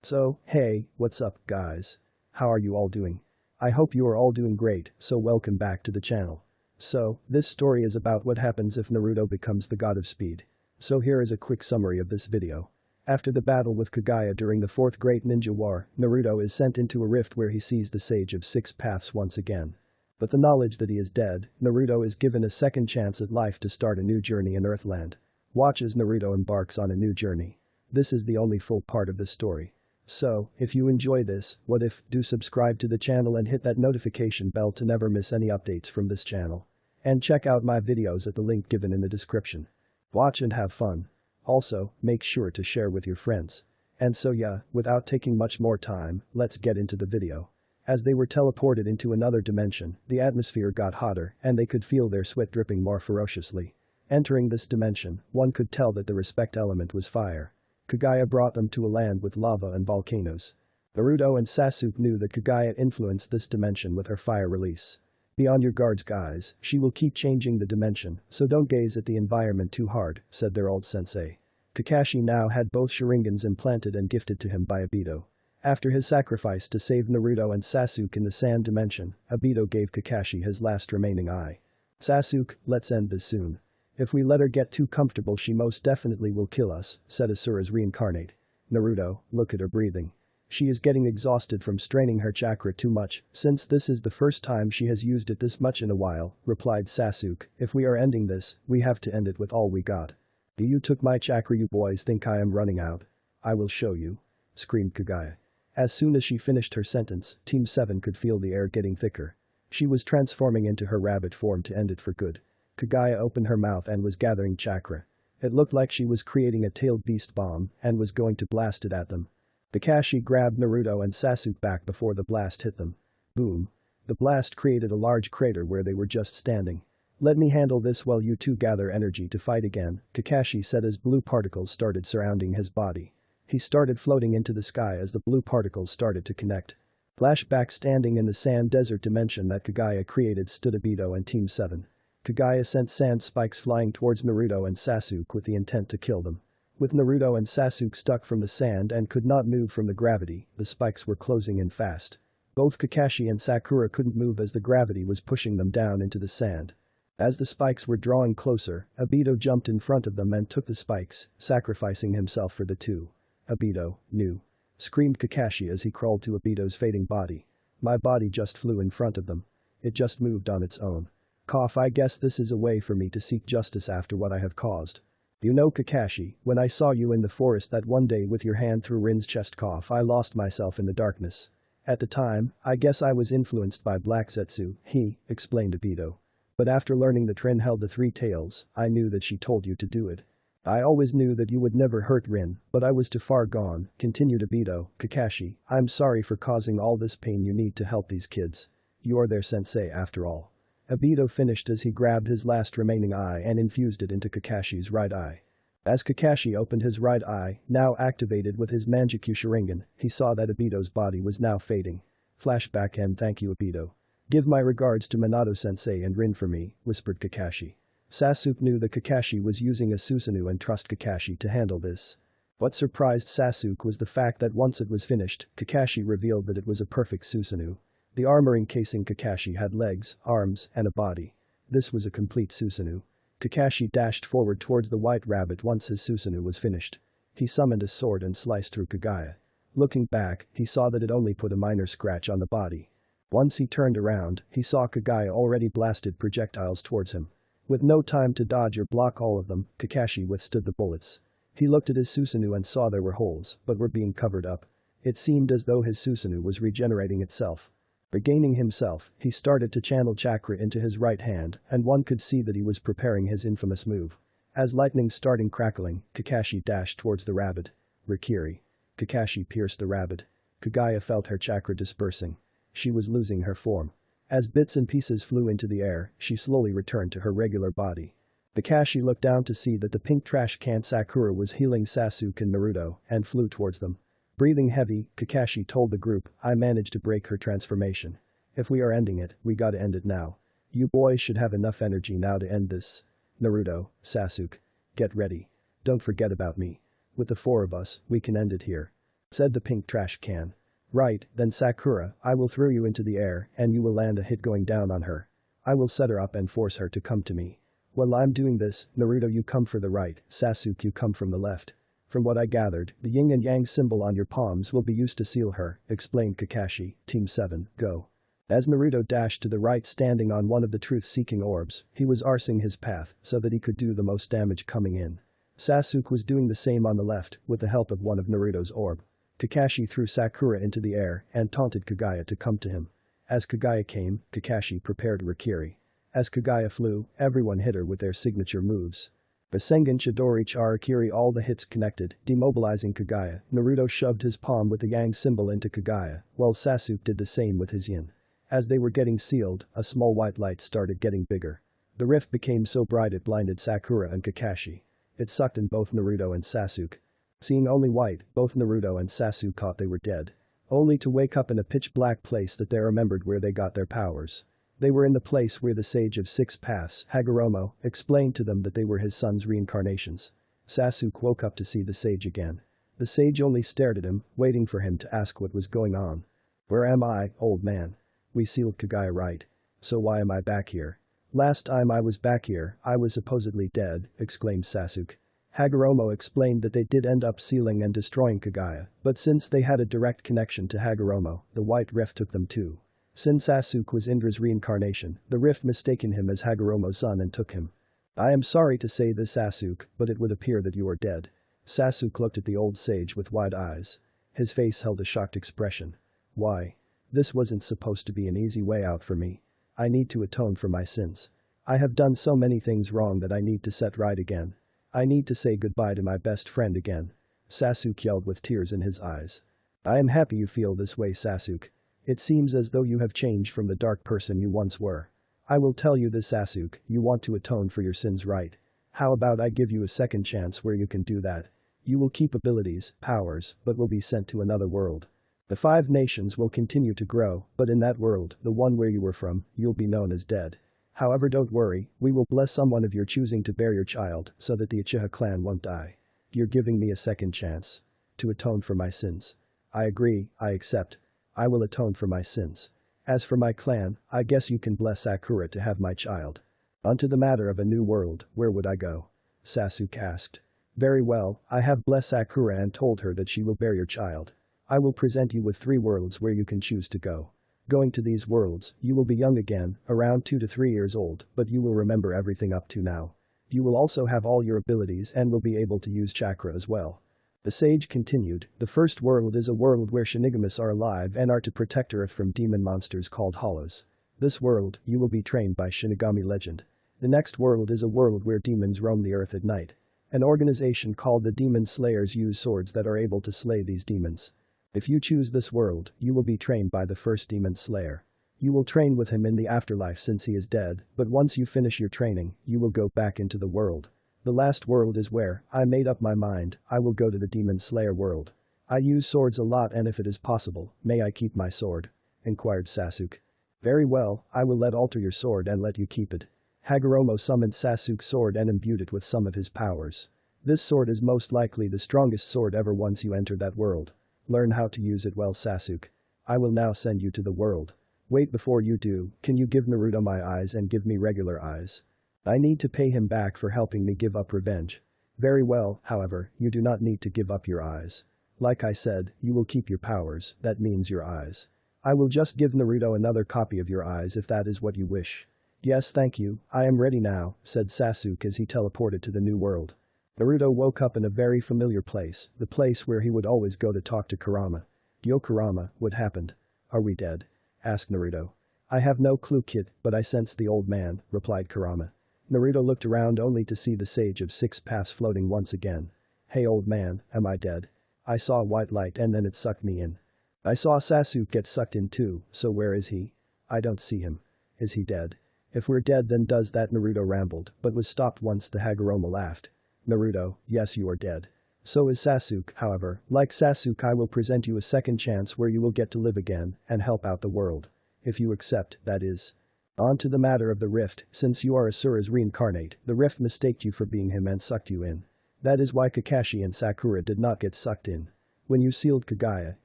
So, hey, what's up, guys? How are you all doing? I hope you are all doing great, so welcome back to the channel. So, this story is about what happens if Naruto becomes the god of speed. So here is a quick summary of this video. After the battle with Kagaya during the Fourth Great Ninja War, Naruto is sent into a rift where he sees the Sage of Six Paths once again. But the knowledge that he is dead, Naruto is given a second chance at life to start a new journey in Earthland. Watch as Naruto embarks on a new journey. This is the only full part of this story. So, if you enjoy this, what if, do subscribe to the channel and hit that notification bell to never miss any updates from this channel. And check out my videos at the link given in the description. Watch and have fun. Also, make sure to share with your friends. And so yeah, without taking much more time, let's get into the video. As they were teleported into another dimension, the atmosphere got hotter and they could feel their sweat dripping more ferociously. Entering this dimension, one could tell that the respect element was fire. Kagaya brought them to a land with lava and volcanoes. Naruto and Sasuke knew that Kagaya influenced this dimension with her fire release. Be on your guards, guys, she will keep changing the dimension, so don't gaze at the environment too hard, said their old sensei. Kakashi now had both Sharingans implanted and gifted to him by Obito. After his sacrifice to save Naruto and Sasuke in the sand dimension, Obito gave Kakashi his last remaining eye. Sasuke, let's end this soon. If we let her get too comfortable she most definitely will kill us, said Asura's reincarnate. Naruto, look at her breathing. She is getting exhausted from straining her chakra too much, since this is the first time she has used it this much in a while, replied Sasuke. If we are ending this, we have to end it with all we got. You took my chakra, you boys think I am running out? I will show you, screamed Kagaya. As soon as she finished her sentence, Team 7 could feel the air getting thicker. She was transforming into her rabbit form to end it for good. Kagaya opened her mouth and was gathering chakra. It looked like she was creating a tailed beast bomb and was going to blast it at them. Kakashi grabbed Naruto and Sasuke back before the blast hit them. Boom. The blast created a large crater where they were just standing. Let me handle this while you two gather energy to fight again, Kakashi said as blue particles started surrounding his body. He started floating into the sky as the blue particles started to connect. Flashback. Standing in the sand desert dimension that Kagaya created stood Obito and Team 7. Kagaya sent sand spikes flying towards Naruto and Sasuke with the intent to kill them. With Naruto and Sasuke stuck from the sand and could not move from the gravity, the spikes were closing in fast. Both Kakashi and Sakura couldn't move as the gravity was pushing them down into the sand. As the spikes were drawing closer, Obito jumped in front of them and took the spikes, sacrificing himself for the two. Obito, no! Screamed Kakashi as he crawled to Obito's fading body. My body just flew in front of them. It just moved on its own. Cough. I guess this is a way for me to seek justice after what I have caused. You know, Kakashi, when I saw you in the forest that one day with your hand through Rin's chest, cough, I lost myself in the darkness. At the time, I guess I was influenced by Black Zetsu, he explained Obito. But after learning that Rin held the three tails, I knew that she told you to do it. I always knew that you would never hurt Rin, but I was too far gone, continued Obito. Kakashi, I'm sorry for causing all this pain. You need to help these kids. You are their sensei after all. Obito finished as he grabbed his last remaining eye and infused it into Kakashi's right eye. As Kakashi opened his right eye, now activated with his Manjutsu Sharingan, he saw that Obito's body was now fading. Flashback. And thank you, Obito. Give my regards to Minato-sensei and Rin for me, whispered Kakashi. Sasuke knew that Kakashi was using a Susanoo and trust Kakashi to handle this. What surprised Sasuke was the fact that once it was finished, Kakashi revealed that it was a perfect Susanoo. The armor encasing Kakashi had legs, arms, and a body. This was a complete Susanoo. Kakashi dashed forward towards the white rabbit once his Susanoo was finished. He summoned his sword and sliced through Kagaya. Looking back, he saw that it only put a minor scratch on the body. Once he turned around, he saw Kagaya already blasted projectiles towards him. With no time to dodge or block all of them, Kakashi withstood the bullets. He looked at his Susanoo and saw there were holes, but were being covered up. It seemed as though his Susanoo was regenerating itself. Regaining himself, he started to channel chakra into his right hand, and one could see that he was preparing his infamous move. As lightning started crackling, Kakashi dashed towards the rabbit. Rikiri. Kakashi pierced the rabbit. Kagaya felt her chakra dispersing. She was losing her form. As bits and pieces flew into the air, she slowly returned to her regular body. Kakashi looked down to see that the pink trash can Sakura was healing Sasuke and Naruto, and flew towards them. Breathing heavy, Kakashi told the group, I managed to break her transformation. If we are ending it, we gotta end it now. You boys should have enough energy now to end this. Naruto, Sasuke. Get ready. Don't forget about me. With the four of us, we can end it here. said the pink trash can. Right, then Sakura, I will throw you into the air and you will land a hit going down on her. I will set her up and force her to come to me. While I'm doing this, Naruto you come for the right, Sasuke you come from the left. From what I gathered, the yin and yang symbol on your palms will be used to seal her, explained Kakashi. Team 7, go. As Naruto dashed to the right standing on one of the truth-seeking orbs, he was arsing his path so that he could do the most damage coming in. Sasuke was doing the same on the left with the help of one of Naruto's orb. Kakashi threw Sakura into the air and taunted Kagaya to come to him. As Kagaya came, Kakashi prepared Rikiri. As Kagaya flew, everyone hit her with their signature moves. Basengan Chidori Charakiri all the hits connected, demobilizing Kagaya. Naruto shoved his palm with the yang symbol into Kagaya, while Sasuke did the same with his yin. As they were getting sealed, a small white light started getting bigger. The rift became so bright it blinded Sakura and Kakashi. It sucked in both Naruto and Sasuke. Seeing only white, both Naruto and Sasuke thought they were dead. Only to wake up in a pitch-black place that they remembered where they got their powers. They were in the place where the Sage of Six Paths, Hagoromo, explained to them that they were his son's reincarnations. Sasuke woke up to see the sage again. The sage only stared at him, waiting for him to ask what was going on. Where am I, old man? We sealed Kagaya right. So why am I back here? Last time I was back here, I was supposedly dead, exclaimed Sasuke. Hagoromo explained that they did end up sealing and destroying Kagaya, but since they had a direct connection to Hagoromo, the White Rift took them too. Since Sasuke was Indra's reincarnation, the Rift mistaken him as Hagoromo's son and took him. I am sorry to say this Sasuke, but it would appear that you are dead. Sasuke looked at the old sage with wide eyes. His face held a shocked expression. Why? This wasn't supposed to be an easy way out for me. I need to atone for my sins. I have done so many things wrong that I need to set right again. I need to say goodbye to my best friend again. Sasuke yelled with tears in his eyes. I am happy you feel this way, Sasuke. It seems as though you have changed from the dark person you once were. I will tell you this, Sasuke, you want to atone for your sins, right? How about I give you a second chance where you can do that? You will keep abilities, powers, but will be sent to another world. The 5 nations will continue to grow, but in that world, the one where you were from, you'll be known as dead. However, don't worry, we will bless someone of your choosing to bear your child so that the Uchiha clan won't die. You're giving me a second chance. To atone for my sins. I agree, I accept. I will atone for my sins. As for my clan, I guess you can bless Sakura to have my child. Onto the matter of a new world, where would I go? Sasuke asked. Very well, I have blessed Sakura and told her that she will bear your child. I will present you with 3 worlds where you can choose to go. Going to these worlds, you will be young again, around 2 to 3 years old, but you will remember everything up to now. You will also have all your abilities and will be able to use chakra as well. The sage continued, the first world is a world where Shinigamis are alive and are to protect Earth from demon monsters called hollows. This world, you will be trained by Shinigami legend. The next world is a world where demons roam the earth at night. An organization called the Demon Slayers use swords that are able to slay these demons. If you choose this world, you will be trained by the first demon slayer. You will train with him in the afterlife since he is dead, but once you finish your training, you will go back into the world. The last world is where, I made up my mind, I will go to the demon slayer world. I use swords a lot and if it is possible, may I keep my sword? Inquired Sasuke. Very well, I will alter your sword and let you keep it. Hagoromo summoned Sasuke's sword and imbued it with some of his powers. This sword is most likely the strongest sword ever once you enter that world. Learn how to use it well, Sasuke. I will now send you to the world. Wait, before you do, can you give Naruto my eyes and give me regular eyes? I need to pay him back for helping me give up revenge. Very well, however, you do not need to give up your eyes. Like I said, you will keep your powers, that means your eyes. I will just give Naruto another copy of your eyes if that is what you wish. Yes, thank you, I am ready now, said Sasuke as he teleported to the new world. Naruto woke up in a very familiar place, the place where he would always go to talk to Kurama. Yo Kurama, what happened? Are we dead? Asked Naruto. I have no clue, kid, but I sense the old man, replied Kurama. Naruto looked around only to see the Sage of Six Paths floating once again. Hey old man, am I dead? I saw a white light and then it sucked me in. I saw Sasuke get sucked in too, so where is he? I don't see him. Is he dead? If we're dead then does that, Naruto rambled, but was stopped once the Hagoromo laughed. Naruto, yes, you are dead. So is Sasuke, however, like Sasuke I will present you a second chance where you will get to live again and help out the world. If you accept, that is. On to the matter of the rift, since you are Asura's reincarnate, the rift mistaked you for being him and sucked you in. That is why Kakashi and Sakura did not get sucked in. When you sealed Kagaya,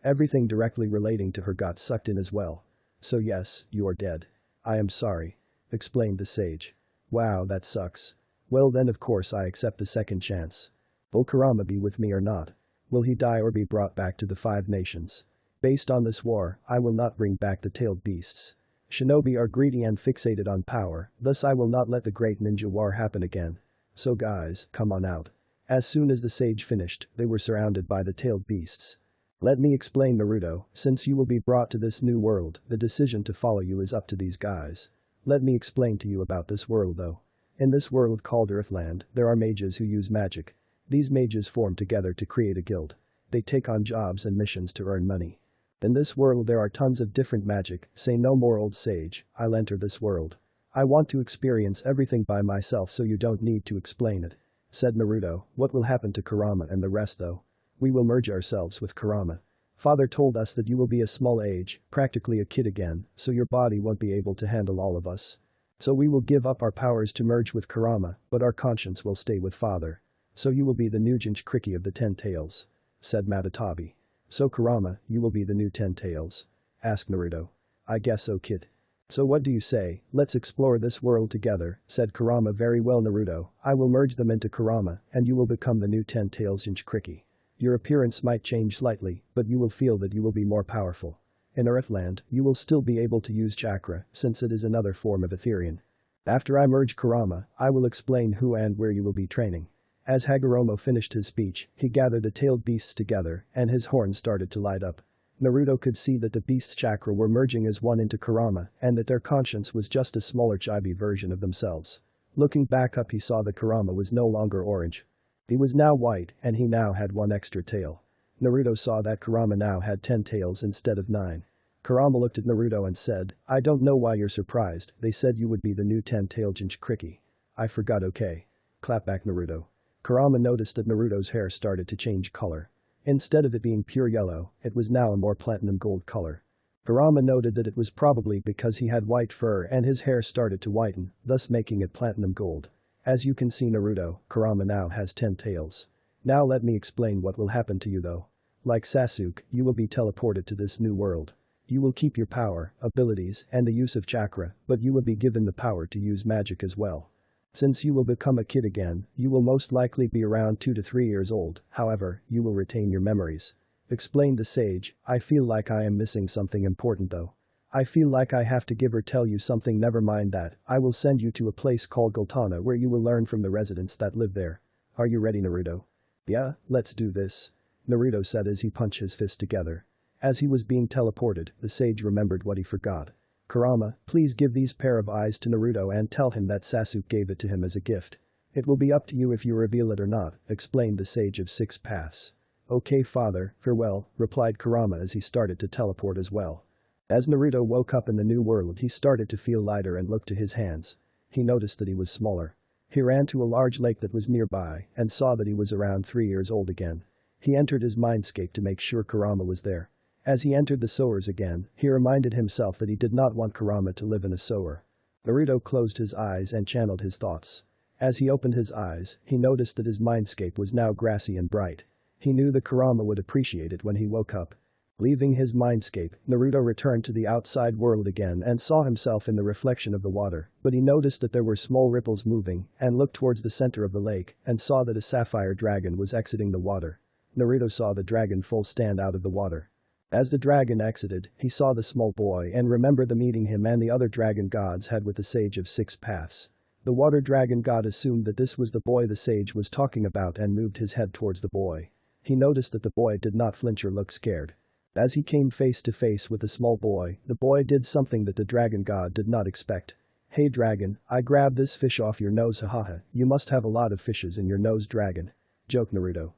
everything directly relating to her got sucked in as well. So yes, you are dead. I am sorry. Explained the sage. Wow, that sucks. Well then of course I accept the second chance. Will Kurama be with me or not? Will he die or be brought back to the Five Nations? Based on this war, I will not bring back the tailed beasts. Shinobi are greedy and fixated on power, thus I will not let the great ninja war happen again. So guys, come on out. As soon as the sage finished, they were surrounded by the tailed beasts. Let me explain, Naruto, since you will be brought to this new world, the decision to follow you is up to these guys. Let me explain to you about this world though. In this world called Earthland, there are mages who use magic. These mages form together to create a guild. They take on jobs and missions to earn money. In this world there are tons of different magic, say no more old sage, I'll enter this world. I want to experience everything by myself so you don't need to explain it. Said Naruto. What will happen to Kurama and the rest though? We will merge ourselves with Kurama. Father told us that you will be a small age, practically a kid again, so your body won't be able to handle all of us. So we will give up our powers to merge with Kurama, but our conscience will stay with Father. So you will be the new Jinchuriki of the 10 Tails. Said Matatabi. So Kurama, you will be the new 10 Tails? Asked Naruto. I guess so, kid. So what do you say, let's explore this world together, said Kurama. Very well Naruto, I will merge them into Kurama and you will become the new 10 Tails Jinchuriki. Your appearance might change slightly, but you will feel that you will be more powerful. In Earthland, you will still be able to use chakra since it is another form of Etherian. After I merge Kurama, I will explain who and where you will be training. As Hagoromo finished his speech, he gathered the tailed beasts together and his horns started to light up. Naruto could see that the beasts' chakra were merging as one into Kurama and that their conscience was just a smaller chibi version of themselves. Looking back up he saw that Kurama was no longer orange. He was now white and he now had one extra tail. Naruto saw that Kurama now had 10 tails instead of 9. Kurama looked at Naruto and said, I don't know why you're surprised, they said you would be the new 10-tailed Jinchuriki. I forgot. Okay. Clap back Naruto. Kurama noticed that Naruto's hair started to change color. Instead of it being pure yellow, it was now a more platinum gold color. Kurama noted that it was probably because he had white fur and his hair started to whiten, thus making it platinum gold. As you can see Naruto, Kurama now has 10 tails. Now let me explain what will happen to you though. Like Sasuke, you will be teleported to this new world. You will keep your power, abilities, and the use of chakra, but you will be given the power to use magic as well. Since you will become a kid again, you will most likely be around 2 to 3 years old, however, you will retain your memories. Explained the sage, I feel like I am missing something important though. I feel like I have to give or tell you something. Never mind that, I will send you to a place called Gultana where you will learn from the residents that live there. Are you ready Naruto? Yeah, let's do this. Naruto said as he punched his fist together. As he was being teleported, the sage remembered what he forgot. Kurama, please give these pair of eyes to Naruto and tell him that Sasuke gave it to him as a gift. It will be up to you if you reveal it or not, explained the sage of 6 paths. Okay father, farewell, replied Kurama as he started to teleport as well. As Naruto woke up in the new world he started to feel lighter and looked to his hands. He noticed that he was smaller. He ran to a large lake that was nearby and saw that he was around 3 years old again. He entered his mindscape to make sure Kurama was there. As he entered the sewers again, he reminded himself that he did not want Kurama to live in a sewer. Naruto closed his eyes and channeled his thoughts. As he opened his eyes, he noticed that his mindscape was now grassy and bright. He knew that Kurama would appreciate it when he woke up. Leaving his mindscape, Naruto returned to the outside world again and saw himself in the reflection of the water, but he noticed that there were small ripples moving and looked towards the center of the lake and saw that a sapphire dragon was exiting the water. Naruto saw the dragon full stand out of the water. As the dragon exited, he saw the small boy and remembered the meeting him and the other dragon gods had with the sage of 6 paths. The water dragon god assumed that this was the boy the sage was talking about and moved his head towards the boy. He noticed that the boy did not flinch or look scared. As he came face to face with the small boy, the boy did something that the dragon god did not expect. Hey dragon, I grabbed this fish off your nose, hahaha, you must have a lot of fishes in your nose dragon. Joked Naruto.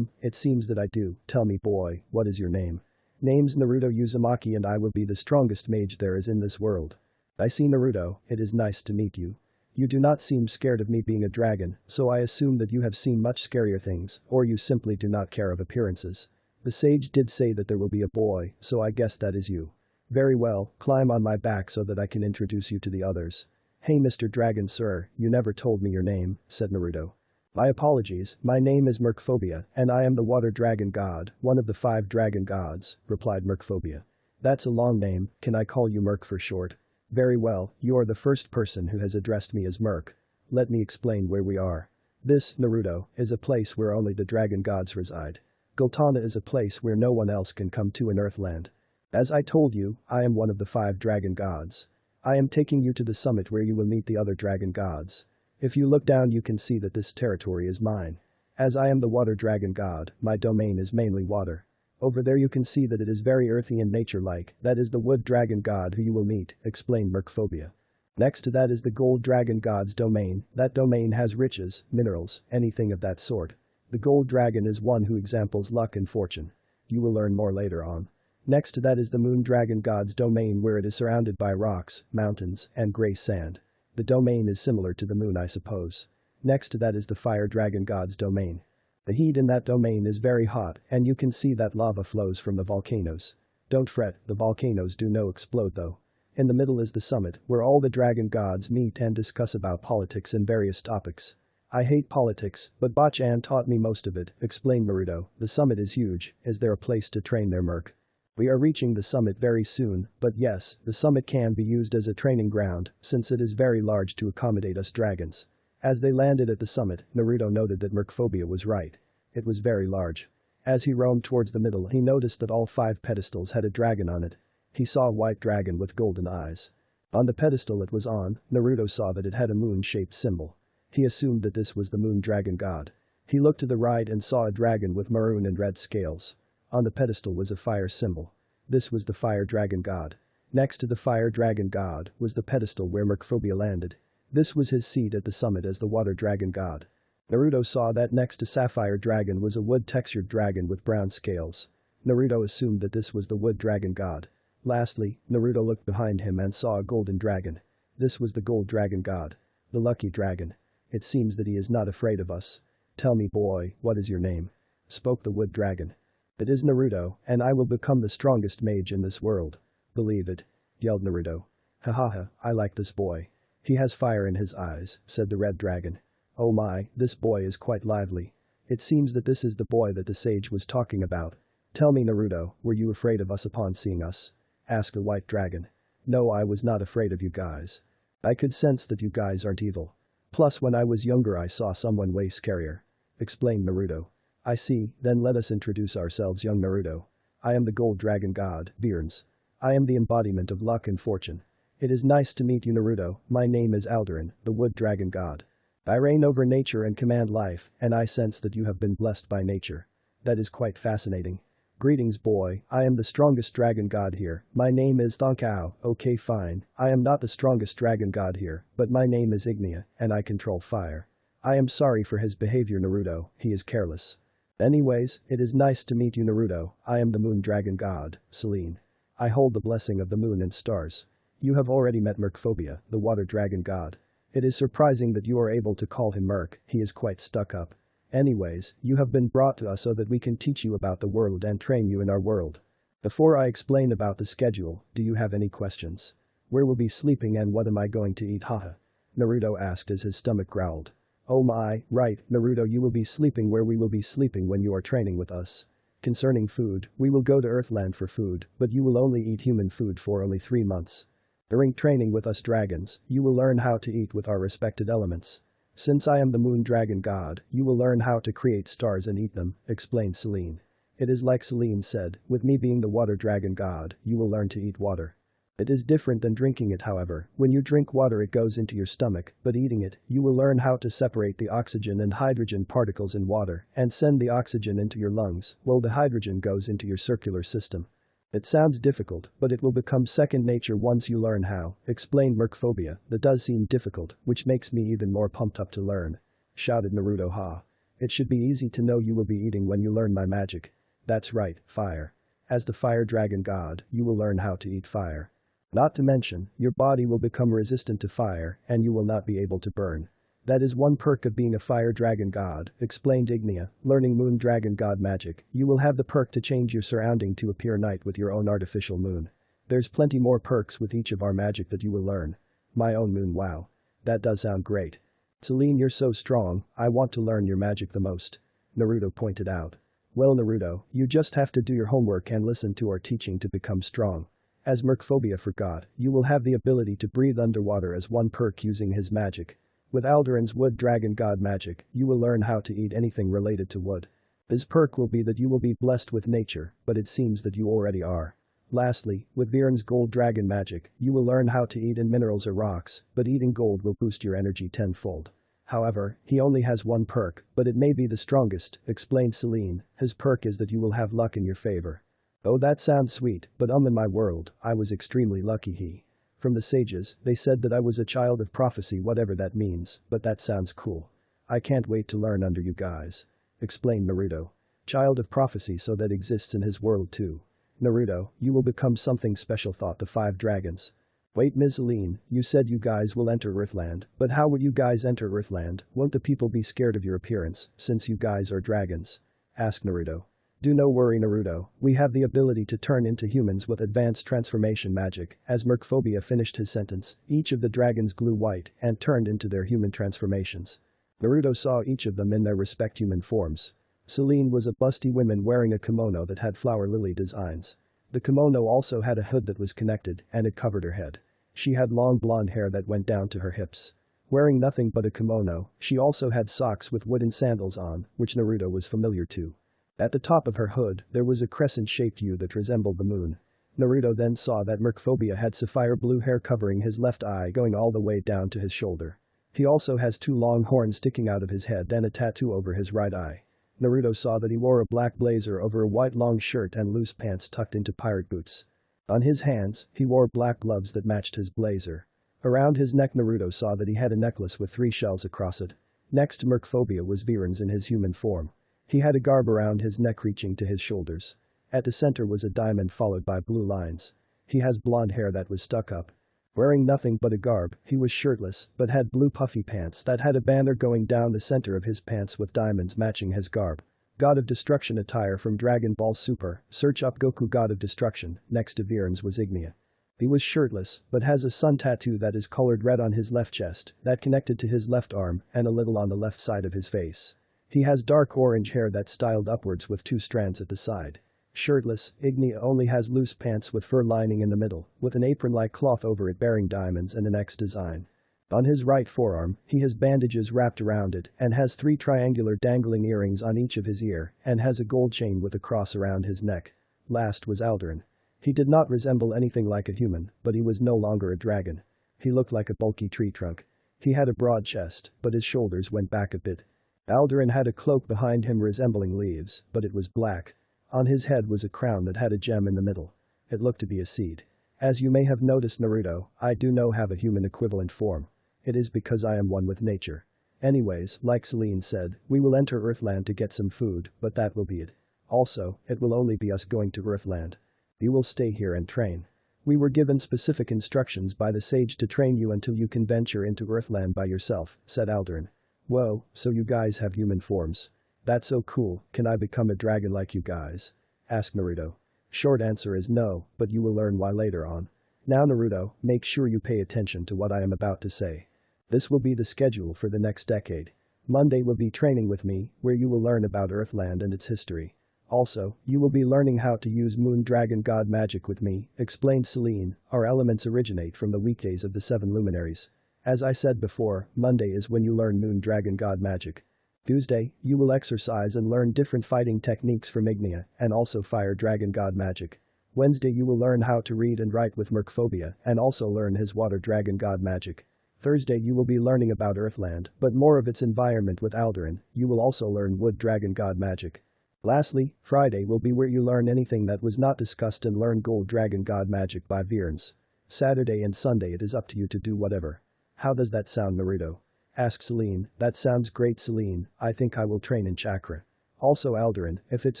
It seems that I do, tell me boy, what is your name? Name's Naruto Uzumaki and I will be the strongest mage there is in this world. I see Naruto, it is nice to meet you. You do not seem scared of me being a dragon, so I assume that you have seen much scarier things, or you simply do not care of appearances. The sage did say that there will be a boy, so I guess that is you. Very well, climb on my back so that I can introduce you to the others. Hey Mr. Dragon sir, you never told me your name, said Naruto. My apologies, my name is Mercphobia, and I am the water dragon god, one of the 5 dragon gods, replied Mercphobia. That's a long name, can I call you Merc for short? Very well, you are the first person who has addressed me as Merc. Let me explain where we are. This, Naruto, is a place where only the dragon gods reside. Gultana is a place where no one else can come to in Earthland. As I told you, I am one of the 5 dragon gods. I am taking you to the summit where you will meet the other dragon gods. If you look down you can see that this territory is mine. As I am the water dragon god, my domain is mainly water. Over there you can see that it is very earthy and nature-like, that is the wood dragon god who you will meet, explained Mercphobia. Next to that is the gold dragon god's domain, that domain has riches, minerals, anything of that sort. The gold dragon is one who examples luck and fortune. You will learn more later on. Next to that is the moon dragon god's domain where it is surrounded by rocks, mountains, and grey sand. The domain is similar to the moon I suppose. Next to that is the fire dragon god's domain. The heat in that domain is very hot and you can see that lava flows from the volcanoes. Don't fret, the volcanoes do no explode though. In the middle is the summit where all the dragon gods meet and discuss about politics and various topics. I hate politics, but Bachan taught me most of it, explained Naruto. The summit is huge, is there a place to train there Merc? We are reaching the summit very soon, but yes, the summit can be used as a training ground since it is very large to accommodate us dragons. As they landed at the summit, Naruto noted that Mercphobia was right. It was very large. As he roamed towards the middle he noticed that all 5 pedestals had a dragon on it. He saw a white dragon with golden eyes. On the pedestal it was on, Naruto saw that it had a moon-shaped symbol. He assumed that this was the moon dragon god. He looked to the right and saw a dragon with maroon and red scales. On the pedestal was a fire symbol. This was the fire dragon god. Next to the fire dragon god was the pedestal where Mercphobia landed. This was his seat at the summit as the water dragon god. Naruto saw that next to sapphire dragon was a wood-textured dragon with brown scales. Naruto assumed that this was the wood dragon god. Lastly, Naruto looked behind him and saw a golden dragon. This was the gold dragon god. The lucky dragon. It seems that he is not afraid of us. Tell me boy, what is your name? Spoke the wood dragon. It is Naruto, and I will become the strongest mage in this world. Believe it. Yelled Naruto. Hahaha, I like this boy. He has fire in his eyes, said the red dragon. Oh my, this boy is quite lively. It seems that this is the boy that the sage was talking about. Tell me Naruto, were you afraid of us upon seeing us? Asked the white dragon. No, I was not afraid of you guys. I could sense that you guys aren't evil. Plus when I was younger I saw someone way scarier. Explained Naruto. I see, then let us introduce ourselves young Naruto. I am the gold dragon god, Bearns. I am the embodiment of luck and fortune. It is nice to meet you Naruto, my name is Alderan, the wood dragon god. I reign over nature and command life, and I sense that you have been blessed by nature. That is quite fascinating. Greetings boy, I am the strongest dragon god here, my name is Thonkao, okay fine, I am not the strongest dragon god here, but my name is Ignia, and I control fire. I am sorry for his behavior Naruto, he is careless. Anyways, it is nice to meet you Naruto, I am the moon dragon god, Selene. I hold the blessing of the moon and stars. You have already met Mercphobia, the water dragon god. It is surprising that you are able to call him Merc, he is quite stuck up. Anyways, you have been brought to us so that we can teach you about the world and train you in our world. Before I explain about the schedule, do you have any questions? Where will be sleeping and what am I going to eat haha? Naruto asked as his stomach growled. Oh my, right, Naruto you will be sleeping where we will be sleeping when you are training with us. Concerning food, we will go to Earthland for food, but you will only eat human food for only 3 months. During training with us dragons, you will learn how to eat with our respected elements. Since I am the moon dragon god, you will learn how to create stars and eat them, explained Selene. It is like Selene said, with me being the water dragon god, you will learn to eat water. It is different than drinking it however, when you drink water it goes into your stomach, but eating it, you will learn how to separate the oxygen and hydrogen particles in water and send the oxygen into your lungs, while the hydrogen goes into your circular system. It sounds difficult, but it will become second nature once you learn how, explained Mercphobia. That does seem difficult, which makes me even more pumped up to learn. Shouted Naruto ha. It should be easy to know you will be eating when you learn my magic. That's right, fire. As the fire dragon god, you will learn how to eat fire. Not to mention, your body will become resistant to fire and you will not be able to burn. That is one perk of being a fire dragon god, explained Ignia. Learning moon dragon god magic, you will have the perk to change your surrounding to appear night with your own artificial moon. There's plenty more perks with each of our magic that you will learn. My own moon wow. That does sound great. Celine, you're so strong, I want to learn your magic the most. Naruto pointed out. Well Naruto, you just have to do your homework and listen to our teaching to become strong. As Mercphobia forgot, you will have the ability to breathe underwater as one perk using his magic. With Alduran's Wood Dragon God magic, you will learn how to eat anything related to wood. His perk will be that you will be blessed with nature, but it seems that you already are. Lastly, with Viren's Gold Dragon magic, you will learn how to eat in minerals or rocks, but eating gold will boost your energy tenfold. However, he only has one perk, but it may be the strongest, explained Celine. His perk is that you will have luck in your favor. Oh, that sounds sweet, but in my world, I was extremely lucky. From the sages, they said that I was a child of prophecy, whatever that means, but that sounds cool. I can't wait to learn under you guys. Explained Naruto. Child of prophecy, so that exists in his world too. Naruto, you will become something special, thought the 5 dragons. Wait, Ms. Celine, you said you guys will enter Earthland, but how will you guys enter Earthland? Won't the people be scared of your appearance, since you guys are dragons? Asked Naruto. Do no worry Naruto, we have the ability to turn into humans with advanced transformation magic. As Mercphobia finished his sentence, each of the dragons grew white and turned into their human transformations. Naruto saw each of them in their respective human forms. Celine was a busty woman wearing a kimono that had flower lily designs. The kimono also had a hood that was connected and it covered her head. She had long blonde hair that went down to her hips. Wearing nothing but a kimono, she also had socks with wooden sandals on, which Naruto was familiar to. At the top of her hood, there was a crescent-shaped U that resembled the moon. Naruto then saw that Mercphobia had sapphire blue hair covering his left eye going all the way down to his shoulder. He also has 2 long horns sticking out of his head and a tattoo over his right eye. Naruto saw that he wore a black blazer over a white long shirt and loose pants tucked into pirate boots. On his hands, he wore black gloves that matched his blazer. Around his neck Naruto saw that he had a necklace with 3 shells across it. Next to Mercphobia was Viren's in his human form. He had a garb around his neck reaching to his shoulders. At the center was a diamond followed by blue lines. He has blonde hair that was stuck up. Wearing nothing but a garb, he was shirtless but had blue puffy pants that had a banner going down the center of his pants with diamonds matching his garb. God of Destruction attire from Dragon Ball Super, search up Goku God of Destruction. Next to Viren's was Ignia. He was shirtless but has a sun tattoo that is colored red on his left chest that connected to his left arm and a little on the left side of his face. He has dark orange hair that's styled upwards with 2 strands at the side. Shirtless, Ignia only has loose pants with fur lining in the middle, with an apron-like cloth over it bearing diamonds and an X design. On his right forearm, he has bandages wrapped around it and has 3 triangular dangling earrings on each of his ear and has a gold chain with a cross around his neck. Last was Alduran. He did not resemble anything like a human, but he was no longer a dragon. He looked like a bulky tree trunk. He had a broad chest, but his shoulders went back a bit. Alduran had a cloak behind him resembling leaves, but it was black. On his head was a crown that had a gem in the middle. It looked to be a seed. As you may have noticed Naruto, I do know have a human equivalent form. It is because I am one with nature. Anyways, like Celine said, we will enter Earthland to get some food, but that will be it. Also, it will only be us going to Earthland. You will stay here and train. We were given specific instructions by the sage to train you until you can venture into Earthland by yourself, said Alduran. Whoa, so you guys have human forms. That's so cool, can I become a dragon like you guys? Asked Naruto. Short answer is no, but you will learn why later on. Now Naruto, make sure you pay attention to what I am about to say. This will be the schedule for the next decade. Monday will be training with me, where you will learn about Earthland and its history. Also, you will be learning how to use Moon Dragon God magic with me, explained Celine. Our elements originate from the weekdays of the 7 luminaries. As I said before, Monday is when you learn Moon Dragon God magic. Tuesday, you will exercise and learn different fighting techniques from Ignia and also Fire Dragon God magic. Wednesday you will learn how to read and write with Mercphobia and also learn his Water Dragon God magic. Thursday you will be learning about Earthland but more of its environment with Alduran. You will also learn Wood Dragon God magic. Lastly, Friday will be where you learn anything that was not discussed and learn Gold Dragon God magic by Virens. Saturday and Sunday it is up to you to do whatever. How does that sound Naruto? Asked Celine. That sounds great Celine, I think I will train in chakra. Also Alduran, if it's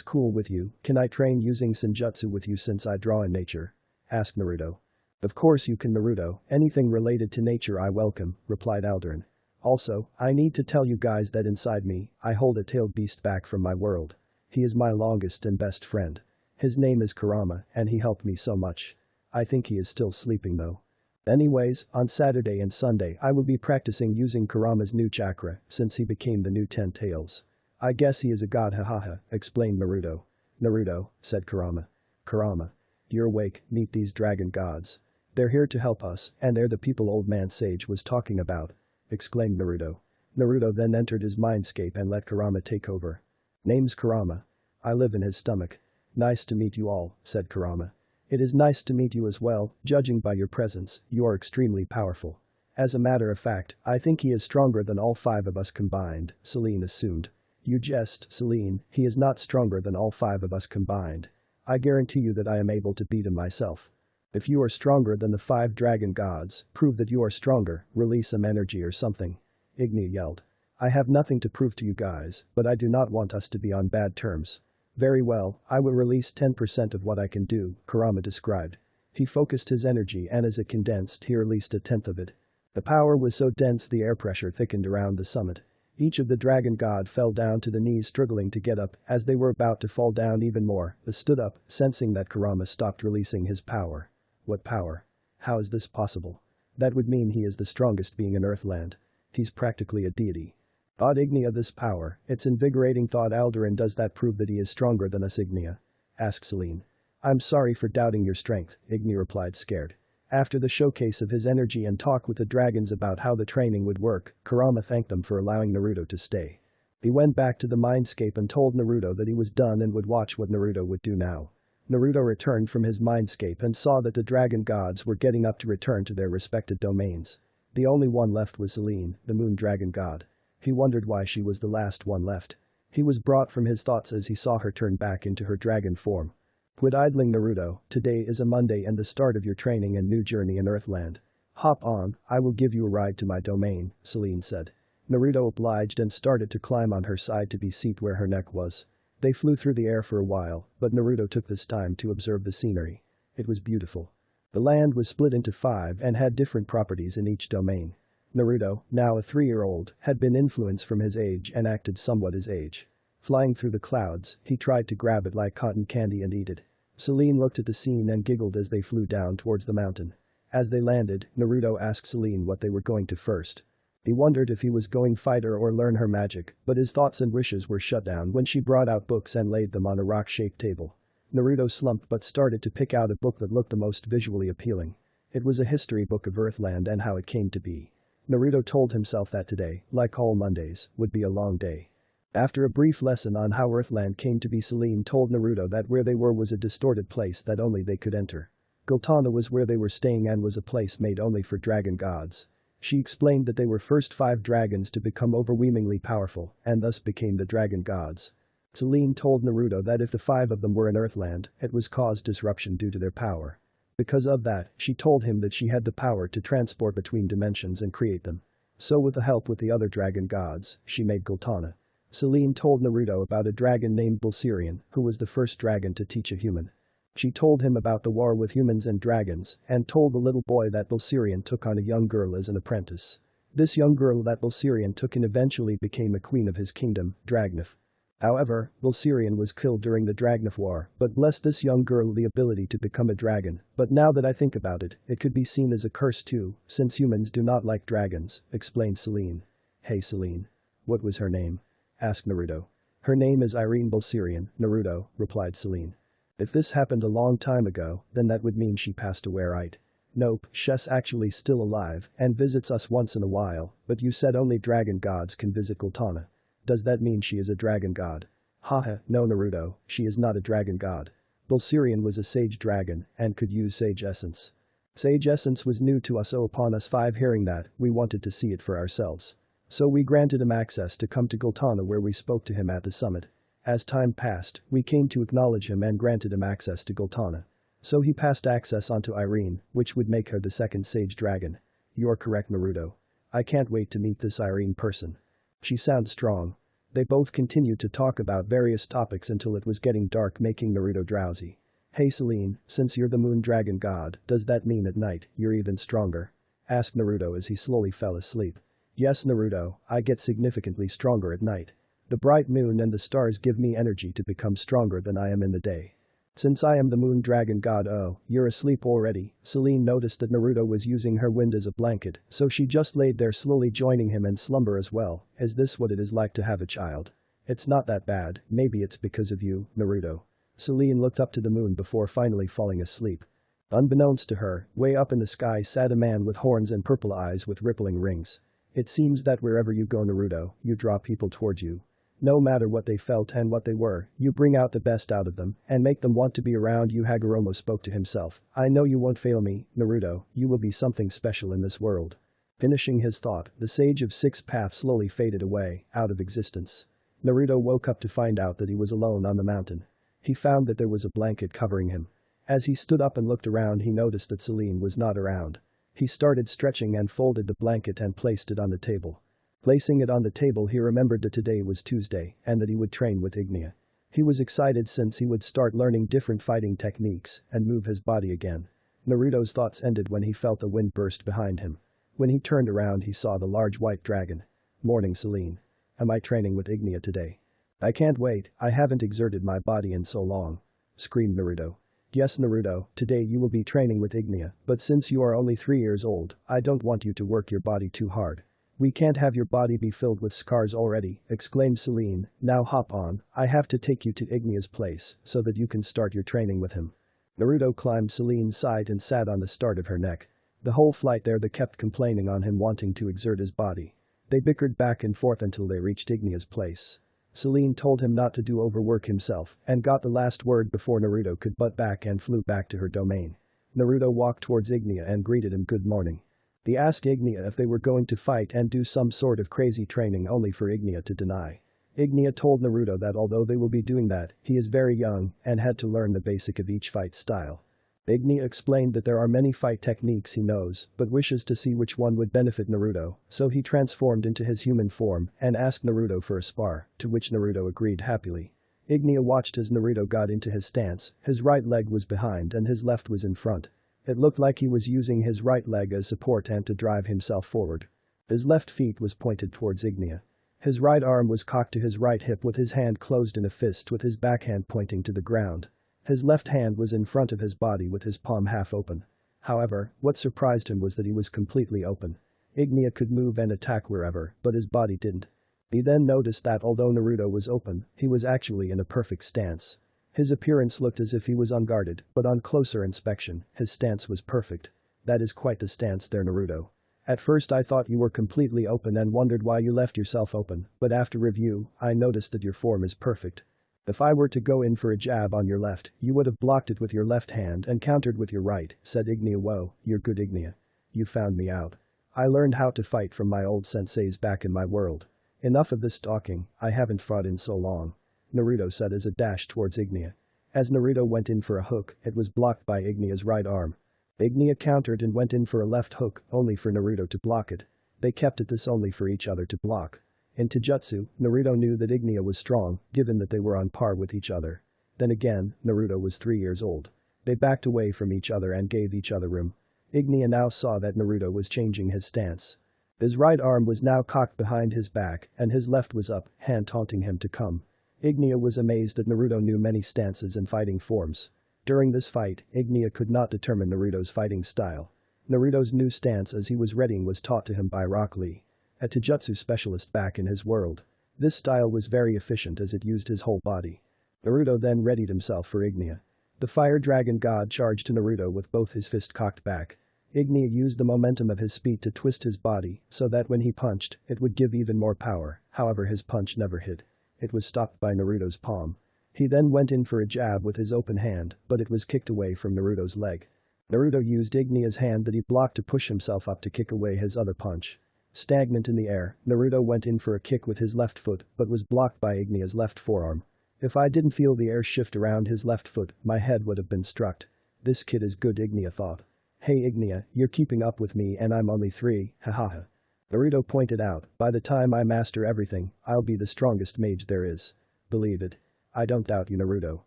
cool with you, can I train using Senjutsu with you since I draw in nature? Asked Naruto. Of course you can Naruto, anything related to nature I welcome, replied Alduran. Also, I need to tell you guys that inside me, I hold a tailed beast back from my world. He is my longest and best friend. His name is Kurama and he helped me so much. I think he is still sleeping though. Anyways, on Saturday and Sunday I will be practicing using Kurama's new chakra since he became the new 10 tails. I guess he is a god, hahaha, explained Naruto. Naruto, said Kurama. Kurama. You're awake, meet these dragon gods. They're here to help us, and they're the people old man Sage was talking about, exclaimed Naruto. Naruto then entered his mindscape and let Kurama take over. Name's Kurama. I live in his stomach. Nice to meet you all, said Kurama. It is nice to meet you as well, judging by your presence, you are extremely powerful. As a matter of fact, I think he is stronger than all 5 of us combined, Celine assumed. You jest, Celine, he is not stronger than all 5 of us combined. I guarantee you that I am able to beat him myself. If you are stronger than the 5 dragon gods, prove that you are stronger, release some energy or something. Igni yelled. I have nothing to prove to you guys, but I do not want us to be on bad terms. Very well, I will release 10% of what I can do, Kurama described. He focused his energy and as it condensed he released 1/10 of it. The power was so dense the air pressure thickened around the summit. Each of the dragon god fell down to the knees struggling to get up. As they were about to fall down even more, they stood up, sensing that Kurama stopped releasing his power. What power? How is this possible? That would mean he is the strongest being in Earthland. He's practically a deity. Thought Ignia this power, it's invigorating, thought Alderan. Does that prove that he is stronger than us, Ignia? Asked Celine. I'm sorry for doubting your strength, Ignia replied scared. After the showcase of his energy and talk with the dragons about how the training would work, Kurama thanked them for allowing Naruto to stay. He went back to the mindscape and told Naruto that he was done and would watch what Naruto would do now. Naruto returned from his mindscape and saw that the dragon gods were getting up to return to their respected domains. The only one left was Celine, the moon dragon god. He wondered why she was the last one left. He was brought from his thoughts as he saw her turn back into her dragon form. Quit idling, Naruto, today is a Monday and the start of your training and new journey in Earthland. Hop on, I will give you a ride to my domain, Celine said. Naruto obliged and started to climb on her side to be seat where her neck was. They flew through the air for a while, but Naruto took this time to observe the scenery. It was beautiful. The land was split into 5 and had different properties in each domain. Naruto, now a 3-year-old, had been influenced from his age and acted somewhat his age. Flying through the clouds, he tried to grab it like cotton candy and eat it. Celine looked at the scene and giggled as they flew down towards the mountain. As they landed, Naruto asked Celine what they were going to first. He wondered if he was going fight her or learn her magic, but his thoughts and wishes were shut down when she brought out books and laid them on a rock-shaped table. Naruto slumped but started to pick out a book that looked the most visually appealing. It was a history book of Earthland and how it came to be. Naruto told himself that today, like all Mondays, would be a long day. After a brief lesson on how Earthland came to be, Celine told Naruto that where they were was a distorted place that only they could enter. Gultana was where they were staying and was a place made only for dragon gods. She explained that they were first 5 dragons to become overwhelmingly powerful and thus became the dragon gods. Celine told Naruto that if the 5 of them were in Earthland, it was caused disruption due to their power. Because of that, she told him that she had the power to transport between dimensions and create them. So with the help with the other dragon gods, she made Gultana. Celine told Naruto about a dragon named Bulsirian, who was the first dragon to teach a human. She told him about the war with humans and dragons and told the little boy that Bulsirian took on a young girl as an apprentice. This young girl that Bulsirian took in eventually became a queen of his kingdom, Dragnef. However, Bulsirian was killed during the Dragnef War, but blessed this young girl the ability to become a dragon. But now that I think about it, it could be seen as a curse too, since humans do not like dragons, explained Celine. Hey Celine. What was her name? Asked Naruto. Her name is Irene Bulsirian, Naruto, replied Celine. If this happened a long time ago, then that would mean she passed away, right? Nope, she's actually still alive and visits us once in a while, but you said only dragon gods can visit Gultana. Does that mean she is a dragon god? Haha, no Naruto, she is not a dragon god. Bulsirian was a sage dragon and could use sage essence. Sage essence was new to us, so upon us 5 hearing that, we wanted to see it for ourselves. So we granted him access to come to Gultana where we spoke to him at the summit. As time passed, we came to acknowledge him and granted him access to Gultana. So he passed access onto Irene, which would make her the second sage dragon. You're correct Naruto. I can't wait to meet this Irene person. She sounds strong. They both continued to talk about various topics until it was getting dark, making Naruto drowsy. Hey Celine, since you're the moon dragon god, does that mean at night you're even stronger? Asked Naruto as he slowly fell asleep. Yes Naruto, I get significantly stronger at night. The bright moon and the stars give me energy to become stronger than I am in the day. Since I am the moon dragon god. Oh, you're asleep already. Celine noticed that Naruto was using her wind as a blanket, so she just laid there slowly joining him in slumber as well. Is this what it is like to have a child? It's not that bad, maybe it's because of you, Naruto. Celine looked up to the moon before finally falling asleep. Unbeknownst to her, way up in the sky sat a man with horns and purple eyes with rippling rings. It seems that wherever you go, Naruto, you draw people towards you. No matter what they felt and what they were, you bring out the best out of them and make them want to be around you. Hagoromo spoke to himself. I know you won't fail me, Naruto, you will be something special in this world. Finishing his thought, the sage of six paths slowly faded away, out of existence. Naruto woke up to find out that he was alone on the mountain. He found that there was a blanket covering him. As he stood up and looked around, he noticed that Celine was not around. He started stretching and folded the blanket and placed it on the table. Placing it on the table, he remembered that today was Tuesday and that he would train with Ignia. He was excited since he would start learning different fighting techniques and move his body again. Naruto's thoughts ended when he felt a wind burst behind him. When he turned around, he saw the large white dragon. Morning, Celine. Am I training with Ignia today? I can't wait, I haven't exerted my body in so long. Screamed Naruto. Yes, Naruto, today you will be training with Ignia, but since you are only 3 years old, I don't want you to work your body too hard. We can't have your body be filled with scars already, exclaimed Celine. Now hop on, I have to take you to Ignia's place so that you can start your training with him. Naruto climbed Celine's side and sat on the start of her neck. The whole flight there they kept complaining on him wanting to exert his body. They bickered back and forth until they reached Ignia's place. Celine told him not to do overwork himself and got the last word before Naruto could butt back and flew back to her domain. Naruto walked towards Ignia and greeted him good morning. He asked Ignia if they were going to fight and do some sort of crazy training, only for Ignia to deny. Ignia told Naruto that although they will be doing that, he is very young and had to learn the basic of each fight style. Ignia explained that there are many fight techniques he knows but wishes to see which one would benefit Naruto, so he transformed into his human form and asked Naruto for a spar, to which Naruto agreed happily. Ignia watched as Naruto got into his stance. His right leg was behind and his left was in front. It looked like he was using his right leg as support and to drive himself forward. His left feet was pointed towards Ignia. His right arm was cocked to his right hip with his hand closed in a fist with his backhand pointing to the ground. His left hand was in front of his body with his palm half open. However, what surprised him was that he was completely open. Ignia could move and attack wherever, but his body didn't. He then noticed that although Naruto was open, he was actually in a perfect stance. His appearance looked as if he was unguarded, but on closer inspection, his stance was perfect. That is quite the stance there, Naruto. At first I thought you were completely open and wondered why you left yourself open, but after review, I noticed that your form is perfect. If I were to go in for a jab on your left, you would have blocked it with your left hand and countered with your right, said Ignia. Whoa, you're good, Ignia. You found me out. I learned how to fight from my old senseis back in my world. Enough of this talking, I haven't fought in so long. Naruto said as a dash towards Ignia. As Naruto went in for a hook, it was blocked by Ignia's right arm. Ignia countered and went in for a left hook, only for Naruto to block it. They kept at this only for each other to block. In Taijutsu, Naruto knew that Ignia was strong, given that they were on par with each other. Then again, Naruto was 3 years old. They backed away from each other and gave each other room. Ignia now saw that Naruto was changing his stance. His right arm was now cocked behind his back and his left was up, hand taunting him to come. Ignia was amazed that Naruto knew many stances and fighting forms. During this fight, Ignia could not determine Naruto's fighting style. Naruto's new stance as he was readying was taught to him by Rock Lee, a taijutsu specialist back in his world. This style was very efficient as it used his whole body. Naruto then readied himself for Ignia. The fire dragon god charged to Naruto with both his fist cocked back. Ignia used the momentum of his speed to twist his body so that when he punched, it would give even more power, however his punch never hit. It was stopped by Naruto's palm. He then went in for a jab with his open hand, but it was kicked away from Naruto's leg. Naruto used Ignia's hand that he blocked to push himself up to kick away his other punch. Stagnant in the air, Naruto went in for a kick with his left foot but was blocked by Ignia's left forearm. If I didn't feel the air shift around his left foot, my head would have been struck. This kid is good, Ignia thought. Hey Ignia, you're keeping up with me and I'm only 3, hahaha. Naruto pointed out, by the time I master everything, I'll be the strongest mage there is. Believe it. I don't doubt you, Naruto.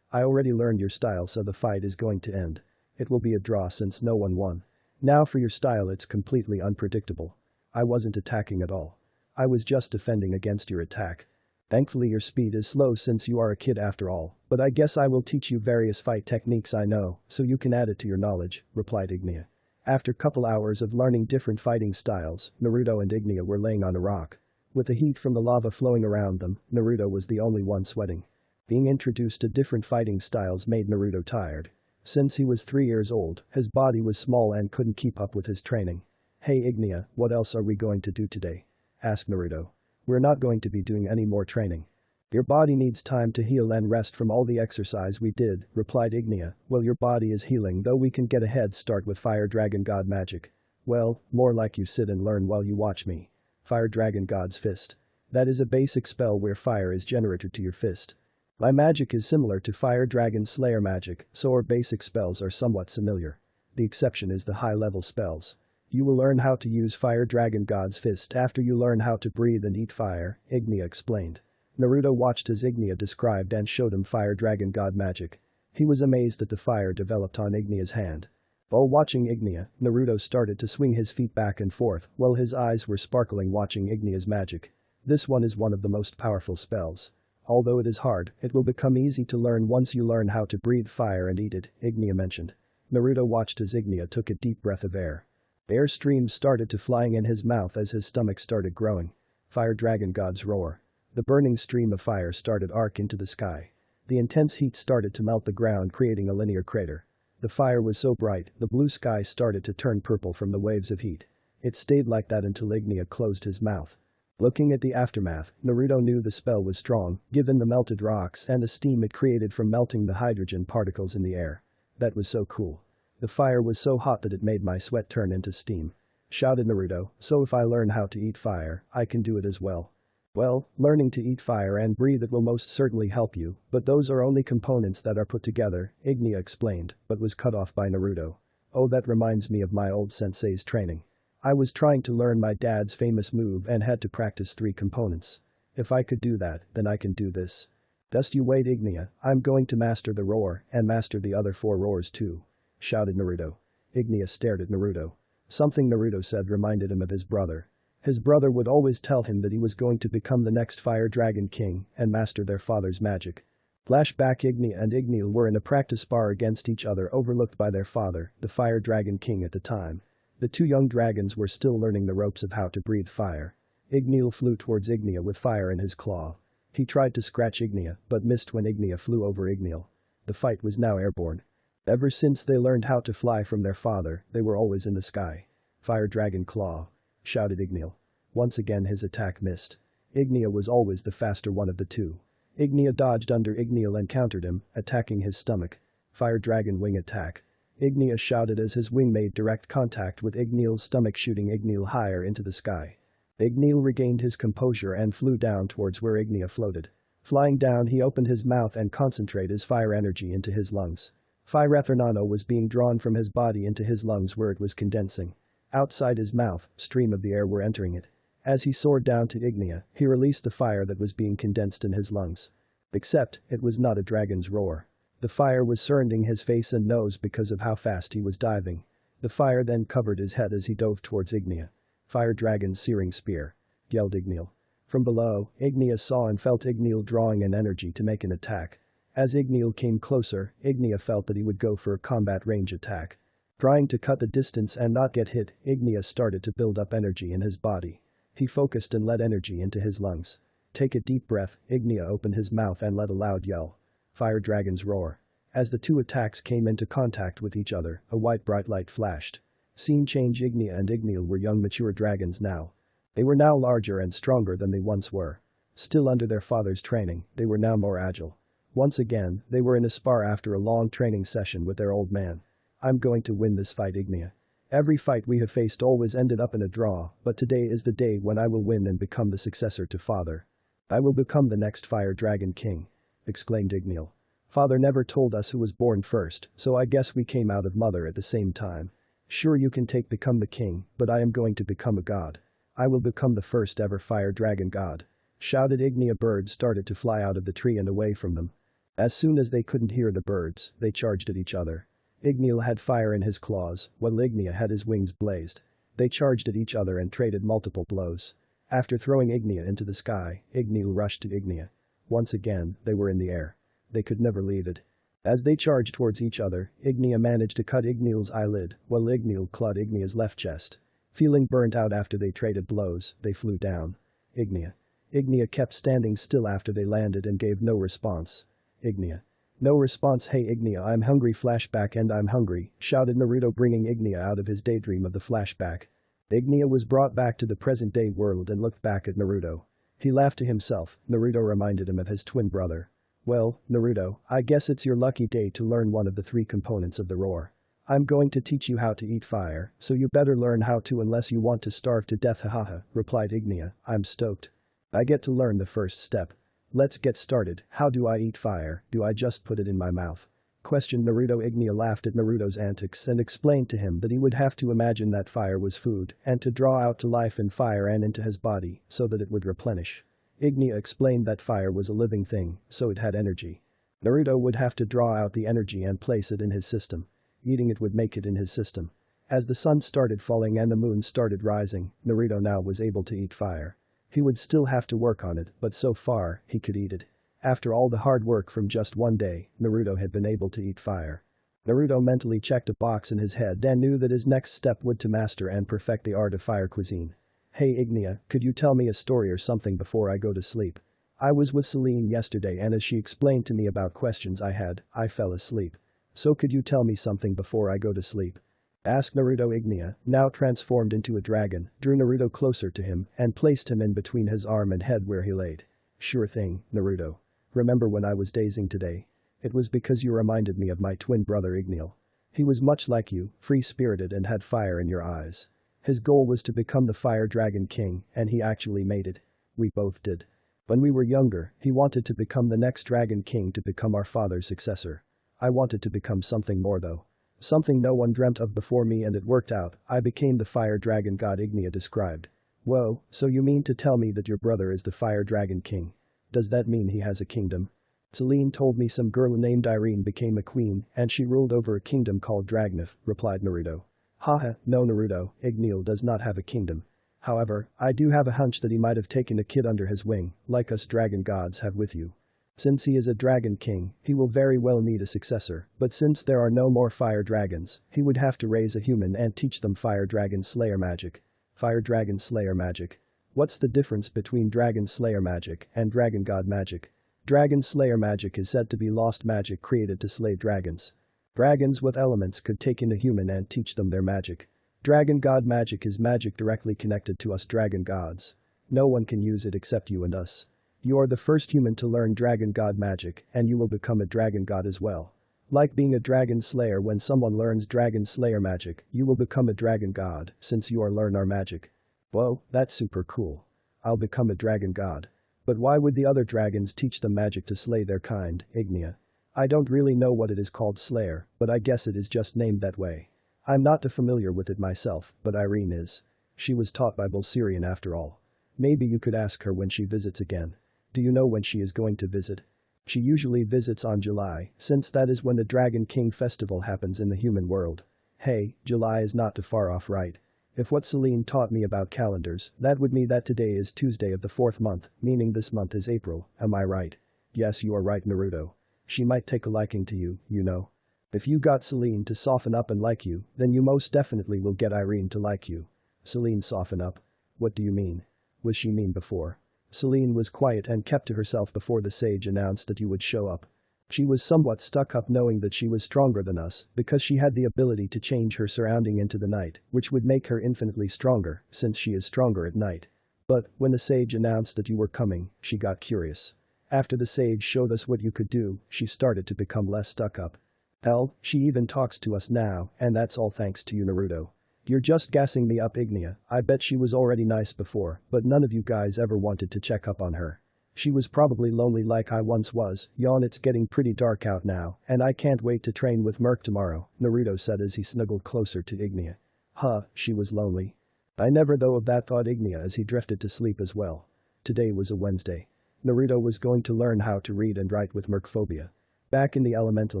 I already learned your style, so the fight is going to end. It will be a draw since no one won. Now for your style, it's completely unpredictable. I wasn't attacking at all. I was just defending against your attack. Thankfully your speed is slow since you are a kid after all, but I guess I will teach you various fight techniques I know, so you can add it to your knowledge, replied Ignia. After couple hours of learning different fighting styles, Naruto and Ignia were laying on a rock. With the heat from the lava flowing around them, Naruto was the only one sweating. Being introduced to different fighting styles made Naruto tired. Since he was 3 years old, his body was small and couldn't keep up with his training. Hey Ignia, what else are we going to do today? Asked Naruto. We're not going to be doing any more training. Your body needs time to heal and rest from all the exercise we did, replied Ignia. Well, your body is healing though we can get a head start with Fire Dragon God magic. Well, more like you sit and learn while you watch me. Fire Dragon God's Fist. That is a basic spell where fire is generated to your fist. My magic is similar to Fire Dragon Slayer magic, so our basic spells are somewhat similar. The exception is the high-level spells. You will learn how to use Fire Dragon God's Fist after you learn how to breathe and eat fire, Ignia explained. Naruto watched as Ignia described and showed him Fire Dragon God magic. He was amazed that the fire developed on Ignia's hand. While watching Ignia, Naruto started to swing his feet back and forth while his eyes were sparkling watching Ignia's magic. This one is one of the most powerful spells. Although it is hard, it will become easy to learn once you learn how to breathe fire and eat it, Ignia mentioned. Naruto watched as Ignia took a deep breath of air. Air streams started to flying in his mouth as his stomach started growing. Fire Dragon God's roar. The burning stream of fire started arc into the sky. The intense heat started to melt the ground creating a linear crater. The fire was so bright, the blue sky started to turn purple from the waves of heat. It stayed like that until Ignia closed his mouth. Looking at the aftermath, Naruto knew the spell was strong, given the melted rocks and the steam it created from melting the hydrogen particles in the air. That was so cool. The fire was so hot that it made my sweat turn into steam. Shouted Naruto, so if I learn how to eat fire, I can do it as well. Well, learning to eat fire and breathe it will most certainly help you, but those are only components that are put together, Ignia explained, but was cut off by Naruto. Oh, that reminds me of my old sensei's training. I was trying to learn my dad's famous move and had to practice 3 components. If I could do that, then I can do this. Just you wait Ignia, I'm going to master the roar and master the other 4 roars too. Shouted Naruto. Ignia stared at Naruto. Something Naruto said reminded him of his brother. His brother would always tell him that he was going to become the next Fire Dragon King and master their father's magic. Flashback Ignia and Igneel were in a practice spar against each other overlooked by their father, the Fire Dragon King at the time. The 2 young dragons were still learning the ropes of how to breathe fire. Igneel flew towards Ignia with fire in his claw. He tried to scratch Ignia but missed when Ignia flew over Igneel. The fight was now airborne. Ever since they learned how to fly from their father, they were always in the sky. Fire Dragon Claw. Shouted Igneel. Once again his attack missed. Ignia was always the faster one of the 2. Ignia dodged under Igneel and countered him, attacking his stomach. Fire Dragon Wing Attack. Ignia shouted as his wing made direct contact with Igneel's stomach shooting Igneel higher into the sky. Igneel regained his composure and flew down towards where Ignia floated. Flying down he opened his mouth and concentrated his fire energy into his lungs. Fire Nano was being drawn from his body into his lungs where it was condensing. Outside his mouth, stream of the air were entering it. As he soared down to Ignia, he released the fire that was being condensed in his lungs. Except, it was not a dragon's roar. The fire was surrounding his face and nose because of how fast he was diving. The fire then covered his head as he dove towards Ignia. Fire Dragon's Searing Spear. Yelled Igneel. From below, Ignia saw and felt Igneel drawing in energy to make an attack. As Igneel came closer, Ignia felt that he would go for a combat range attack. Trying to cut the distance and not get hit, Ignia started to build up energy in his body. He focused and let energy into his lungs. Take a deep breath, Ignia opened his mouth and let a loud yell. Fire Dragon's Roar. As the 2 attacks came into contact with each other, a white bright light flashed. Scene change Ignia and Igneel were young mature dragons now. They were now larger and stronger than they once were. Still under their father's training, they were now more agile. Once again, they were in a spar after a long training session with their old man. I'm going to win this fight Ignia. Every fight we have faced always ended up in a draw, but today is the day when I will win and become the successor to father. I will become the next Fire Dragon King. Exclaimed Igneel. Father never told us who was born first, so I guess we came out of mother at the same time. Sure you can become the king, but I am going to become a god. I will become the first ever Fire Dragon God. Shouted Ignia. Birds started to fly out of the tree and away from them. As soon as they couldn't hear the birds, they charged at each other. Igneel had fire in his claws, while Ignia had his wings blazed. They charged at each other and traded multiple blows. After throwing Ignia into the sky, Igneel rushed to Ignia. Once again, they were in the air. They could never leave it. As they charged towards each other, Ignia managed to cut Igneel's eyelid, while Igneel clawed Ignia's left chest. Feeling burnt out after they traded blows, they flew down. Ignia. Ignia kept standing still after they landed and gave no response. Ignia. No response. Hey Ignia, I'm hungry. Flashback and I'm hungry, shouted Naruto, bringing Ignia out of his daydream of the flashback. Ignia was brought back to the present-day world and looked back at Naruto. He laughed to himself. Naruto reminded him of his twin brother. Well, Naruto, I guess it's your lucky day to learn one of the 3 components of the roar. I'm going to teach you how to eat fire, so you better learn how to unless you want to starve to death. Hahaha, replied Ignia. I'm stoked. I get to learn the first step. Let's get started. How do I eat fire? Do I just put it in my mouth? Questioned Naruto. Ignia laughed at Naruto's antics and explained to him that he would have to imagine that fire was food and to draw out to life in fire and into his body so that it would replenish. Ignia explained that fire was a living thing, so it had energy. Naruto would have to draw out the energy and place it in his system. Eating it would make it in his system. As the sun started falling and the moon started rising, Naruto now was able to eat fire. He would still have to work on it, but so far, he could eat it. After all the hard work from just one day, Naruto had been able to eat fire. Naruto mentally checked a box in his head and knew that his next step would to master and perfect the art of fire cuisine. Hey Ignia, could you tell me a story or something before I go to sleep? I was with Celine yesterday and as she explained to me about questions I had, I fell asleep. So could you tell me something before I go to sleep? Asked Naruto. Ignia, now transformed into a dragon, drew Naruto closer to him and placed him in between his arm and head where he laid. Sure thing, Naruto. Remember when I was dazing today? It was because you reminded me of my twin brother Igneel. He was much like you, free-spirited and had fire in your eyes. His goal was to become the Fire Dragon King, and he actually made it. We both did. When we were younger, he wanted to become the next Dragon King to become our father's successor. I wanted to become something more though. Something no one dreamt of before me and it worked out. I became the Fire Dragon God, Ignia described. Whoa, so you mean to tell me that your brother is the Fire Dragon King? Does that mean he has a kingdom? Celine told me some girl named Irene became a queen and she ruled over a kingdom called Dragnef, replied Naruto. Haha, no Naruto, Igneel does not have a kingdom. However, I do have a hunch that he might have taken a kid under his wing, like us dragon gods have with you. Since he is a dragon king, he will very well need a successor, but since there are no more fire dragons, he would have to raise a human and teach them fire dragon slayer magic. Fire dragon slayer magic. What's the difference between dragon slayer magic and dragon god magic? Dragon slayer magic is said to be lost magic created to slay dragons. Dragons with elements could take in a human and teach them their magic. Dragon god magic is magic directly connected to us dragon gods. No one can use it except you and us. You are the first human to learn dragon god magic and you will become a dragon god as well. Like being a dragon slayer, when someone learns dragon slayer magic, you will become a dragon god since you are learn our magic. Whoa, that's super cool. I'll become a dragon god. But why would the other dragons teach them magic to slay their kind, Ignia? I don't really know what it is called slayer, but I guess it is just named that way. I'm not too familiar with it myself, but Irene is. She was taught by Bulsirian after all. Maybe you could ask her when she visits again. Do you know when she is going to visit? She usually visits on July, since that is when the Dragon King festival happens in the human world. Hey, July is not too far off, right? If what Celine taught me about calendars, that would mean that today is Tuesday of the 4th month, meaning this month is April, am I right? Yes, you are right, Naruto. She might take a liking to you, you know. If you got Celine to soften up and like you, then you most definitely will get Irene to like you. Celine soften up? What do you mean? Was she mean before? Celine was quiet and kept to herself before the sage announced that you would show up. She was somewhat stuck up knowing that she was stronger than us because she had the ability to change her surrounding into the night, which would make her infinitely stronger since she is stronger at night. But when the sage announced that you were coming, she got curious. After the sage showed us what you could do, she started to become less stuck up. Hell, she even talks to us now, and that's all thanks to you, Naruto. You're just gassing me up, Ignia. I bet she was already nice before, but none of you guys ever wanted to check up on her. She was probably lonely like I once was. Yawn, it's getting pretty dark out now, and I can't wait to train with Merc tomorrow, Naruto said as he snuggled closer to Ignia. Huh, she was lonely. I never thought of that, thought Ignia as he drifted to sleep as well. Today was a Wednesday. Naruto was going to learn how to read and write with Mercphobia. Back in the elemental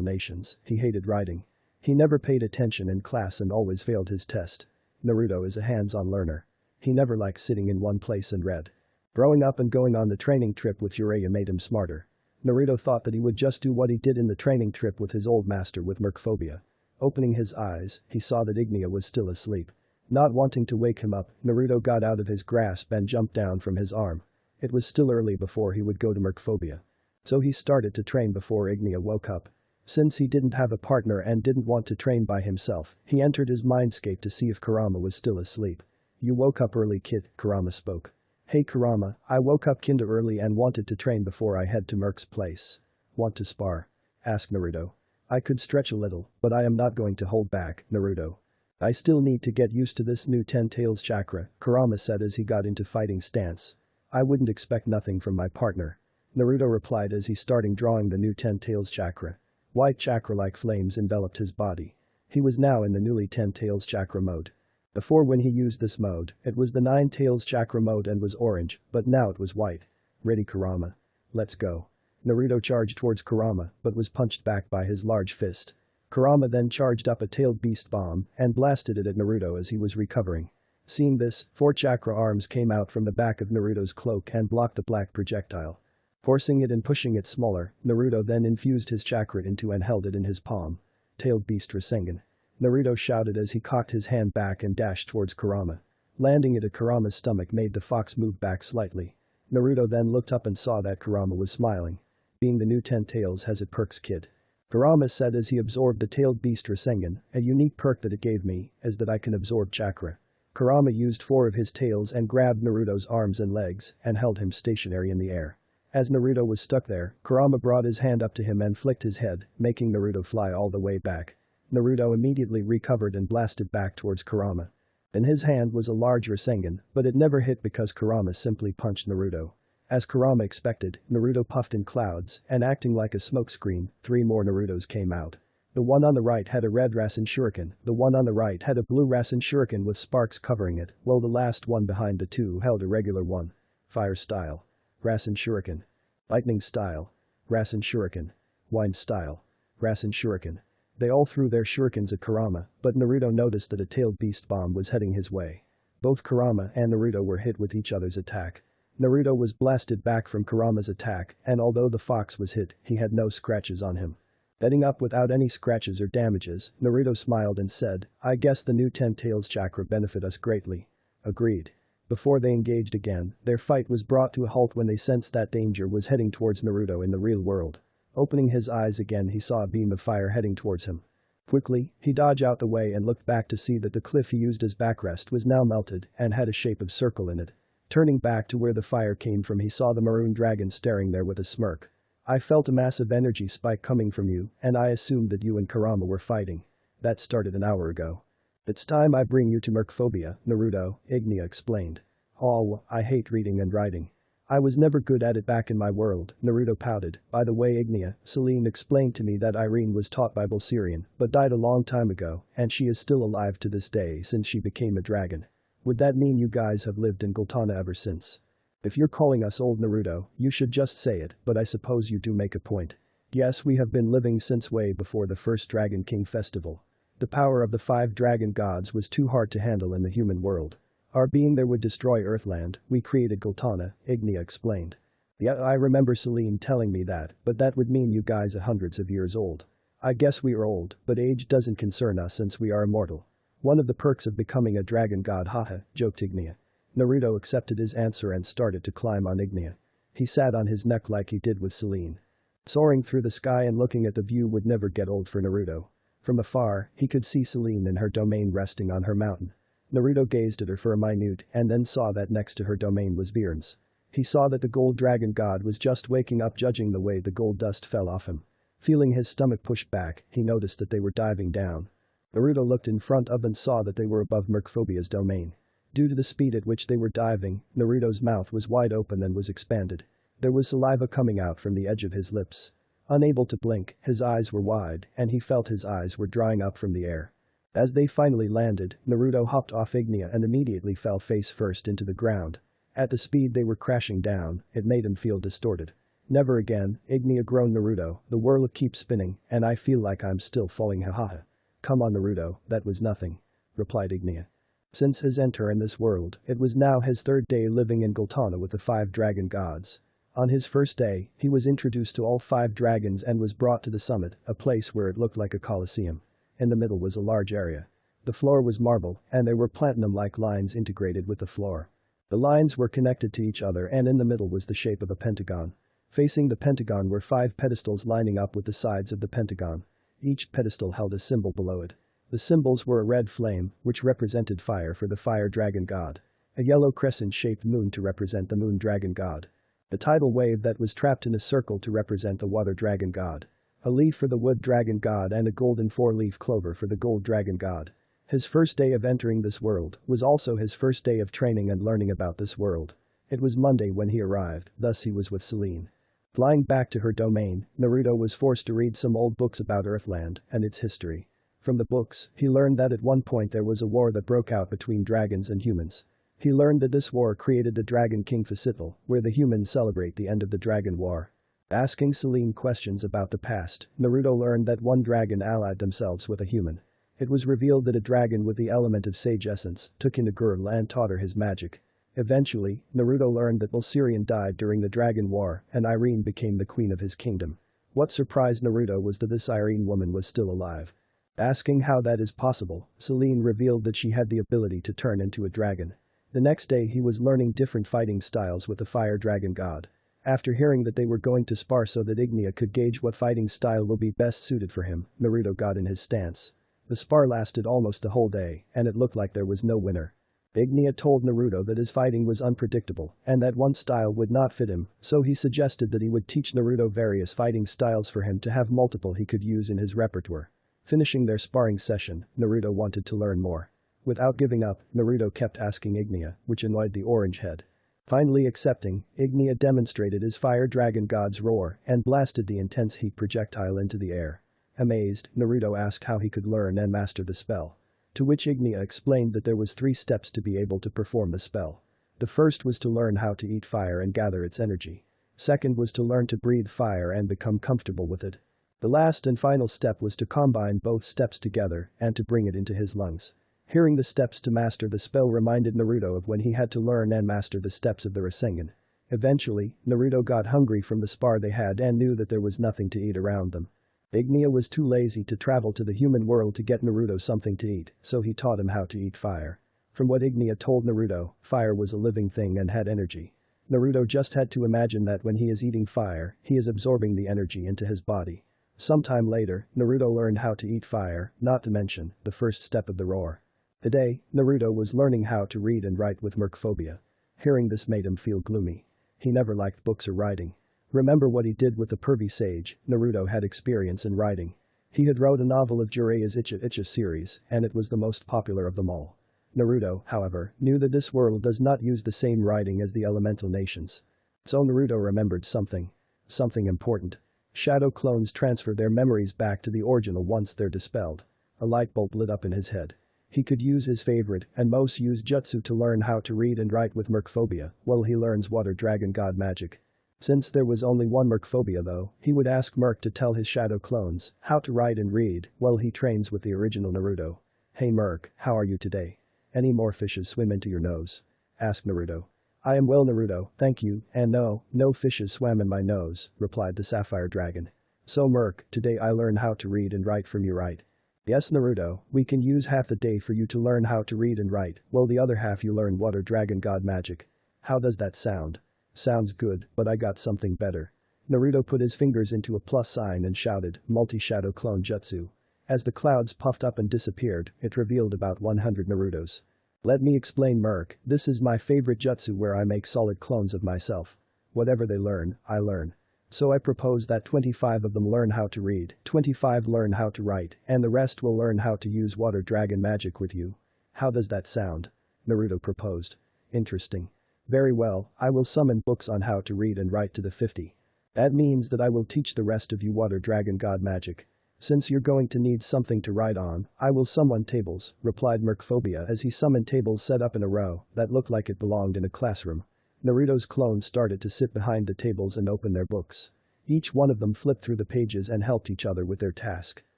nations, he hated writing. He never paid attention in class and always failed his test. Naruto is a hands-on learner. He never liked sitting in one place and read. Growing up and going on the training trip with Jiraiya made him smarter. Naruto thought that he would just do what he did in the training trip with his old master with mercphobia. Opening his eyes, he saw that Ignia was still asleep. Not wanting to wake him up, Naruto got out of his grasp and jumped down from his arm. It was still early before he would go to mercphobia. So he started to train before Ignia woke up. Since he didn't have a partner and didn't want to train by himself, he entered his mindscape to see if Kurama was still asleep. "You woke up early, kid," Kurama spoke. "Hey Kurama, I woke up kinda early and wanted to train before I head to Merc's place." "Want to spar?" asked Naruto. "I could stretch a little, but I am not going to hold back, Naruto. I still need to get used to this new 10 tails chakra," Kurama said as he got into fighting stance. "I wouldn't expect nothing from my partner," Naruto replied as he started drawing the new 10 tails chakra. White chakra-like flames enveloped his body. He was now in the newly 10 tails chakra mode. Before, when he used this mode, it was the 9 tails chakra mode and was orange, but now it was white. "Ready Kurama? Let's go." Naruto charged towards Kurama but was punched back by his large fist. Kurama then charged up a tailed beast bomb and blasted it at Naruto as he was recovering. Seeing this, 4 chakra arms came out from the back of Naruto's cloak and blocked the black projectile. Forcing it and pushing it smaller, Naruto then infused his chakra into and held it in his palm. "Tailed beast Rasengan," Naruto shouted as he cocked his hand back and dashed towards Kurama. Landing it at Kurama's stomach made the fox move back slightly. Naruto then looked up and saw that Kurama was smiling. "Being the new 10 tails has its perks, kid," Kurama said as he absorbed the tailed beast Rasengan. "A unique perk that it gave me is that I can absorb chakra." Kurama used 4 of his tails and grabbed Naruto's arms and legs and held him stationary in the air. As Naruto was stuck there, Kurama brought his hand up to him and flicked his head, making Naruto fly all the way back. Naruto immediately recovered and blasted back towards Kurama. In his hand was a large Rasengan, but it never hit because Kurama simply punched Naruto. As Kurama expected, Naruto puffed in clouds, and acting like a smokescreen, 3 more Narutos came out. The one on the right had a red Rasen Shuriken, the one on the right had a blue Rasen Shuriken with sparks covering it, while the last one behind the 2 held a regular one. Fire style. Rasen Shuriken. Lightning style. Rasen Shuriken. Wind style. Rasen Shuriken. They all threw their shurikens at Kurama, but Naruto noticed that a tailed beast bomb was heading his way. Both Kurama and Naruto were hit with each other's attack. Naruto was blasted back from Kurama's attack, and although the fox was hit, he had no scratches on him. Getting up without any scratches or damages, Naruto smiled and said, "I guess the new 10 tails chakra benefit us greatly." Agreed. Before they engaged again, their fight was brought to a halt when they sensed that danger was heading towards Naruto in the real world. Opening his eyes again, he saw a beam of fire heading towards him. Quickly, he dodged out the way and looked back to see that the cliff he used as backrest was now melted and had a shape of circle in it. Turning back to where the fire came from, he saw the maroon dragon staring there with a smirk. "I felt a massive energy spike coming from you, and I assumed that you and Kurama were fighting. That started an hour ago. It's time I bring you to mercphobia, Naruto," Ignia explained. "Oh, I hate reading and writing. I was never good at it back in my world," Naruto pouted. "By the way, Ignia, Celine explained to me that Irene was taught by Bulsirian but died a long time ago, and she is still alive to this day since she became a dragon. Would that mean you guys have lived in Gultana ever since? If you're calling us old, Naruto, you should just say it, but I suppose you do make a point. Yes, we have been living since way before the first Dragon King festival. The power of the 5 dragon gods was too hard to handle in the human world. Our being there would destroy Earthland. We created Gultana," Ignia explained. "Yeah, I remember Celine telling me that, but that would mean you guys are hundreds of years old. I guess we are old, but age doesn't concern us since we are immortal. One of the perks of becoming a dragon god, haha," joked Ignia. Naruto accepted his answer and started to climb on Ignia. He sat on his neck like he did with Celine. Soaring through the sky and looking at the view would never get old for Naruto. From afar, he could see Celine in her domain resting on her mountain. Naruto gazed at her for a minute and then saw that next to her domain was Viren's. He saw that the gold dragon god was just waking up, judging the way the gold dust fell off him. Feeling his stomach push back, he noticed that they were diving down. Naruto looked in front of and saw that they were above Mercphobia's domain. Due to the speed at which they were diving, Naruto's mouth was wide open and was expanded. There was saliva coming out from the edge of his lips. Unable to blink, his eyes were wide, and he felt his eyes were drying up from the air. As they finally landed, Naruto hopped off Ignia and immediately fell face first into the ground. At the speed they were crashing down, it made him feel distorted. "Never again," Ignia groaned. "Naruto, the world keeps spinning, and I feel like I'm still falling, haha." "Come on Naruto, that was nothing," replied Ignia. Since his enter in this world, it was now his third day living in Gultana with the 5 dragon gods. On his first day, he was introduced to all 5 dragons and was brought to the summit, a place where it looked like a coliseum. In the middle was a large area. The floor was marble, and there were platinum-like lines integrated with the floor. The lines were connected to each other, and in the middle was the shape of a pentagon. Facing the pentagon were 5 pedestals lining up with the sides of the pentagon. Each pedestal held a symbol below it. The symbols were a red flame, which represented fire for the fire dragon god. A yellow crescent-shaped moon to represent the moon dragon god. The tidal wave that was trapped in a circle to represent the water dragon god. A leaf for the wood dragon god and a golden 4-leaf clover for the gold dragon god. His first day of entering this world was also his first day of training and learning about this world. It was Monday when he arrived, thus he was with Celine. Flying back to her domain, Naruto was forced to read some old books about Earthland and its history. From the books, he learned that at one point there was a war that broke out between dragons and humans. He learned that this war created the Dragon King Festival, where the humans celebrate the end of the Dragon War. Asking Celine questions about the past, Naruto learned that one dragon allied themselves with a human. It was revealed that a dragon with the element of sage essence took in a girl and taught her his magic. Eventually, Naruto learned that Bulsirian died during the Dragon War and Irene became the queen of his kingdom. What surprised Naruto was that this Irene woman was still alive. Asking how that is possible, Celine revealed that she had the ability to turn into a dragon. The next day he was learning different fighting styles with the fire dragon god. After hearing that they were going to spar so that Ignia could gauge what fighting style will be best suited for him, Naruto got in his stance. The spar lasted almost the whole day, and it looked like there was no winner. Ignia told Naruto that his fighting was unpredictable and that one style would not fit him, so he suggested that he would teach Naruto various fighting styles for him to have multiple he could use in his repertoire. Finishing their sparring session, Naruto wanted to learn more. Without giving up, Naruto kept asking Ignia, which annoyed the orange head. Finally accepting, Ignia demonstrated his fire dragon god's roar and blasted the intense heat projectile into the air. Amazed, Naruto asked how he could learn and master the spell. To which Ignia explained that there was 3 steps to be able to perform the spell. The first was to learn how to eat fire and gather its energy. Second was to learn to breathe fire and become comfortable with it. The last and final step was to combine both steps together and to bring it into his lungs. Hearing the steps to master the spell reminded Naruto of when he had to learn and master the steps of the Rasengan. Eventually, Naruto got hungry from the spar they had and knew that there was nothing to eat around them. Ignia was too lazy to travel to the human world to get Naruto something to eat, so he taught him how to eat fire. From what Ignia told Naruto, fire was a living thing and had energy. Naruto just had to imagine that when he is eating fire, he is absorbing the energy into his body. Sometime later, Naruto learned how to eat fire, not to mention the first step of the roar. Today, Naruto was learning how to read and write with mercphobia. Hearing this made him feel gloomy. He never liked books or writing. Remember what he did with the pervy sage, Naruto had experience in writing. He had wrote a novel of Jiraiya's Icha Icha series, and it was the most popular of them all. Naruto, however, knew that this world does not use the same writing as the elemental nations. So Naruto remembered something. Something important. Shadow clones transfer their memories back to the original once they're dispelled. A light bulb lit up in his head. He could use his favorite and most used jutsu to learn how to read and write with mercphobia while he learns water dragon god magic. Since there was only one mercphobia though, he would ask Merc to tell his shadow clones how to write and read while he trains with the original Naruto. Hey Merc, how are you today? Any more fishes swim into your nose? Asked Naruto. I am well Naruto, thank you, and no fishes swam in my nose, replied the sapphire dragon. So Merc, today I learn how to read and write from you right? Yes Naruto, we can use half the day for you to learn how to read and write, while the other half you learn water dragon god magic. How does that sound? Sounds good, but I got something better. Naruto put his fingers into a plus sign and shouted, multi-shadow clone jutsu. As the clouds puffed up and disappeared, it revealed about 100 Narutos. Let me explain Merc, this is my favorite jutsu where I make solid clones of myself. Whatever they learn, I learn. So I propose that 25 of them learn how to read, 25 learn how to write, and the rest will learn how to use water dragon magic with you. How does that sound? Naruto proposed. Interesting. Very well, I will summon books on how to read and write to the 50. That means that I will teach the rest of you water dragon god magic. Since you're going to need something to write on, I will summon tables, replied Mercphobia as he summoned tables set up in a row that looked like it belonged in a classroom. Naruto's clones started to sit behind the tables and open their books. Each one of them flipped through the pages and helped each other with their task.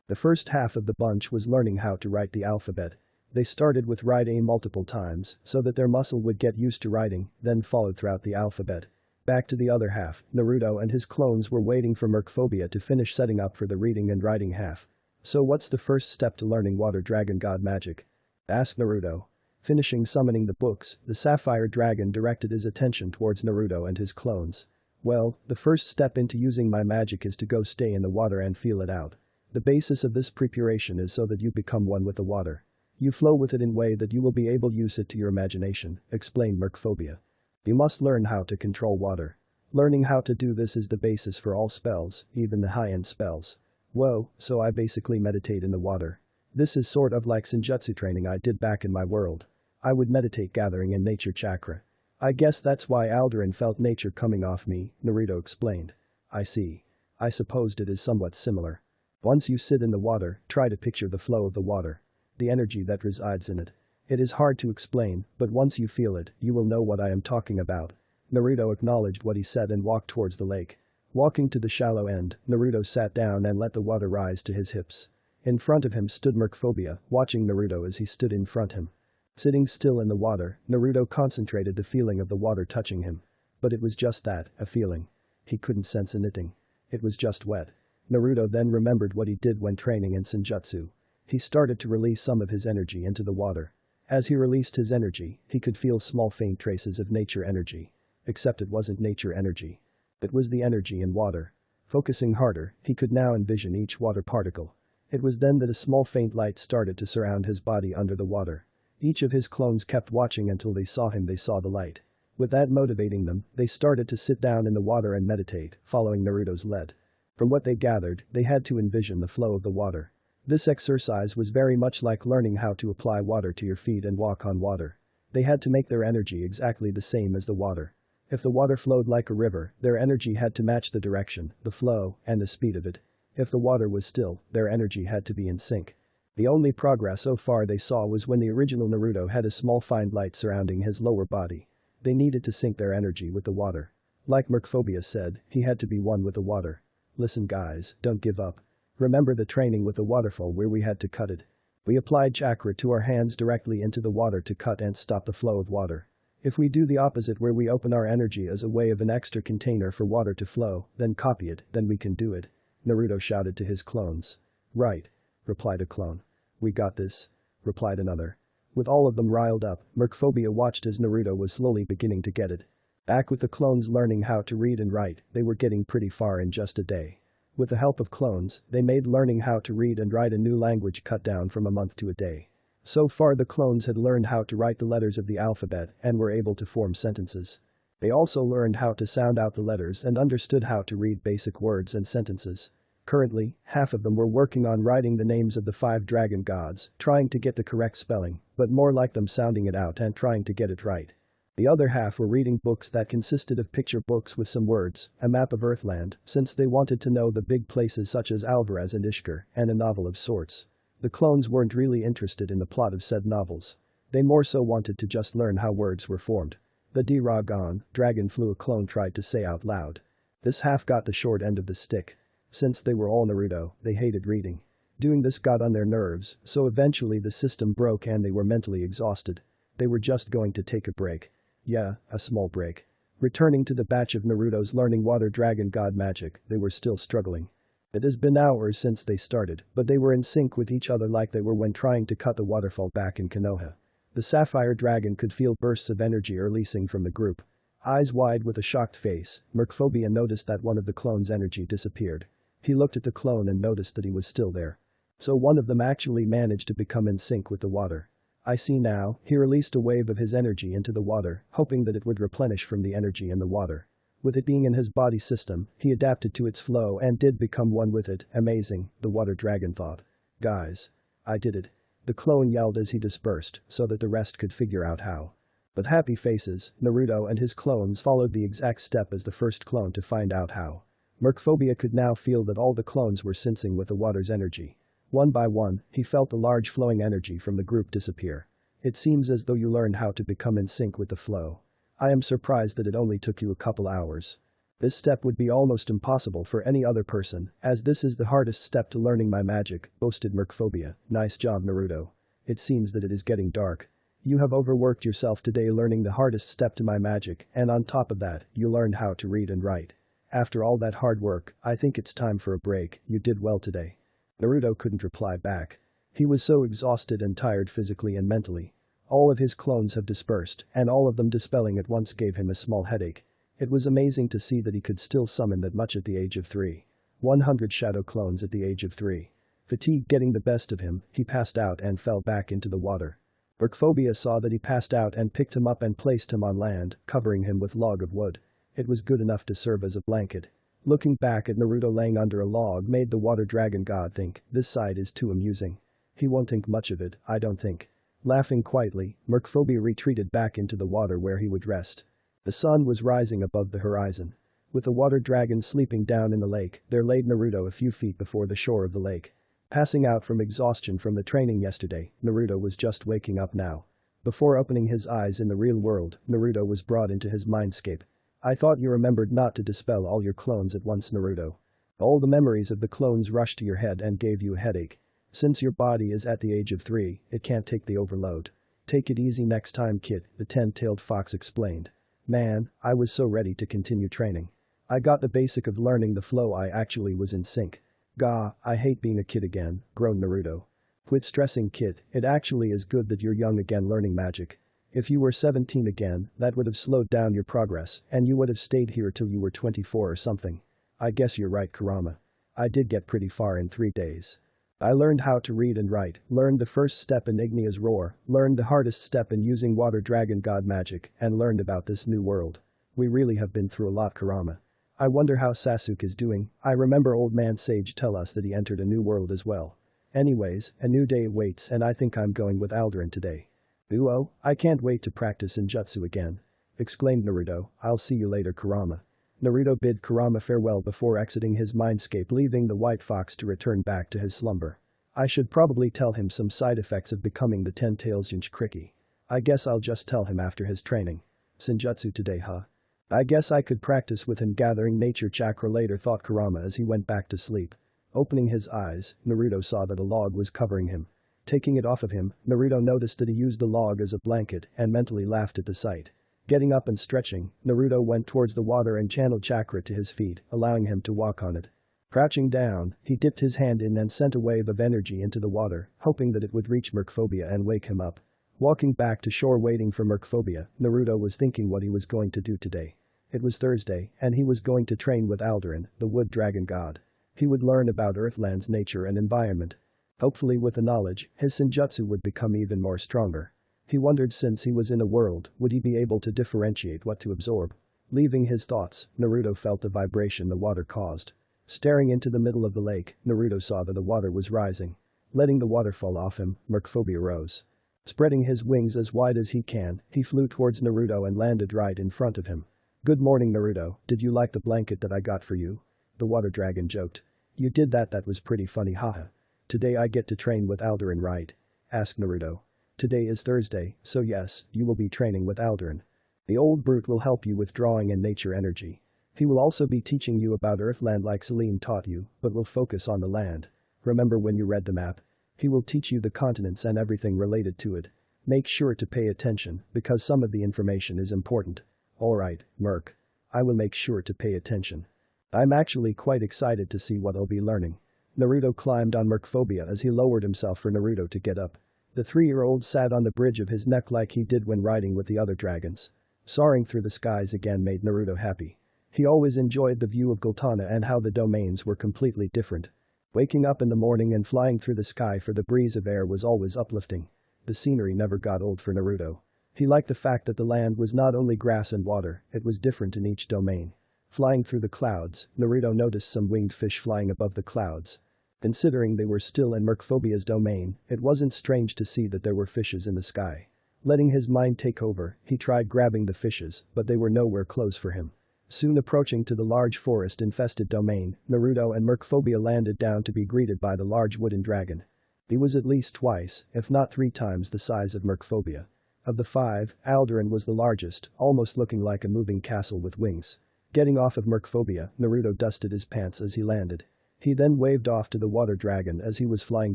The first half of the bunch was learning how to write the alphabet. They started with write A multiple times so that their muscle would get used to writing, then followed throughout the alphabet. Back to the other half, Naruto and his clones were waiting for Mercphobia to finish setting up for the reading and writing half. So what's the first step to learning Water Dragon God magic? Asked Naruto. Finishing summoning the books, the Sapphire Dragon directed his attention towards Naruto and his clones. Well, the first step into using my magic is to go stay in the water and feel it out. The basis of this preparation is so that you become one with the water. You flow with it in a way that you will be able to use it to your imagination, explained Mercphobia. You must learn how to control water. Learning how to do this is the basis for all spells, even the high-end spells. Whoa, so I basically meditate in the water. This is sort of like Senjutsu training I did back in my world. I would meditate gathering in nature chakra. I guess that's why Alderan felt nature coming off me, Naruto explained. I see. I supposed it is somewhat similar. Once you sit in the water, try to picture the flow of the water. The energy that resides in it. It is hard to explain, but once you feel it, you will know what I am talking about. Naruto acknowledged what he said and walked towards the lake. Walking to the shallow end, Naruto sat down and let the water rise to his hips. In front of him stood Mercphobia, watching Naruto as he stood in front of him. Sitting still in the water, Naruto concentrated the feeling of the water touching him. But it was just that, a feeling. He couldn't sense anything. It was just wet. Naruto then remembered what he did when training in Senjutsu. He started to release some of his energy into the water. As he released his energy, he could feel small faint traces of nature energy. Except it wasn't nature energy. It was the energy in water. Focusing harder, he could now envision each water particle. It was then that a small faint light started to surround his body under the water. Each of his clones kept watching until they saw the light. With that motivating them, they started to sit down in the water and meditate, following Naruto's lead. From what they gathered, they had to envision the flow of the water. This exercise was very much like learning how to apply water to your feet and walk on water. They had to make their energy exactly the same as the water. If the water flowed like a river, their energy had to match the direction, the flow, and the speed of it. If the water was still, their energy had to be in sync. The only progress so far they saw was when the original Naruto had a small faint light surrounding his lower body. They needed to sync their energy with the water. Like Mercphobia said, he had to be one with the water. Listen guys, don't give up. Remember the training with the waterfall where we had to cut it. We applied chakra to our hands directly into the water to cut and stop the flow of water. If we do the opposite where we open our energy as a way of an extra container for water to flow, then copy it, then we can do it. Naruto shouted to his clones. Right. Replied a clone. We got this. Replied another. With all of them riled up, Mercphobia watched as Naruto was slowly beginning to get it. Back with the clones learning how to read and write, they were getting pretty far in just a day. With the help of clones, they made learning how to read and write a new language cut down from a month to a day. So far the clones had learned how to write the letters of the alphabet and were able to form sentences. They also learned how to sound out the letters and understood how to read basic words and sentences. Currently, half of them were working on writing the names of the 5 dragon gods, trying to get the correct spelling, but more like them sounding it out and trying to get it right. The other half were reading books that consisted of picture books with some words, a map of Earthland, since they wanted to know the big places such as Alvarez and Ishkur, and a novel of sorts. The clones weren't really interested in the plot of said novels. They more so wanted to just learn how words were formed. The dragon flew, a clone tried to say out loud. This half got the short end of the stick. Since they were all Naruto, they hated reading. Doing this got on their nerves, so eventually the system broke and they were mentally exhausted. They were just going to take a break. Yeah, a small break. Returning to the batch of Naruto's learning Water Dragon God magic, they were still struggling. It has been hours since they started, but they were in sync with each other like they were when trying to cut the waterfall back in Konoha. The Sapphire Dragon could feel bursts of energy releasing from the group. Eyes wide with a shocked face, Mercphobia noticed that one of the clones' energy disappeared. He looked at the clone and noticed that he was still there. So one of them actually managed to become in sync with the water. I see now, he released a wave of his energy into the water, hoping that it would replenish from the energy in the water. With it being in his body system, he adapted to its flow and did become one with it. Amazing, the water dragon thought. Guys. I did it. The clone yelled as he dispersed, so that the rest could figure out how. With happy faces, Naruto and his clones followed the exact step as the first clone to find out how. Mercphobia could now feel that all the clones were sensing with the water's energy. One by one, he felt the large flowing energy from the group disappear. It seems as though you learned how to become in sync with the flow. I am surprised that it only took you a couple hours. This step would be almost impossible for any other person, as this is the hardest step to learning my magic, boasted Mercphobia. Nice job Naruto. It seems that it is getting dark. You have overworked yourself today learning the hardest step to my magic, and on top of that, you learned how to read and write. After all that hard work, I think it's time for a break. You did well today." Naruto couldn't reply back. He was so exhausted and tired physically and mentally. All of his clones have dispersed, and all of them dispelling at once gave him a small headache. It was amazing to see that he could still summon that much at the age of 3. 100 shadow clones at the age of 3. Fatigue getting the best of him, he passed out and fell back into the water. Mercphobia saw that he passed out and picked him up and placed him on land, covering him with log of wood. It was good enough to serve as a blanket. Looking back at Naruto laying under a log made the water dragon god think, "This side is too amusing. He won't think much of it, I don't think." Laughing quietly, Mercphobia retreated back into the water where he would rest. The sun was rising above the horizon. With the water dragon sleeping down in the lake, there laid Naruto a few feet before the shore of the lake. Passing out from exhaustion from the training yesterday, Naruto was just waking up now. Before opening his eyes in the real world, Naruto was brought into his mindscape. "I thought you remembered not to dispel all your clones at once, Naruto. All the memories of the clones rushed to your head and gave you a headache. Since your body is at the age of 3, it can't take the overload. Take it easy next time, kid," the 10-tailed fox explained. "Man, I was so ready to continue training. I got the basic of learning the flow. I actually was in sync." "Gah, I hate being a kid again," groaned Naruto. "Quit stressing, kid, it actually is good that you're young again learning magic. If you were 17 again, that would have slowed down your progress and you would have stayed here till you were 24 or something. I guess you're right, Kurama. I did get pretty far in 3 days. I learned how to read and write, learned the first step in Ignia's roar, learned the hardest step in using water dragon god magic, and learned about this new world. We really have been through a lot, Kurama. I wonder how Sasuke is doing. I remember old man Sage tell us that he entered a new world as well. Anyways, a new day awaits and I think I'm going with Alderan today." "Uo, I can't wait to practice ninjutsu again," exclaimed Naruto. "I'll see you later, Kurama." Naruto bid Kurama farewell before exiting his mindscape, leaving the white fox to return back to his slumber. I should probably tell him some side effects of becoming the 10 tails Jinchuriki. I guess I'll just tell him after his training. Senjutsu today, huh? I guess I could practice with him gathering nature chakra later, thought Kurama as he went back to sleep. Opening his eyes, Naruto saw that a log was covering him. Taking it off of him, Naruto noticed that he used the log as a blanket and mentally laughed at the sight. Getting up and stretching, Naruto went towards the water and channeled chakra to his feet, allowing him to walk on it. Crouching down, he dipped his hand in and sent a wave of energy into the water, hoping that it would reach Mercphobia and wake him up. Walking back to shore waiting for Mercphobia, Naruto was thinking what he was going to do today. It was Thursday, and he was going to train with Alderan, the wood dragon god. He would learn about Earthland's nature and environment. Hopefully with the knowledge, his senjutsu would become even more stronger. He wondered, since he was in a world, would he be able to differentiate what to absorb? Leaving his thoughts, Naruto felt the vibration the water caused. Staring into the middle of the lake, Naruto saw that the water was rising. Letting the water fall off him, Mercphobia rose. Spreading his wings as wide as he can, he flew towards Naruto and landed right in front of him. "Good morning, Naruto, did you like the blanket that I got for you?" the water dragon joked. "You did that was pretty funny, haha. Today I get to train with Alderan, right?" asked Naruto. "Today is Thursday, so yes, you will be training with Alderan. The old brute will help you with drawing and nature energy. He will also be teaching you about Earthland like Celine taught you, but will focus on the land. Remember when you read the map? He will teach you the continents and everything related to it. Make sure to pay attention, because some of the information is important." "Alright, Merc. I will make sure to pay attention. I'm actually quite excited to see what I'll be learning." Naruto climbed on Mercphobia as he lowered himself for Naruto to get up. The 3-year-old sat on the bridge of his neck like he did when riding with the other dragons. Soaring through the skies again made Naruto happy. He always enjoyed the view of Gultana and how the domains were completely different. Waking up in the morning and flying through the sky for the breeze of air was always uplifting. The scenery never got old for Naruto. He liked the fact that the land was not only grass and water, it was different in each domain. Flying through the clouds, Naruto noticed some winged fish flying above the clouds. Considering they were still in Mercphobia's domain, it wasn't strange to see that there were fishes in the sky. Letting his mind take over, he tried grabbing the fishes, but they were nowhere close for him. Soon approaching to the large forest-infested domain, Naruto and Mercphobia landed down to be greeted by the large wooden dragon. He was at least twice, if not 3 times the size of Mercphobia. Of the 5, Alderan was the largest, almost looking like a moving castle with wings. Getting off of Mercphobia, Naruto dusted his pants as he landed. He then waved off to the water dragon as he was flying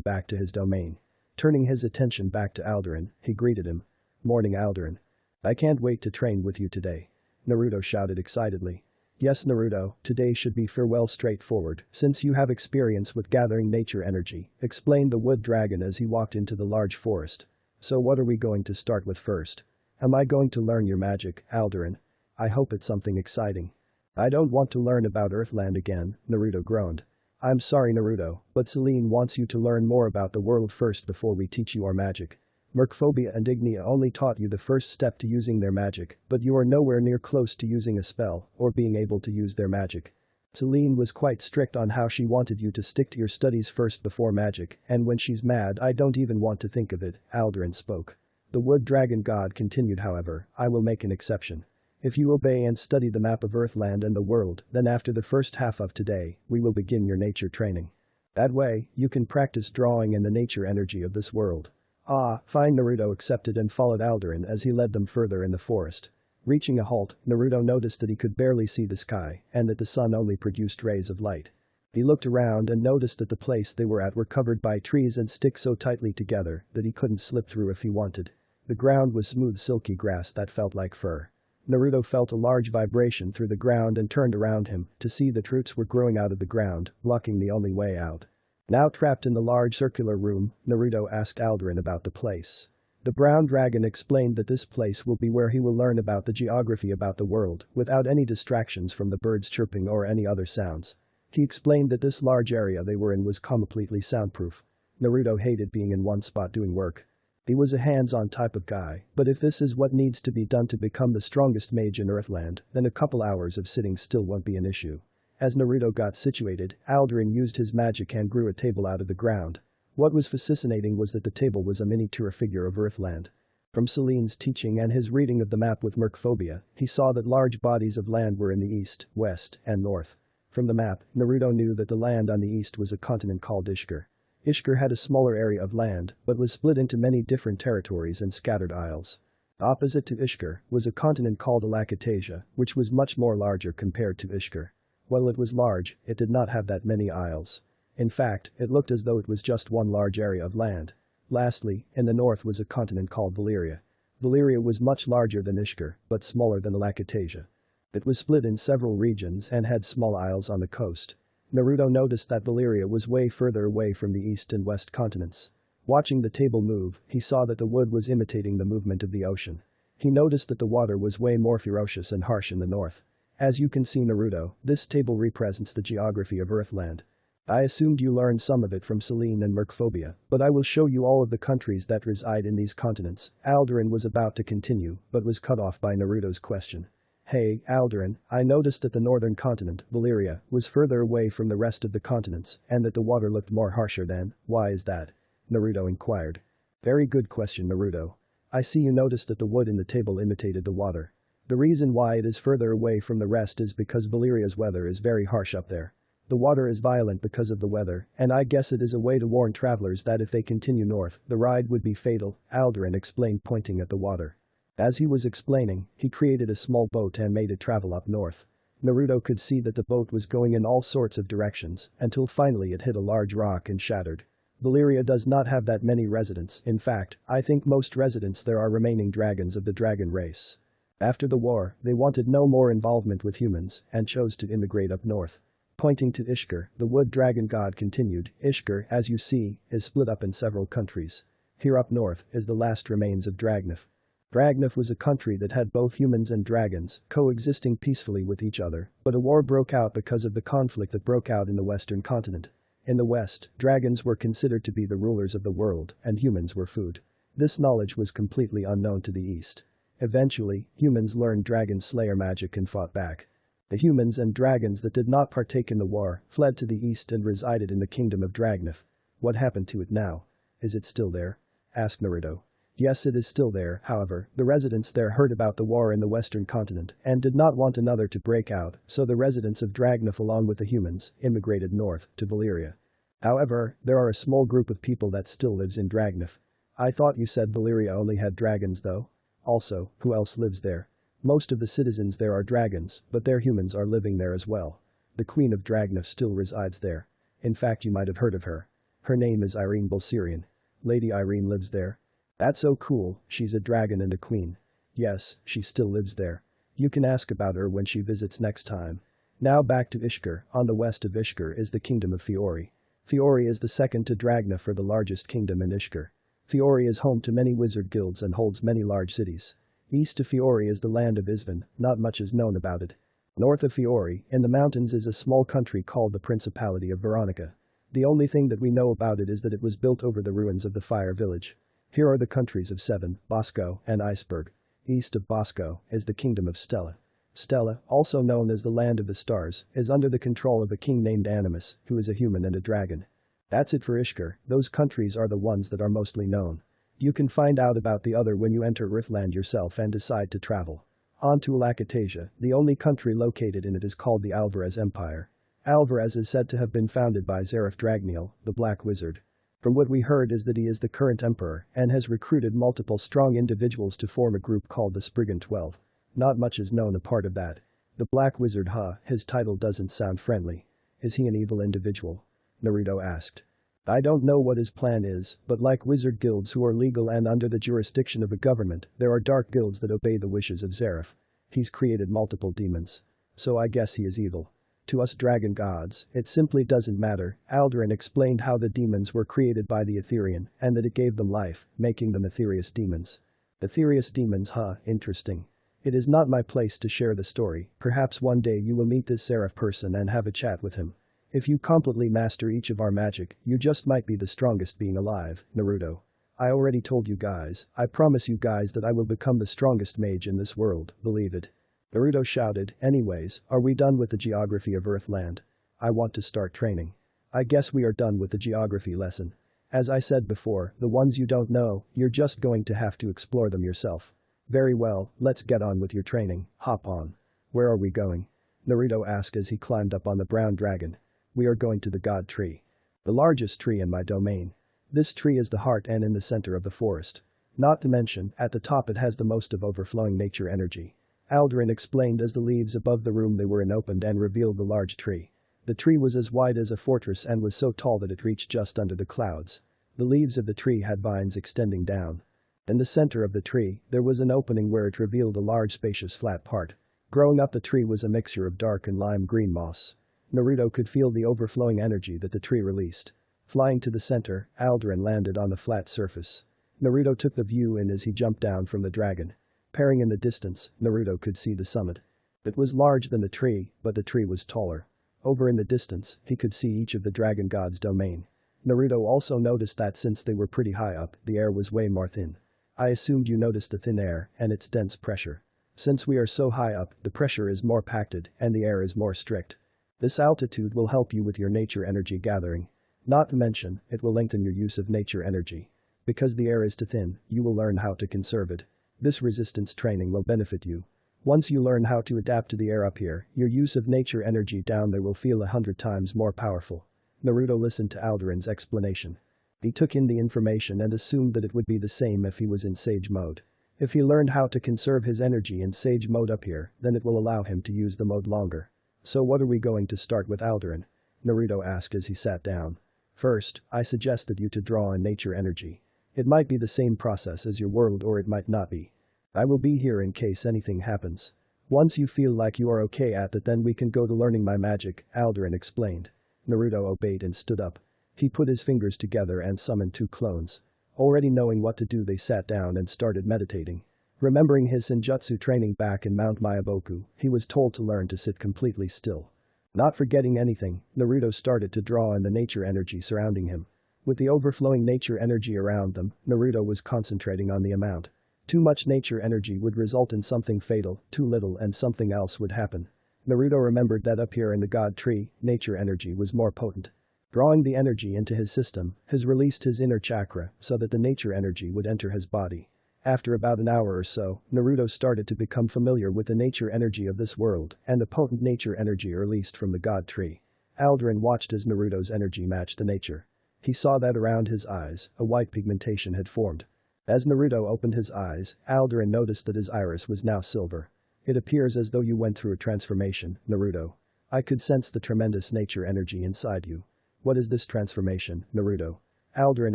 back to his domain. Turning his attention back to Alderan, he greeted him. "Morning, Alderan. I can't wait to train with you today." Naruto shouted excitedly. "Yes, Naruto, today should be farewell straightforward since you have experience with gathering nature energy," explained the wood dragon as he walked into the large forest. "So what are we going to start with first? Am I going to learn your magic, Alderan? I hope it's something exciting." "I don't want to learn about Earthland again," Naruto groaned. "I'm sorry, Naruto, but Selene wants you to learn more about the world first before we teach you our magic. Mercphobia and Ignia only taught you the first step to using their magic, but you are nowhere near close to using a spell or being able to use their magic." Selene was quite strict on how she wanted you to stick to your studies first before magic, and when she's mad I don't even want to think of it, Alderan spoke. The wood dragon god continued, "However, I will make an exception. If you obey and study the map of Earthland and the world, then after the first half of today, we will begin your nature training. That way, you can practice drawing in the nature energy of this world." "Ah, fine." Naruto accepted and followed Alderan as he led them further in the forest. Reaching a halt, Naruto noticed that he could barely see the sky and that the sun only produced rays of light. He looked around and noticed that the place they were at were covered by trees and sticks so tightly together that he couldn't slip through if he wanted. The ground was smooth silky grass that felt like fur. Naruto felt a large vibration through the ground and turned around him to see that roots were growing out of the ground, blocking the only way out. Now trapped in the large circular room, Naruto asked Alderan about the place. The brown dragon explained that this place will be where he will learn about the geography about the world without any distractions from the birds chirping or any other sounds. He explained that this large area they were in was completely soundproof. Naruto hated being in one spot doing work. He was a hands-on type of guy, but if this is what needs to be done to become the strongest mage in Earthland, then a couple hours of sitting still won't be an issue. As Naruto got situated, Alderan used his magic and grew a table out of the ground. What was fascinating was that the table was a miniature figure of Earthland. From Selene's teaching and his reading of the map with Mercphobia, he saw that large bodies of land were in the east, west, and north. From the map, Naruto knew that the land on the east was a continent called Ishkur. Ishkur had a smaller area of land, but was split into many different territories and scattered isles. Opposite to Ishkur was a continent called Alakatasia, which was much more larger compared to Ishkur. While it was large, it did not have that many isles. In fact, it looked as though it was just one large area of land. Lastly, in the north was a continent called Valyria. Valyria was much larger than Ishkur, but smaller than Alakatasia. It was split in several regions and had small isles on the coast. Naruto noticed that Valyria was way further away from the east and west continents. Watching the table move, he saw that the wood was imitating the movement of the ocean. He noticed that the water was way more ferocious and harsh in the north. As you can see, Naruto, this table represents the geography of Earthland. I assumed you learned some of it from Selene and Mercphobia, but I will show you all of the countries that reside in these continents. Alderan was about to continue, but was cut off by Naruto's question. "Hey, Alderan, I noticed that the northern continent, Valyria, was further away from the rest of the continents and that the water looked more harsher than. Why is that?" Naruto inquired. "Very good question, Naruto. I see you noticed that the wood in the table imitated the water. The reason why it is further away from the rest is because Valyria's weather is very harsh up there. The water is violent because of the weather, and I guess it is a way to warn travelers that if they continue north, the ride would be fatal," Alderan explained, pointing at the water. As he was explaining, he created a small boat and made it travel up north. Naruto could see that the boat was going in all sorts of directions until finally it hit a large rock and shattered. Valyria does not have that many residents. In fact, I think most residents there are remaining dragons of the dragon race. After the war, they wanted no more involvement with humans and chose to immigrate up north. Pointing to Ishkur, the wood dragon god continued, "Ishkur, as you see, is split up in several countries. Here up north is the last remains of Dragnef. Dragnef was a country that had both humans and dragons coexisting peacefully with each other, but a war broke out because of the conflict that broke out in the western continent. In the west, dragons were considered to be the rulers of the world and humans were food. This knowledge was completely unknown to the east. Eventually, humans learned dragon slayer magic and fought back. The humans and dragons that did not partake in the war fled to the east and resided in the kingdom of Dragnef. What happened to it now? Is it still there?" asked Naruto. "Yes, it is still there. However, the residents there heard about the war in the western continent and did not want another to break out, so the residents of Dragnef along with the humans immigrated north to Valyria. However, there are a small group of people that still lives in Dragnef. I thought you said Valyria only had dragons though? Also, who else lives there? Most of the citizens there are dragons, but their humans are living there as well. The queen of Dragnef still resides there. In fact, you might have heard of her. Her name is Irene Bulsirian. Lady Irene lives there. That's so cool, she's a dragon and a queen. Yes, she still lives there. You can ask about her when she visits next time. Now back to Ishkar. On the west of Ishkar is the kingdom of Fiori. Fiori is the second to Dragna for the largest kingdom in Ishkar. Fiori is home to many wizard guilds and holds many large cities. East of Fiori is the land of Isvan, not much is known about it. North of Fiori, in the mountains is a small country called the Principality of Veronica. The only thing that we know about it is that it was built over the ruins of the Fire Village. Here are the countries of Seven, Bosco, and Iceberg. East of Bosco is the kingdom of Stella. Stella, also known as the Land of the Stars, is under the control of a king named Animus, who is a human and a dragon. That's it for Ishkar. Those countries are the ones that are mostly known. You can find out about the other when you enter Earthland yourself and decide to travel. On to Lacotasia, the only country located in it is called the Alvarez Empire. Alvarez is said to have been founded by Zareth Dragniel, the Black Wizard. From what we heard is that he is the current emperor and has recruited multiple strong individuals to form a group called the Spriggan 12. Not much is known apart of that. The Black Wizard, his title doesn't sound friendly. Is he an evil individual? Naruto asked. I don't know what his plan is, but like wizard guilds who are legal and under the jurisdiction of a government, there are dark guilds that obey the wishes of Zareth. He's created multiple demons. So I guess he is evil. To us dragon gods, it simply doesn't matter. Aldurin explained how the demons were created by the Etherian and that it gave them life, making them Aetherius demons. Aetherius demons, interesting. It is not my place to share the story. Perhaps one day you will meet this Seraph person and have a chat with him. If you completely master each of our magic, you just might be the strongest being alive, Naruto. I already told you guys, I promise you guys that I will become the strongest mage in this world, believe it. Naruto shouted, anyways, are we done with the geography of Earthland? I want to start training. I guess we are done with the geography lesson. As I said before, the ones you don't know, you're just going to have to explore them yourself. Very well, let's get on with your training, hop on. Where are we going? Naruto asked as he climbed up on the brown dragon. We are going to the God Tree. The largest tree in my domain. This tree is the heart and in the center of the forest. Not to mention, at the top it has the most of overflowing nature energy. Aldurin explained as the leaves above the room they were in opened and revealed the large tree. The tree was as wide as a fortress and was so tall that it reached just under the clouds. The leaves of the tree had vines extending down. In the center of the tree, there was an opening where it revealed a large spacious flat part. Growing up the tree was a mixture of dark and lime green moss. Naruto could feel the overflowing energy that the tree released. Flying to the center, Aldurin landed on the flat surface. Naruto took the view in as he jumped down from the dragon. Peering in the distance, Naruto could see the summit. It was larger than the tree, but the tree was taller. Over in the distance, he could see each of the dragon god's domain. Naruto also noticed that since they were pretty high up, the air was way more thin. I assumed you noticed the thin air and its dense pressure. Since we are so high up, the pressure is more packed and the air is more strict. This altitude will help you with your nature energy gathering. Not to mention, it will lengthen your use of nature energy. Because the air is too thin, you will learn how to conserve it. This resistance training will benefit you. Once you learn how to adapt to the air up here, your use of nature energy down there will feel 100 times more powerful. Naruto listened to Aldurin's explanation. He took in the information and assumed that it would be the same if he was in Sage mode. If he learned how to conserve his energy in Sage mode up here, then it will allow him to use the mode longer. So what are we going to start with, Aldurin? Naruto asked as he sat down. First, I suggested you to draw in nature energy. It might be the same process as your world or it might not be. I will be here in case anything happens. Once you feel like you are okay at that, then we can go to learning my magic, Aldurin explained. Naruto obeyed and stood up. He put his fingers together and summoned 2 clones. Already knowing what to do, they sat down and started meditating. Remembering his senjutsu training back in Mount Myaboku, he was told to learn to sit completely still. Not forgetting anything, Naruto started to draw in the nature energy surrounding him. With the overflowing nature energy around them, Naruto was concentrating on the amount. Too much nature energy would result in something fatal, too little and something else would happen. Naruto remembered that up here in the God Tree, nature energy was more potent. Drawing the energy into his system, has released his inner chakra so that the nature energy would enter his body. After about an hour or so, Naruto started to become familiar with the nature energy of this world and the potent nature energy released from the God Tree. Aldurin watched as Naruto's energy matched the nature. He saw that around his eyes, a white pigmentation had formed. As Naruto opened his eyes, Aldurin noticed that his iris was now silver. It appears as though you went through a transformation, Naruto. I could sense the tremendous nature energy inside you. What is this transformation, Naruto? Aldarin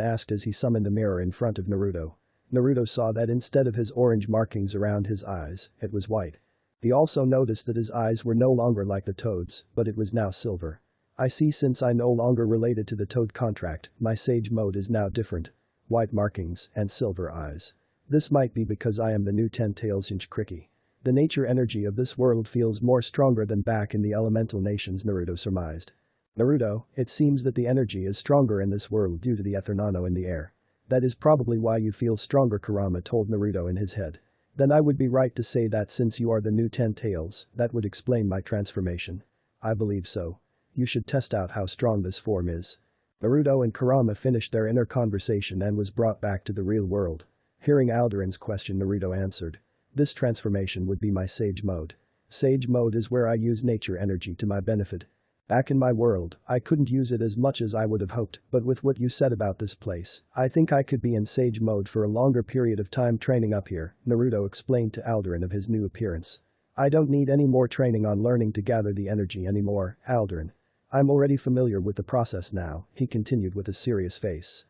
asked as he summoned a mirror in front of Naruto. Naruto saw that instead of his orange markings around his eyes, it was white. He also noticed that his eyes were no longer like the toad's, but it was now silver. I see, since I no longer related to the toad contract, my sage mode is now different. White markings and silver eyes. This might be because I am the new 10 Tails Hinchkriki. The nature energy of this world feels more stronger than back in the elemental nations, Naruto surmised. Naruto, it seems that the energy is stronger in this world due to the ether nano in the air. That is probably why you feel stronger, Kurama told Naruto in his head. Then I would be right to say that since you are the new 10 Tails, that would explain my transformation. I believe so. You should test out how strong this form is. Naruto and Kurama finished their inner conversation and was brought back to the real world. Hearing Aldarin's question, Naruto answered. This transformation would be my sage mode. Sage mode is where I use nature energy to my benefit. Back in my world, I couldn't use it as much as I would have hoped, but with what you said about this place, I think I could be in sage mode for a longer period of time training up here, Naruto explained to Aldarin of his new appearance. I don't need any more training on learning to gather the energy anymore, Aldarin. I'm already familiar with the process now, he continued with a serious face.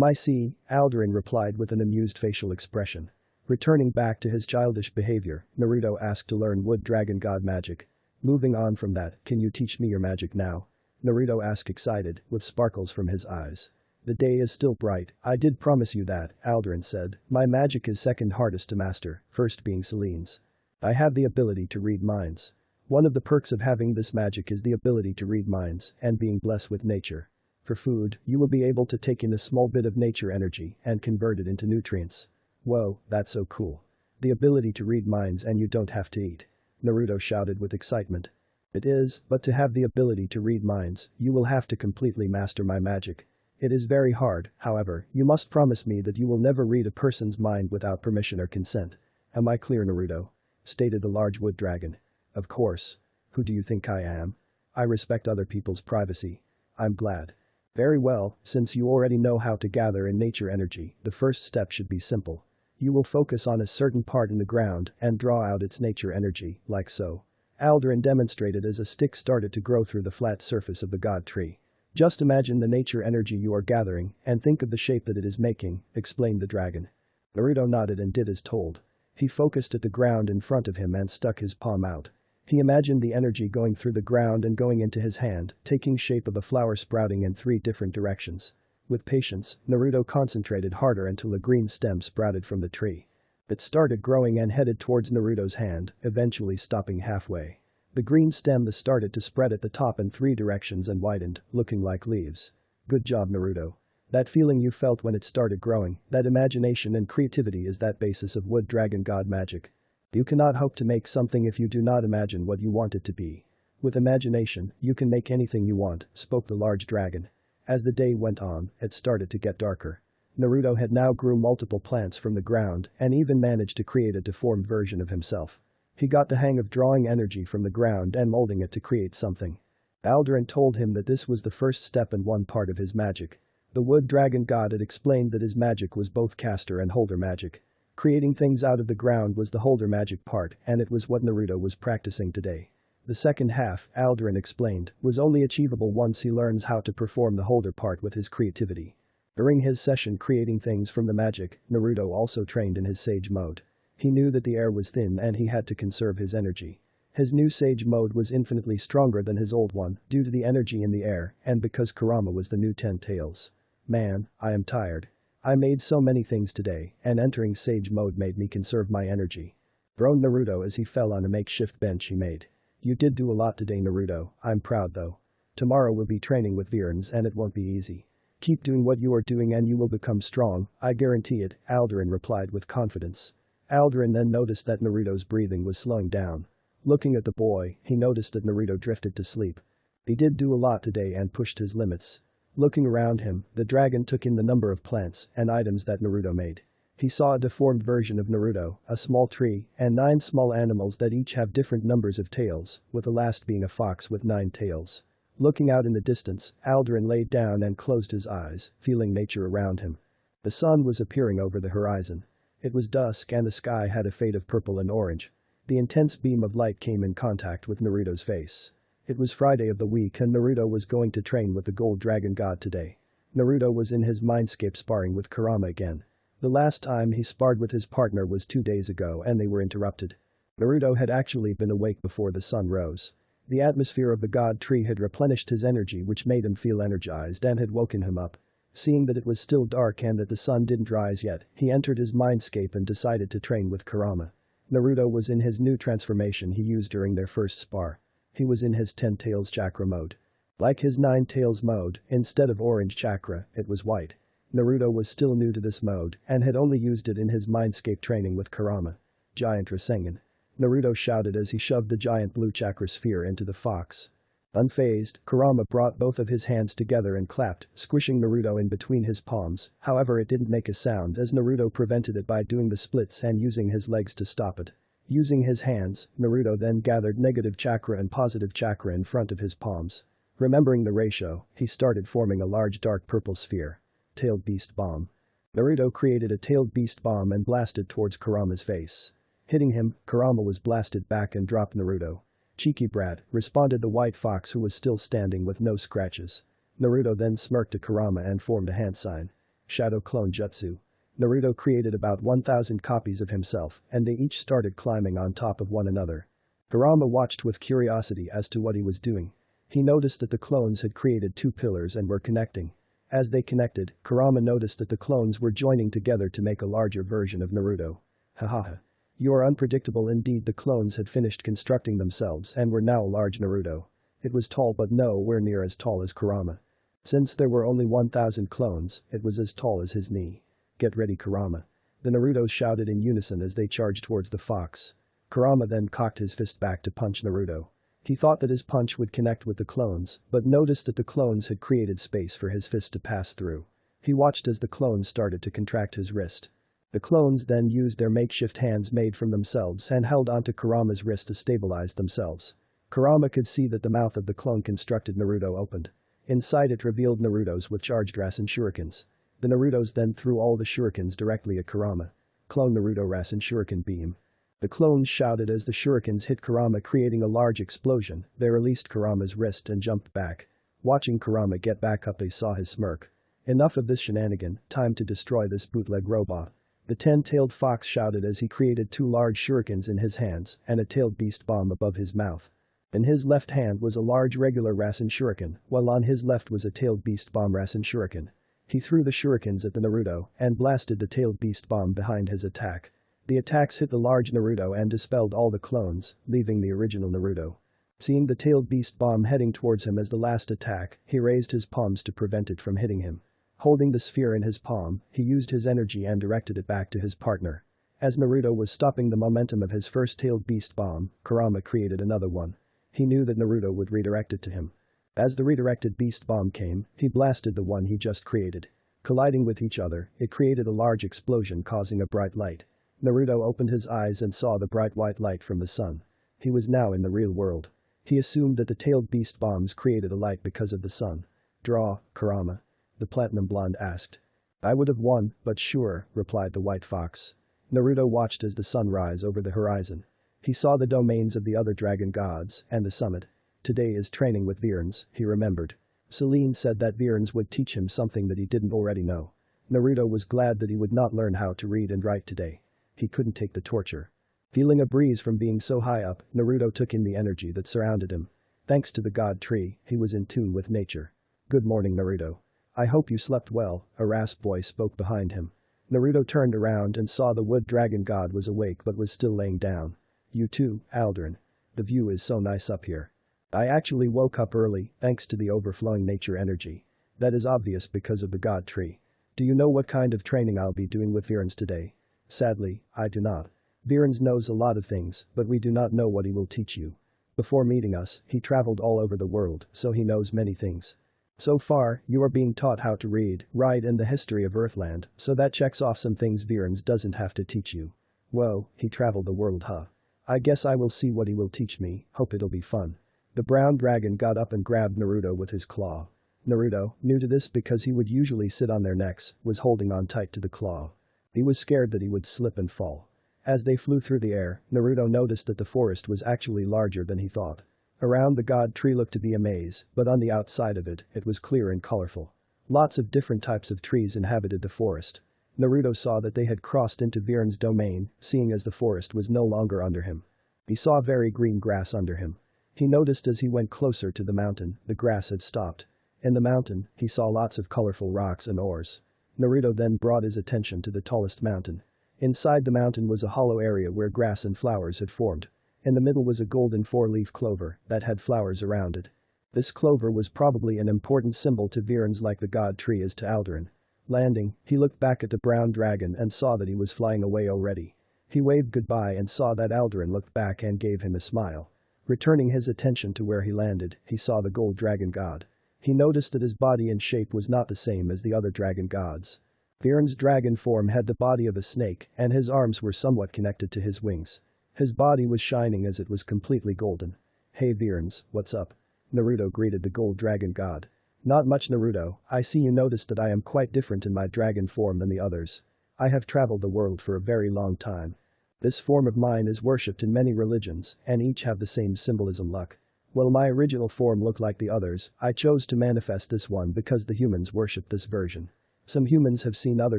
I see, Aldarin replied with an amused facial expression. Returning back to his childish behavior, Naruto asked to learn Wood Dragon God magic. Moving on from that, can you teach me your magic now? Naruto asked, excited, with sparkles from his eyes. The day is still bright, I did promise you that, Aldarin said. My magic is second hardest to master, first being Selene's. I have the ability to read minds. One of the perks of having this magic is the ability to read minds and being blessed with nature. For food, you will be able to take in a small bit of nature energy and convert it into nutrients. Whoa, that's so cool. The ability to read minds and you don't have to eat. Naruto shouted with excitement. It is, but to have the ability to read minds, you will have to completely master my magic. It is very hard, however, you must promise me that you will never read a person's mind without permission or consent. Am I clear, Naruto? Stated the large wood dragon. Of course. Who do you think I am? I respect other people's privacy. I'm glad. Very well, since you already know how to gather in nature energy, the first step should be simple. You will focus on a certain part in the ground and draw out its nature energy, like so. Aldarin demonstrated as a stick started to grow through the flat surface of the god tree. Just imagine the nature energy you are gathering and think of the shape that it is making, explained the dragon. Naruto nodded and did as told. He focused at the ground in front of him and stuck his palm out. He imagined the energy going through the ground and going into his hand, taking shape of a flower sprouting in 3 different directions. With patience, Naruto concentrated harder until a green stem sprouted from the tree. It started growing and headed towards Naruto's hand, eventually stopping halfway. The green stem started to spread at the top in 3 directions and widened, looking like leaves. Good job, Naruto. That feeling you felt when it started growing, that imagination and creativity is that basis of Wood Dragon God magic. You cannot hope to make something if you do not imagine what you want it to be. With imagination, you can make anything you want, spoke the large dragon. As the day went on, it started to get darker. Naruto had now grew multiple plants from the ground and even managed to create a deformed version of himself. He got the hang of drawing energy from the ground and molding it to create something. Aldarin told him that this was the first step in one part of his magic. The Wood Dragon God had explained that his magic was both caster and holder magic. Creating things out of the ground was the holder magic part, and it was what Naruto was practicing today. The second half, Aldarin explained, was only achievable once he learns how to perform the holder part with his creativity. During his session creating things from the magic, Naruto also trained in his sage mode. He knew that the air was thin and he had to conserve his energy. His new sage mode was infinitely stronger than his old one due to the energy in the air and because Kurama was the new 10 Tails. Man, I am tired. I made so many things today, and entering sage mode made me conserve my energy. Groaned Naruto as he fell on a makeshift bench he made. You did do a lot today, Naruto, I'm proud though. Tomorrow we'll be training with Virens and it won't be easy. Keep doing what you are doing and you will become strong, I guarantee it, Aldarin replied with confidence. Aldarin then noticed that Naruto's breathing was slowing down. Looking at the boy, he noticed that Naruto drifted to sleep. He did do a lot today and pushed his limits. Looking around him, the dragon took in the number of plants and items that Naruto made. He saw a deformed version of Naruto, a small tree, and 9 small animals that each have different numbers of tails, with the last being a fox with 9 tails. Looking out in the distance, Aldarin laid down and closed his eyes, feeling nature around him. The sun was appearing over the horizon. It was dusk and the sky had a fade of purple and orange. The intense beam of light came in contact with Naruto's face. It was Friday of the week and Naruto was going to train with the Gold Dragon God today. Naruto was in his mindscape sparring with Kurama again. The last time he sparred with his partner was 2 days ago and they were interrupted. Naruto had actually been awake before the sun rose. The atmosphere of the god tree had replenished his energy, which made him feel energized and had woken him up. Seeing that it was still dark and that the sun didn't rise yet, he entered his mindscape and decided to train with Kurama. Naruto was in his new transformation he used during their first spar. He was in his 10 tails chakra mode. Like his 9 tails mode, instead of orange chakra, it was white. Naruto was still new to this mode and had only used it in his mindscape training with Kurama. Giant Rasengan. Naruto shouted as he shoved the giant blue chakra sphere into the fox. Unfazed, Kurama brought both of his hands together and clapped, squishing Naruto in between his palms. However, it didn't make a sound as Naruto prevented it by doing the splits and using his legs to stop it. Using his hands, Naruto then gathered negative chakra and positive chakra in front of his palms. Remembering the ratio, he started forming a large dark purple sphere. Tailed Beast Bomb. Naruto created a tailed beast bomb and blasted towards Kurama's face. Hitting him, Kurama was blasted back and dropped Naruto. "Cheeky brat," responded the white fox, who was still standing with no scratches. Naruto then smirked at Kurama and formed a hand sign. Shadow Clone Jutsu. Naruto created about 1,000 copies of himself and they each started climbing on top of one another. Kurama watched with curiosity as to what he was doing. He noticed that the clones had created 2 pillars and were connecting. As they connected, Kurama noticed that the clones were joining together to make a larger version of Naruto. Hahaha. You are unpredictable indeed. The clones had finished constructing themselves and were now large Naruto. It was tall but nowhere near as tall as Kurama. Since there were only 1,000 clones, it was as tall as his knee. Get ready, Kurama. The Narutos shouted in unison as they charged towards the fox. Kurama then cocked his fist back to punch Naruto. He thought that his punch would connect with the clones, but noticed that the clones had created space for his fist to pass through. He watched as the clones started to contract his wrist. The clones then used their makeshift hands made from themselves and held onto Kurama's wrist to stabilize themselves. Kurama could see that the mouth of the clone-constructed Naruto opened. Inside it revealed Narutos with charged Rasen shurikens. The Narutos then threw all the shurikens directly at Kurama. Clone Naruto Rasen Shuriken Beam. The clones shouted as the shurikens hit Kurama, creating a large explosion. They released Kurama's wrist and jumped back. Watching Kurama get back up, they saw his smirk. Enough of this shenanigan, time to destroy this bootleg robot. The 10-tailed fox shouted as he created 2 large shurikens in his hands and a tailed beast bomb above his mouth. In his left hand was a large regular Rasen shuriken, while on his left was a tailed beast bomb Rasen shuriken. He threw the shurikens at the Naruto and blasted the tailed beast bomb behind his attack. The attacks hit the large Naruto and dispelled all the clones, leaving the original Naruto. Seeing the tailed beast bomb heading towards him as the last attack, he raised his palms to prevent it from hitting him. Holding the sphere in his palm, he used his energy and directed it back to his partner. As Naruto was stopping the momentum of his first tailed beast bomb, Kurama created another one. He knew that Naruto would redirect it to him. As the redirected beast bomb came, he blasted the one he just created. Colliding with each other, it created a large explosion, causing a bright light. Naruto opened his eyes and saw the bright white light from the sun. He was now in the real world. He assumed that the tailed beast bombs created a light because of the sun. "Draw, Kurama?" the platinum blonde asked. "I would have won, but sure," replied the white fox. Naruto watched as the sun rise over the horizon. He saw the domains of the other dragon gods and the summit. Today is training with Virens, he remembered. Selene said that Virens would teach him something that he didn't already know. Naruto was glad that he would not learn how to read and write today. He couldn't take the torture. Feeling a breeze from being so high up, Naruto took in the energy that surrounded him. Thanks to the god tree, he was in tune with nature. "Good morning, Naruto. I hope you slept well," a rasp voice spoke behind him. Naruto turned around and saw the wood dragon god was awake but was still laying down. "You too, Aldrin. The view is so nice up here. I actually woke up early, thanks to the overflowing nature energy. That is obvious because of the god tree. Do you know what kind of training I'll be doing with Virens today?" "Sadly, I do not. Virens knows a lot of things, but we do not know what he will teach you. Before meeting us, he traveled all over the world, so he knows many things. So far, you are being taught how to read, write and the history of Earthland, so that checks off some things Virens doesn't have to teach you." "Whoa, he traveled the world, huh? I guess I will see what he will teach me, hope it'll be fun." The brown dragon got up and grabbed Naruto with his claw. Naruto, new to this because he would usually sit on their necks, was holding on tight to the claw. He was scared that he would slip and fall. As they flew through the air, Naruto noticed that the forest was actually larger than he thought. Around the god tree looked to be a maze, but on the outside of it, it was clear and colorful. Lots of different types of trees inhabited the forest. Naruto saw that they had crossed into Viren's domain, seeing as the forest was no longer under him. He saw very green grass under him. He noticed as he went closer to the mountain, the grass had stopped. In the mountain, he saw lots of colorful rocks and ores. Naruto then brought his attention to the tallest mountain. Inside the mountain was a hollow area where grass and flowers had formed. In the middle was a golden four-leaf clover that had flowers around it. This clover was probably an important symbol to Viren's like the god tree is to Alderan. Landing, he looked back at the brown dragon and saw that he was flying away already. He waved goodbye and saw that Alderan looked back and gave him a smile. Returning his attention to where he landed, he saw the gold dragon god. He noticed that his body and shape was not the same as the other dragon gods. Viren's dragon form had the body of a snake and his arms were somewhat connected to his wings. His body was shining as it was completely golden. "Hey Virens, what's up?" Naruto greeted the gold dragon god. "Not much Naruto, I see you noticed that I am quite different in my dragon form than the others. I have traveled the world for a very long time. This form of mine is worshipped in many religions and each have the same symbolism luck. While my original form looked like the others, I chose to manifest this one because the humans worship this version. Some humans have seen other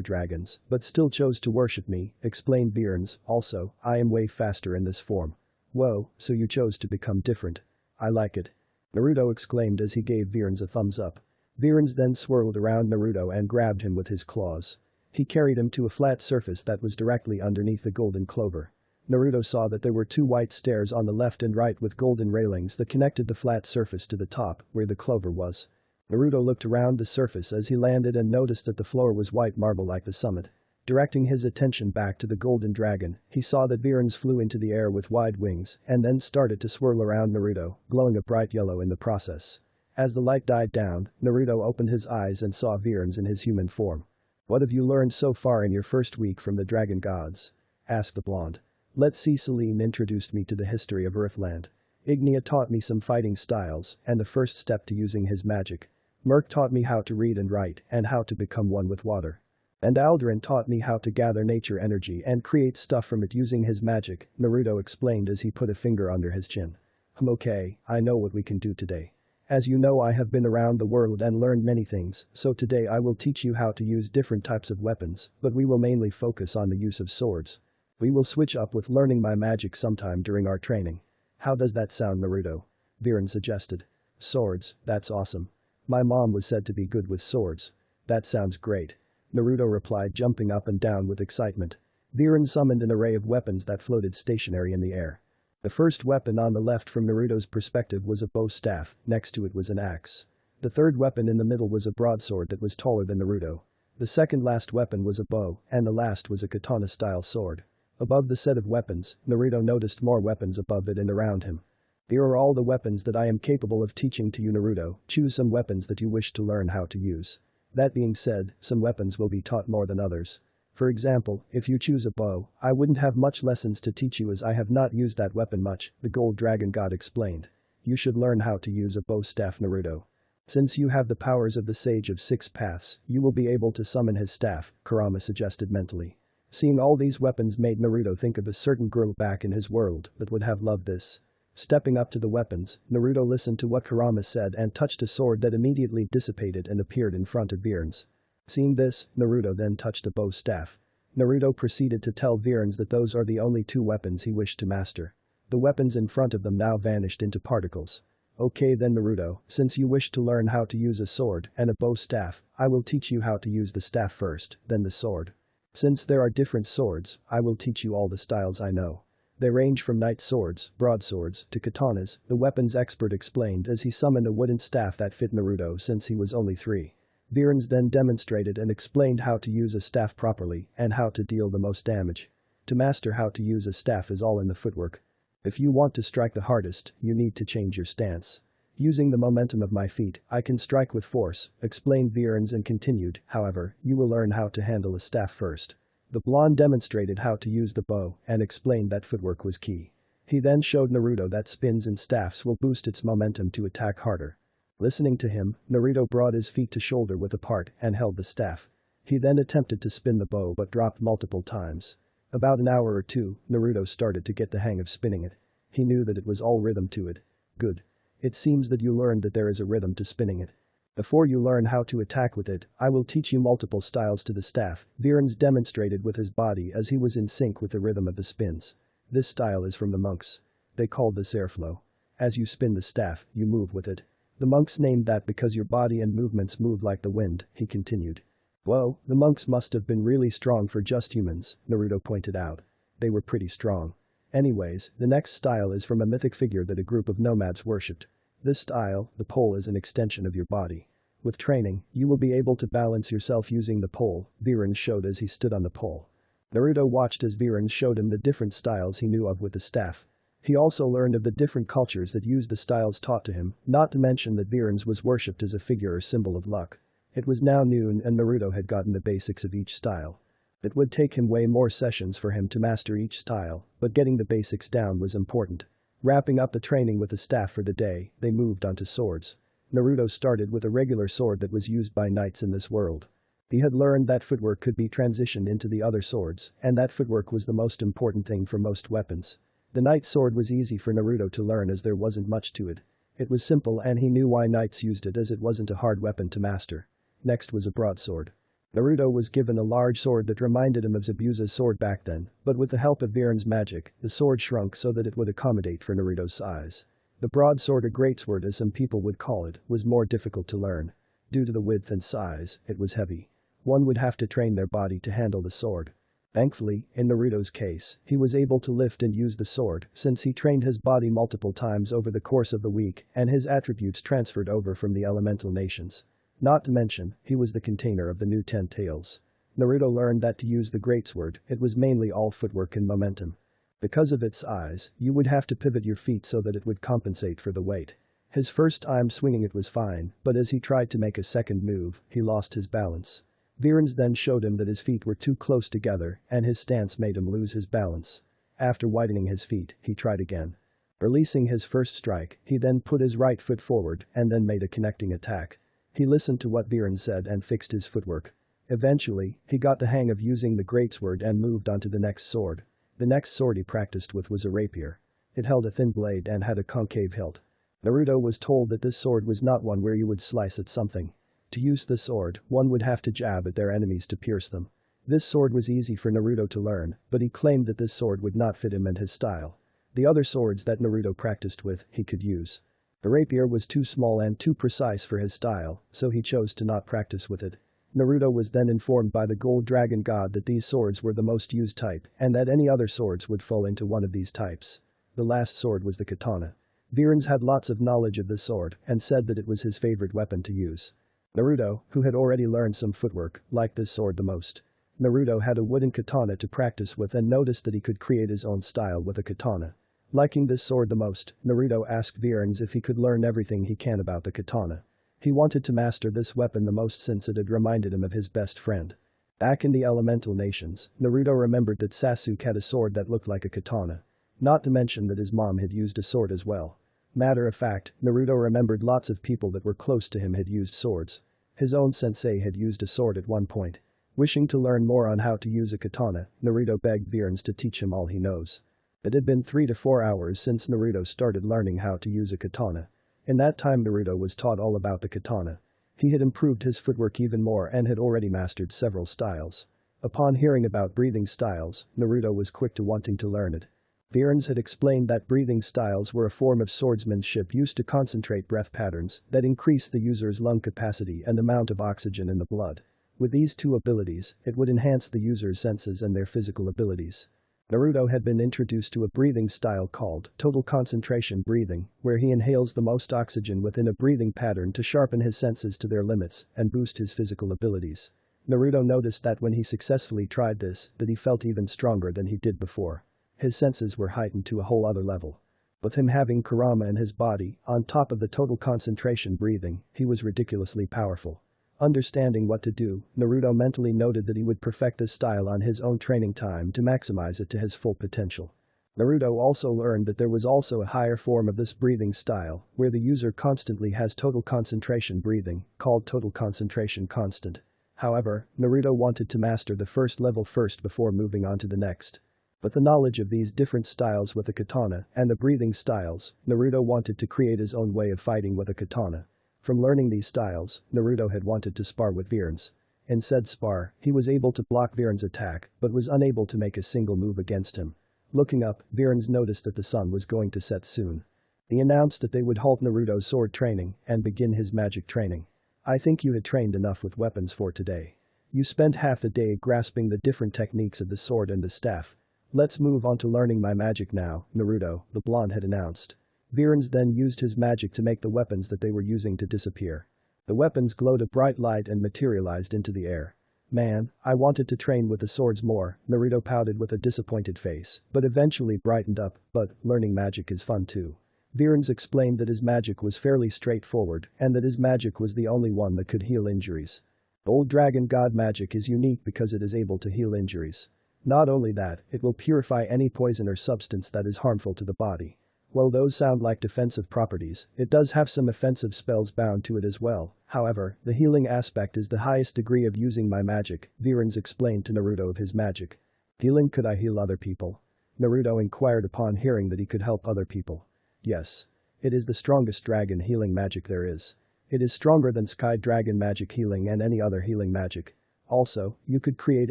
dragons, but still chose to worship me," explained Virens. "Also, I am way faster in this form." "Whoa, so you chose to become different. I like it." Naruto exclaimed as he gave Virens a thumbs up. Virens then swirled around Naruto and grabbed him with his claws. He carried him to a flat surface that was directly underneath the golden clover. Naruto saw that there were two white stairs on the left and right with golden railings that connected the flat surface to the top, where the clover was. Naruto looked around the surface as he landed and noticed that the floor was white marble like the summit. Directing his attention back to the golden dragon, he saw that Virens flew into the air with wide wings and then started to swirl around Naruto, glowing a bright yellow in the process. As the light died down, Naruto opened his eyes and saw Virens in his human form. "What have you learned so far in your first week from the dragon gods?" asked the blonde. "Let's see, Celine introduced me to the history of Earthland. Ignia taught me some fighting styles and the first step to using his magic. Merc taught me how to read and write and how to become one with water. And Alderan taught me how to gather nature energy and create stuff from it using his magic," Naruto explained as he put a finger under his chin. "Okay, I know what we can do today. As you know, I have been around the world and learned many things, so today I will teach you how to use different types of weapons, but we will mainly focus on the use of swords. We will switch up with learning my magic sometime during our training. How does that sound, Naruto?" Viren suggested. "Swords, that's awesome. My mom was said to be good with swords." "That sounds great," Naruto replied, jumping up and down with excitement. Viren summoned an array of weapons that floated stationary in the air. The first weapon on the left from Naruto's perspective was a bow staff, next to it was an axe. The third weapon in the middle was a broadsword that was taller than Naruto. The second last weapon was a bow, and the last was a katana-style sword. Above the set of weapons, Naruto noticed more weapons above it and around him. "Here are all the weapons that I am capable of teaching to you, Naruto. Choose some weapons that you wish to learn how to use. That being said, some weapons will be taught more than others. For example, if you choose a bow, I wouldn't have much lessons to teach you as I have not used that weapon much," the gold dragon god explained. "You should learn how to use a bow staff, Naruto. Since you have the powers of the Sage of Six Paths, you will be able to summon his staff," Kurama suggested mentally. Seeing all these weapons made Naruto think of a certain girl back in his world that would have loved this. Stepping up to the weapons, Naruto listened to what Kurama said and touched a sword that immediately dissipated and appeared in front of Virens. Seeing this, Naruto then touched a bow staff. Naruto proceeded to tell Virens that those are the only two weapons he wished to master. The weapons in front of them now vanished into particles. "Okay then, Naruto, since you wish to learn how to use a sword and a bow staff, I will teach you how to use the staff first, then the sword. Since there are different swords, I will teach you all the styles I know. They range from knight swords, broadswords, to katanas," the weapons expert explained as he summoned a wooden staff that fit Naruto since he was only 3. Virens then demonstrated and explained how to use a staff properly and how to deal the most damage. To master how to use a staff is all in the footwork. If you want to strike the hardest, you need to change your stance. "Using the momentum of my feet, I can strike with force," explained Virens and continued, "However, you will learn how to handle a staff first." The blonde demonstrated how to use the bow and explained that footwork was key. He then showed Naruto that spins and staffs will boost its momentum to attack harder. Listening to him, Naruto brought his feet to shoulder width apart and held the staff. He then attempted to spin the bow but dropped multiple times. About an hour or two, Naruto started to get the hang of spinning it. He knew that it was all rhythm to it. "Good. It seems that you learned that there is a rhythm to spinning it." Before you learn how to attack with it, I will teach you multiple styles to the staff, Virens demonstrated with his body as he was in sync with the rhythm of the spins. This style is from the monks. They called this airflow. As you spin the staff, you move with it. The monks named that because your body and movements move like the wind, he continued. Whoa, the monks must have been really strong for just humans, Naruto pointed out. They were pretty strong. Anyways, the next style is from a mythic figure that a group of nomads worshipped. This style, the pole, is an extension of your body. With training, you will be able to balance yourself using the pole, Virens showed as he stood on the pole. Naruto watched as Virens showed him the different styles he knew of with the staff. He also learned of the different cultures that used the styles taught to him, not to mention that Virens was worshipped as a figure or symbol of luck. It was now noon and Naruto had gotten the basics of each style. It would take him way more sessions for him to master each style, but getting the basics down was important. Wrapping up the training with the staff for the day, they moved on to swords. Naruto started with a regular sword that was used by knights in this world. He had learned that footwork could be transitioned into the other swords, and that footwork was the most important thing for most weapons. The knight sword was easy for Naruto to learn as there wasn't much to it. It was simple and he knew why knights used it as it wasn't a hard weapon to master. Next was a broadsword. Naruto was given a large sword that reminded him of Zabuza's sword back then, but with the help of Virens' magic, the sword shrunk so that it would accommodate for Naruto's size. The broadsword, or greatsword as some people would call it, was more difficult to learn. Due to the width and size, it was heavy. One would have to train their body to handle the sword. Thankfully, in Naruto's case, he was able to lift and use the sword since he trained his body multiple times over the course of the week and his attributes transferred over from the elemental nations. Not to mention, he was the container of the new 10 tails. Naruto learned that to use the greatsword, it was mainly all footwork and momentum. Because of its size, you would have to pivot your feet so that it would compensate for the weight. His first time swinging it was fine, but as he tried to make a second move, he lost his balance. Virens then showed him that his feet were too close together and his stance made him lose his balance. After widening his feet, he tried again. Releasing his first strike, he then put his right foot forward and then made a connecting attack. He listened to what Virens said and fixed his footwork. Eventually, he got the hang of using the greatsword and moved on to the next sword. The next sword he practiced with was a rapier. It held a thin blade and had a concave hilt. Naruto was told that this sword was not one where you would slice at something. To use the sword, one would have to jab at their enemies to pierce them. This sword was easy for Naruto to learn, but he claimed that this sword would not fit him and his style. The other swords that Naruto practiced with, he could use. The rapier was too small and too precise for his style, so he chose to not practice with it. Naruto was then informed by the Gold Dragon God that these swords were the most used type and that any other swords would fall into one of these types. The last sword was the katana. Virens had lots of knowledge of this sword and said that it was his favorite weapon to use. Naruto, who had already learned some footwork, liked this sword the most. Naruto had a wooden katana to practice with and noticed that he could create his own style with a katana. Liking this sword the most, Naruto asked Virens if he could learn everything he can about the katana. He wanted to master this weapon the most since it had reminded him of his best friend. Back in the elemental nations, Naruto remembered that Sasuke had a sword that looked like a katana. Not to mention that his mom had used a sword as well. Matter of fact, Naruto remembered lots of people that were close to him had used swords. His own sensei had used a sword at one point. Wishing to learn more on how to use a katana, Naruto begged Virens to teach him all he knows. It had been 3 to 4 hours since Naruto started learning how to use a katana. In that time Naruto was taught all about the katana. He had improved his footwork even more and had already mastered several styles. Upon hearing about breathing styles, Naruto was quick to wanting to learn it. Virens had explained that breathing styles were a form of swordsmanship used to concentrate breath patterns that increase the user's lung capacity and amount of oxygen in the blood. With these two abilities, it would enhance the user's senses and their physical abilities. Naruto had been introduced to a breathing style called total concentration breathing, where he inhales the most oxygen within a breathing pattern to sharpen his senses to their limits and boost his physical abilities. Naruto noticed that when he successfully tried this, that he felt even stronger than he did before. His senses were heightened to a whole other level. With him having Kurama in his body, on top of the total concentration breathing, he was ridiculously powerful. Understanding what to do, Naruto mentally noted that he would perfect this style on his own training time to maximize it to his full potential. Naruto also learned that there was also a higher form of this breathing style, where the user constantly has total concentration breathing, called total concentration constant. However, Naruto wanted to master the first level first before moving on to the next. With the knowledge of these different styles with the katana and the breathing styles, Naruto wanted to create his own way of fighting with a katana. From learning these styles, Naruto had wanted to spar with Viren's. In said spar, he was able to block Viren's attack but was unable to make a single move against him. Looking up, Viren's noticed that the sun was going to set soon. He announced that they would halt Naruto's sword training and begin his magic training. I think you had trained enough with weapons for today. You spent half the day grasping the different techniques of the sword and the staff. Let's move on to learning my magic now, Naruto, the blonde had announced. Viren's then used his magic to make the weapons that they were using to disappear. The weapons glowed a bright light and materialized into the air. Man, I wanted to train with the swords more, Naruto pouted with a disappointed face, but eventually brightened up, but learning magic is fun too. Viren's explained that his magic was fairly straightforward and that his magic was the only one that could heal injuries. Old Dragon God magic is unique because it is able to heal injuries. Not only that, it will purify any poison or substance that is harmful to the body. While those sound like defensive properties, it does have some offensive spells bound to it as well. However, the healing aspect is the highest degree of using my magic, Viren's explained to Naruto of his magic. Healing, could I heal other people? Naruto inquired upon hearing that he could help other people. Yes. It is the strongest dragon healing magic there is. It is stronger than Sky Dragon magic healing and any other healing magic. Also, you could create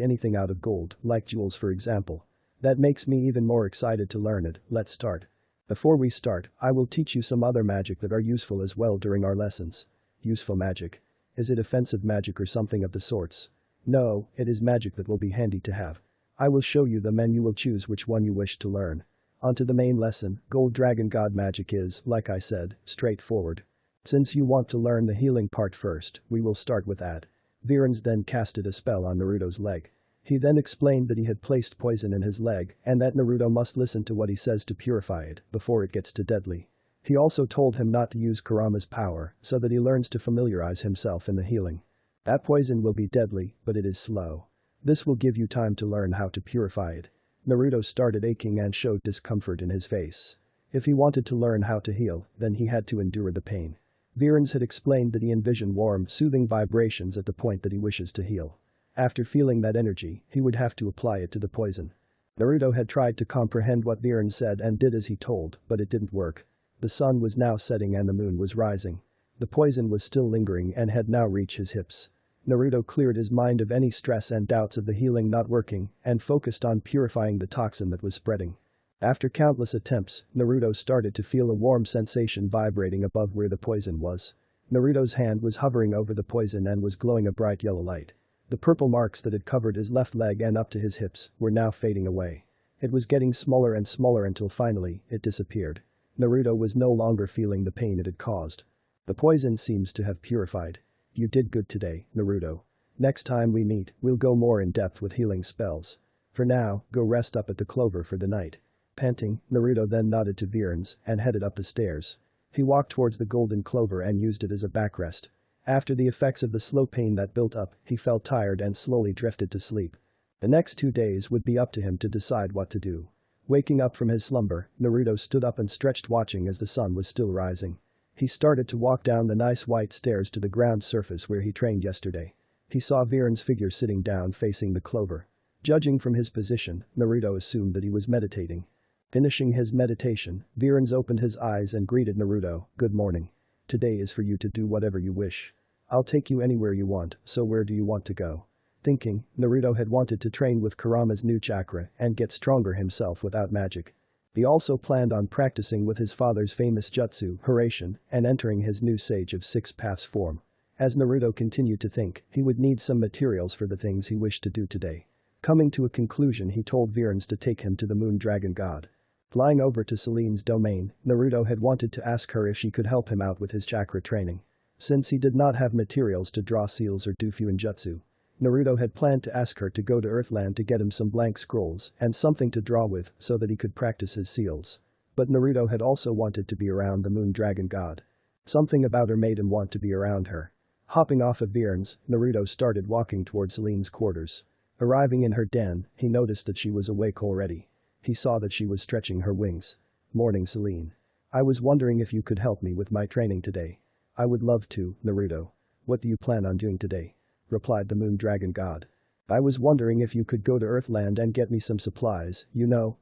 anything out of gold, like jewels for example. That makes me even more excited to learn it. Let's start. Before we start, I will teach you some other magic that are useful as well during our lessons. Useful magic. Is it offensive magic or something of the sorts? No, it is magic that will be handy to have. I will show you them and you will choose which one you wish to learn. Onto the main lesson, Gold Dragon God magic is, like I said, straightforward. Since you want to learn the healing part first, we will start with that. Viren's then casted a spell on Naruto's leg. He then explained that he had placed poison in his leg and that Naruto must listen to what he says to purify it before it gets too deadly. He also told him not to use Kurama's power so that he learns to familiarize himself in the healing. That poison will be deadly, but it is slow. This will give you time to learn how to purify it. Naruto started aching and showed discomfort in his face. If he wanted to learn how to heal, then he had to endure the pain. Viren's had explained that he envisioned warm, soothing vibrations at the point that he wishes to heal. After feeling that energy, he would have to apply it to the poison. Naruto had tried to comprehend what Viren said and did as he told, but it didn't work. The sun was now setting and the moon was rising. The poison was still lingering and had now reached his hips. Naruto cleared his mind of any stress and doubts of the healing not working and focused on purifying the toxin that was spreading. After countless attempts, Naruto started to feel a warm sensation vibrating above where the poison was. Naruto's hand was hovering over the poison and was glowing a bright yellow light. The purple marks that had covered his left leg and up to his hips were now fading away. It was getting smaller and smaller until finally, it disappeared. Naruto was no longer feeling the pain it had caused. The poison seems to have purified. You did good today, Naruto. Next time we meet, we'll go more in depth with healing spells. For now, go rest up at the clover for the night. Panting, Naruto then nodded to Viren's and headed up the stairs. He walked towards the golden clover and used it as a backrest. After the effects of the slow pain that built up, he felt tired and slowly drifted to sleep. The next 2 days would be up to him to decide what to do. Waking up from his slumber, Naruto stood up and stretched watching as the sun was still rising. He started to walk down the nice white stairs to the ground surface where he trained yesterday. He saw Viren's figure sitting down facing the clover. Judging from his position, Naruto assumed that he was meditating. Finishing his meditation, Viren's opened his eyes and greeted Naruto, "Good morning. Today is for you to do whatever you wish. I'll take you anywhere you want, so where do you want to go?" Thinking, Naruto had wanted to train with Kurama's new chakra and get stronger himself without magic. He also planned on practicing with his father's famous jutsu, Hiraishin, and entering his new Sage of Six Paths form. As Naruto continued to think, he would need some materials for the things he wished to do today. Coming to a conclusion, he told Viren's to take him to the Moon Dragon God. Flying over to Selene's domain, Naruto had wanted to ask her if she could help him out with his chakra training. Since he did not have materials to draw seals or do Fuinjutsu, Naruto had planned to ask her to go to Earthland to get him some blank scrolls and something to draw with so that he could practice his seals. But Naruto had also wanted to be around the Moon Dragon God. Something about her made him want to be around her. Hopping off of Viren's, Naruto started walking towards Selene's quarters. Arriving in her den, he noticed that she was awake already. He saw that she was stretching her wings. "Morning, Selene. I was wondering if you could help me with my training today." "I would love to, Naruto. What do you plan on doing today?" replied the Moon Dragon God. "I was wondering if you could go to Earthland and get me some supplies,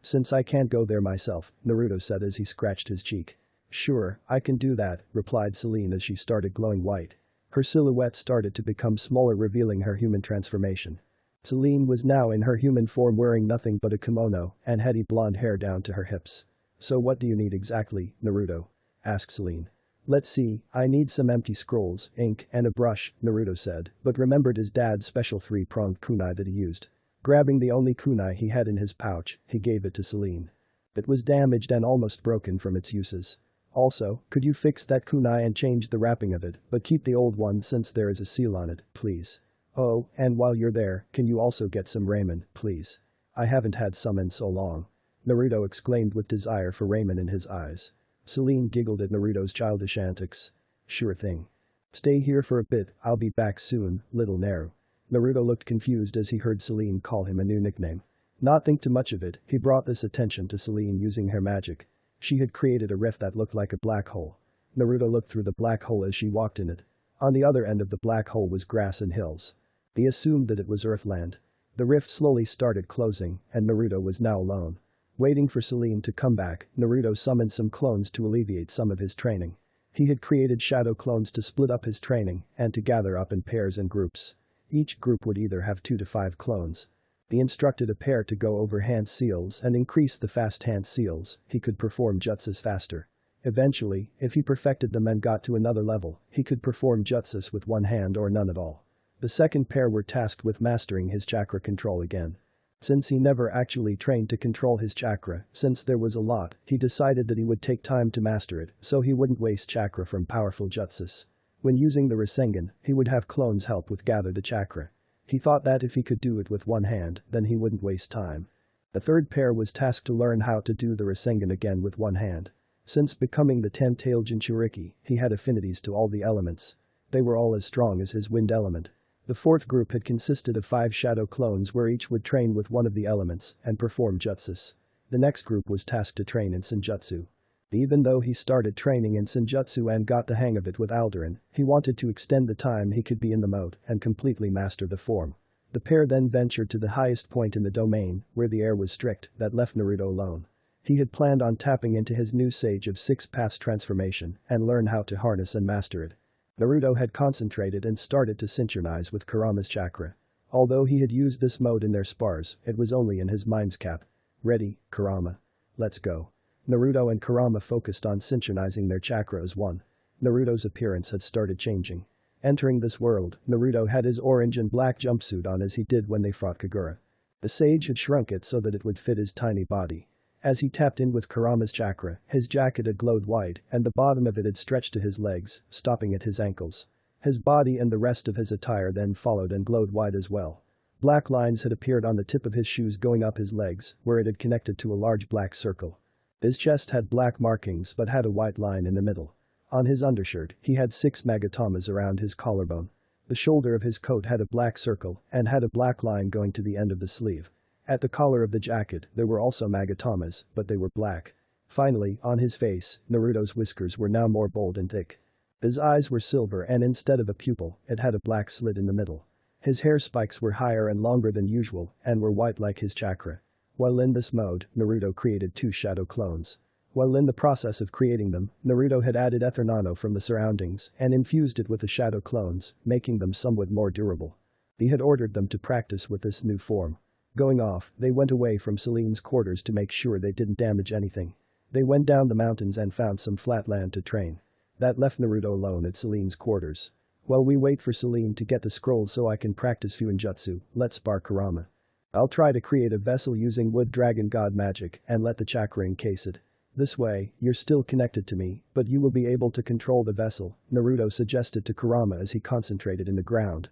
since I can't go there myself," Naruto said as he scratched his cheek. "Sure, I can do that," replied Celine as she started glowing white. Her silhouette started to become smaller, revealing her human transformation. Celine was now in her human form, wearing nothing but a kimono and heady blonde hair down to her hips. "So what do you need exactly, Naruto?" asked Celine. "Let's see, I need some empty scrolls, ink, and a brush," Naruto said, but remembered his dad's special three-pronged kunai that he used. Grabbing the only kunai he had in his pouch, he gave it to Celine. It was damaged and almost broken from its uses. "Also, could you fix that kunai and change the wrapping of it, but keep the old one since there is a seal on it, please? Oh, and while you're there, can you also get some ramen, please? I haven't had some in so long." Naruto exclaimed with desire for ramen in his eyes. Celine giggled at Naruto's childish antics. "Sure thing. Stay here for a bit, I'll be back soon, little Naru." Naruto looked confused as he heard Celine call him a new nickname. Not think too much of it, he brought this attention to Celine using her magic. She had created a rift that looked like a black hole. Naruto looked through the black hole as she walked in it. On the other end of the black hole was grass and hills. He assumed that it was Earthland. The rift slowly started closing, and Naruto was now alone. Waiting for Celine to come back, Naruto summoned some clones to alleviate some of his training. He had created shadow clones to split up his training and to gather up in pairs and groups. Each group would either have 2 to 5 clones. He instructed a pair to go over hand seals and increase the fast hand seals. He could perform jutsus faster. Eventually, if he perfected them and got to another level, he could perform jutsus with one hand or none at all. The second pair were tasked with mastering his chakra control again. Since he never actually trained to control his chakra, since there was a lot, he decided that he would take time to master it so he wouldn't waste chakra from powerful jutsus. When using the Rasengan, he would have clones help with gather the chakra. He thought that if he could do it with one hand, then he wouldn't waste time. The third pair was tasked to learn how to do the Rasengan again with one hand. Since becoming the 10-tailed Jinchuriki, he had affinities to all the elements. They were all as strong as his wind element. The fourth group had consisted of 5 shadow clones where each would train with one of the elements and perform jutsus. The next group was tasked to train in Senjutsu. Even though he started training in Senjutsu and got the hang of it with Alderan, he wanted to extend the time he could be in the mode and completely master the form. The pair then ventured to the highest point in the domain, where the air was strict, that left Naruto alone. He had planned on tapping into his new Sage of 6 Paths transformation and learn how to harness and master it. Naruto had concentrated and started to synchronize with Kurama's chakra. Although he had used this mode in their spars, it was only in his mind's cap. "Ready, Kurama. Let's go." Naruto and Kurama focused on synchronizing their chakra as one. Naruto's appearance had started changing. Entering this world, Naruto had his orange and black jumpsuit on as he did when they fought Kagura. The sage had shrunk it so that it would fit his tiny body. As he tapped in with Kurama's chakra, his jacket had glowed white and the bottom of it had stretched to his legs, stopping at his ankles. His body and the rest of his attire then followed and glowed white as well. Black lines had appeared on the tip of his shoes going up his legs, where it had connected to a large black circle. His chest had black markings but had a white line in the middle. On his undershirt, he had 6 magatamas around his collarbone. The shoulder of his coat had a black circle and had a black line going to the end of the sleeve. At the collar of the jacket, there were also magatamas, but they were black. Finally, on his face, Naruto's whiskers were now more bold and thick. His eyes were silver and instead of a pupil, it had a black slit in the middle. His hair spikes were higher and longer than usual and were white like his chakra. While in this mode, Naruto created 2 shadow clones. While in the process of creating them, Naruto had added ether nano from the surroundings and infused it with the shadow clones, making them somewhat more durable. He had ordered them to practice with this new form. Going off, they went away from Celine's quarters to make sure they didn't damage anything. They went down the mountains and found some flat land to train. That left Naruto alone at Celine's quarters. "While we wait for Celine to get the scroll so I can practice Fuinjutsu, let's spar Kurama. I'll try to create a vessel using wood dragon god magic and let the chakra encase it. This way, you're still connected to me, but you will be able to control the vessel," Naruto suggested to Kurama as he concentrated in the ground.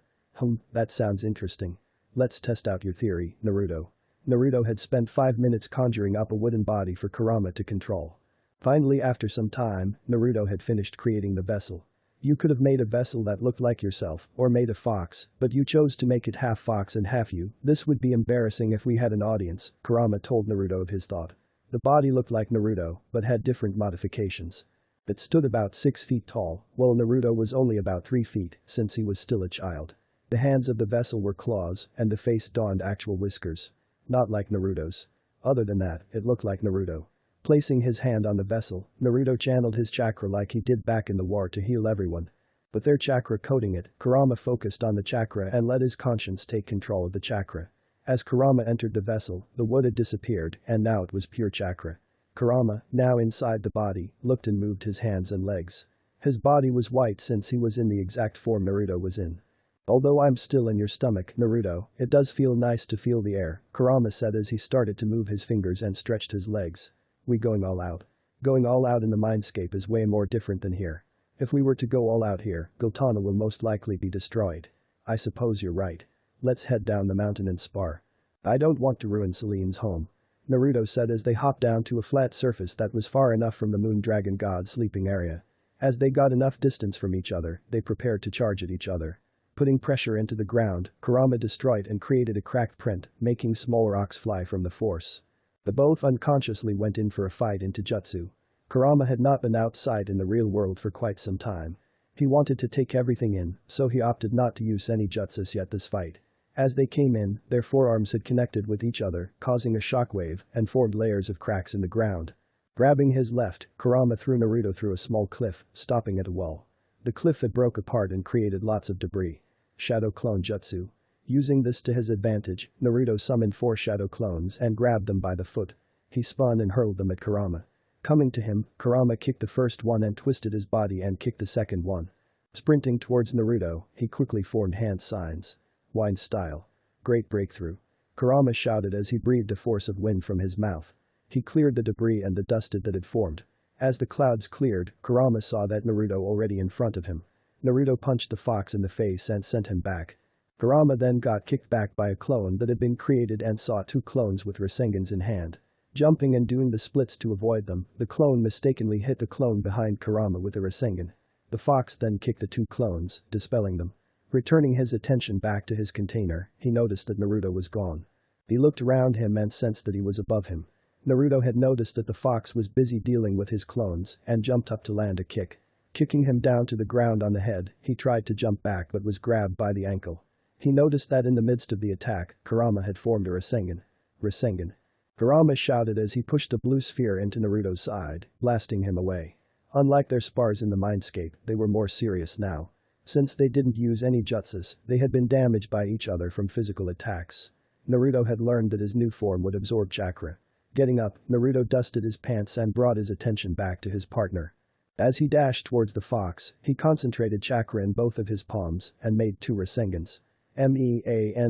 That sounds interesting. Let's test out your theory, Naruto." Naruto had spent 5 minutes conjuring up a wooden body for Kurama to control. Finally, after some time, Naruto had finished creating the vessel. "You could have made a vessel that looked like yourself, or made a fox, but you chose to make it half fox and half you. This would be embarrassing if we had an audience," Kurama told Naruto of his thought. The body looked like Naruto, but had different modifications. It stood about 6 feet tall, while Naruto was only about 3 feet, since he was still a child. The hands of the vessel were claws, and the face donned actual whiskers. Not like Naruto's. Other than that, it looked like Naruto. Placing his hand on the vessel, Naruto channeled his chakra like he did back in the war to heal everyone. With their chakra coating it, Kurama focused on the chakra and let his conscience take control of the chakra. As Kurama entered the vessel, the wood had disappeared and now it was pure chakra. Kurama, now inside the body, looked and moved his hands and legs. His body was white since he was in the exact form Naruto was in. Although I'm still in your stomach, Naruto, it does feel nice to feel the air, Kurama said as he started to move his fingers and stretched his legs. We going all out. Going all out in the mindscape is way more different than here. If we were to go all out here, Gultana will most likely be destroyed. I suppose you're right. Let's head down the mountain and spar. I don't want to ruin Selene's home, Naruto said as they hopped down to a flat surface that was far enough from the moon dragon god's sleeping area. As they got enough distance from each other, they prepared to charge at each other. Putting pressure into the ground, Kurama destroyed and created a cracked print, making small rocks fly from the force. The both unconsciously went in for a fight into jutsu. Kurama had not been outside in the real world for quite some time. He wanted to take everything in, so he opted not to use any jutsus yet this fight. As they came in, their forearms had connected with each other, causing a shockwave and formed layers of cracks in the ground. Grabbing his left, Kurama threw Naruto through a small cliff, stopping at a wall. The cliff had broke apart and created lots of debris. Shadow Clone Jutsu. Using this to his advantage, Naruto summoned 4 shadow clones and grabbed them by the foot. He spun and hurled them at Kurama. Coming to him, Kurama kicked the first one and twisted his body and kicked the second one. Sprinting towards Naruto, he quickly formed hand signs. Wind style. Great breakthrough. Kurama shouted as he breathed a force of wind from his mouth. He cleared the debris and the dust that had formed. As the clouds cleared, Kurama saw that Naruto already in front of him. Naruto punched the fox in the face and sent him back. Kurama then got kicked back by a clone that had been created and saw 2 clones with Rasengans in hand. Jumping and doing the splits to avoid them, the clone mistakenly hit the clone behind Kurama with a Rasengan. The fox then kicked the 2 clones, dispelling them. Returning his attention back to his container, he noticed that Naruto was gone. He looked around him and sensed that he was above him. Naruto had noticed that the fox was busy dealing with his clones and jumped up to land a kick. Kicking him down to the ground on the head, he tried to jump back but was grabbed by the ankle. He noticed that in the midst of the attack, Kurama had formed a Rasengan. Rasengan. Kurama shouted as he pushed a blue sphere into Naruto's side, blasting him away. Unlike their spars in the mindscape, they were more serious now. Since they didn't use any jutsus, they had been damaged by each other from physical attacks. Naruto had learned that his new form would absorb chakra. Getting up, Naruto dusted his pants and brought his attention back to his partner. As he dashed towards the fox, he concentrated chakra in both of his palms and made 2 Rasengans. Meanwhile,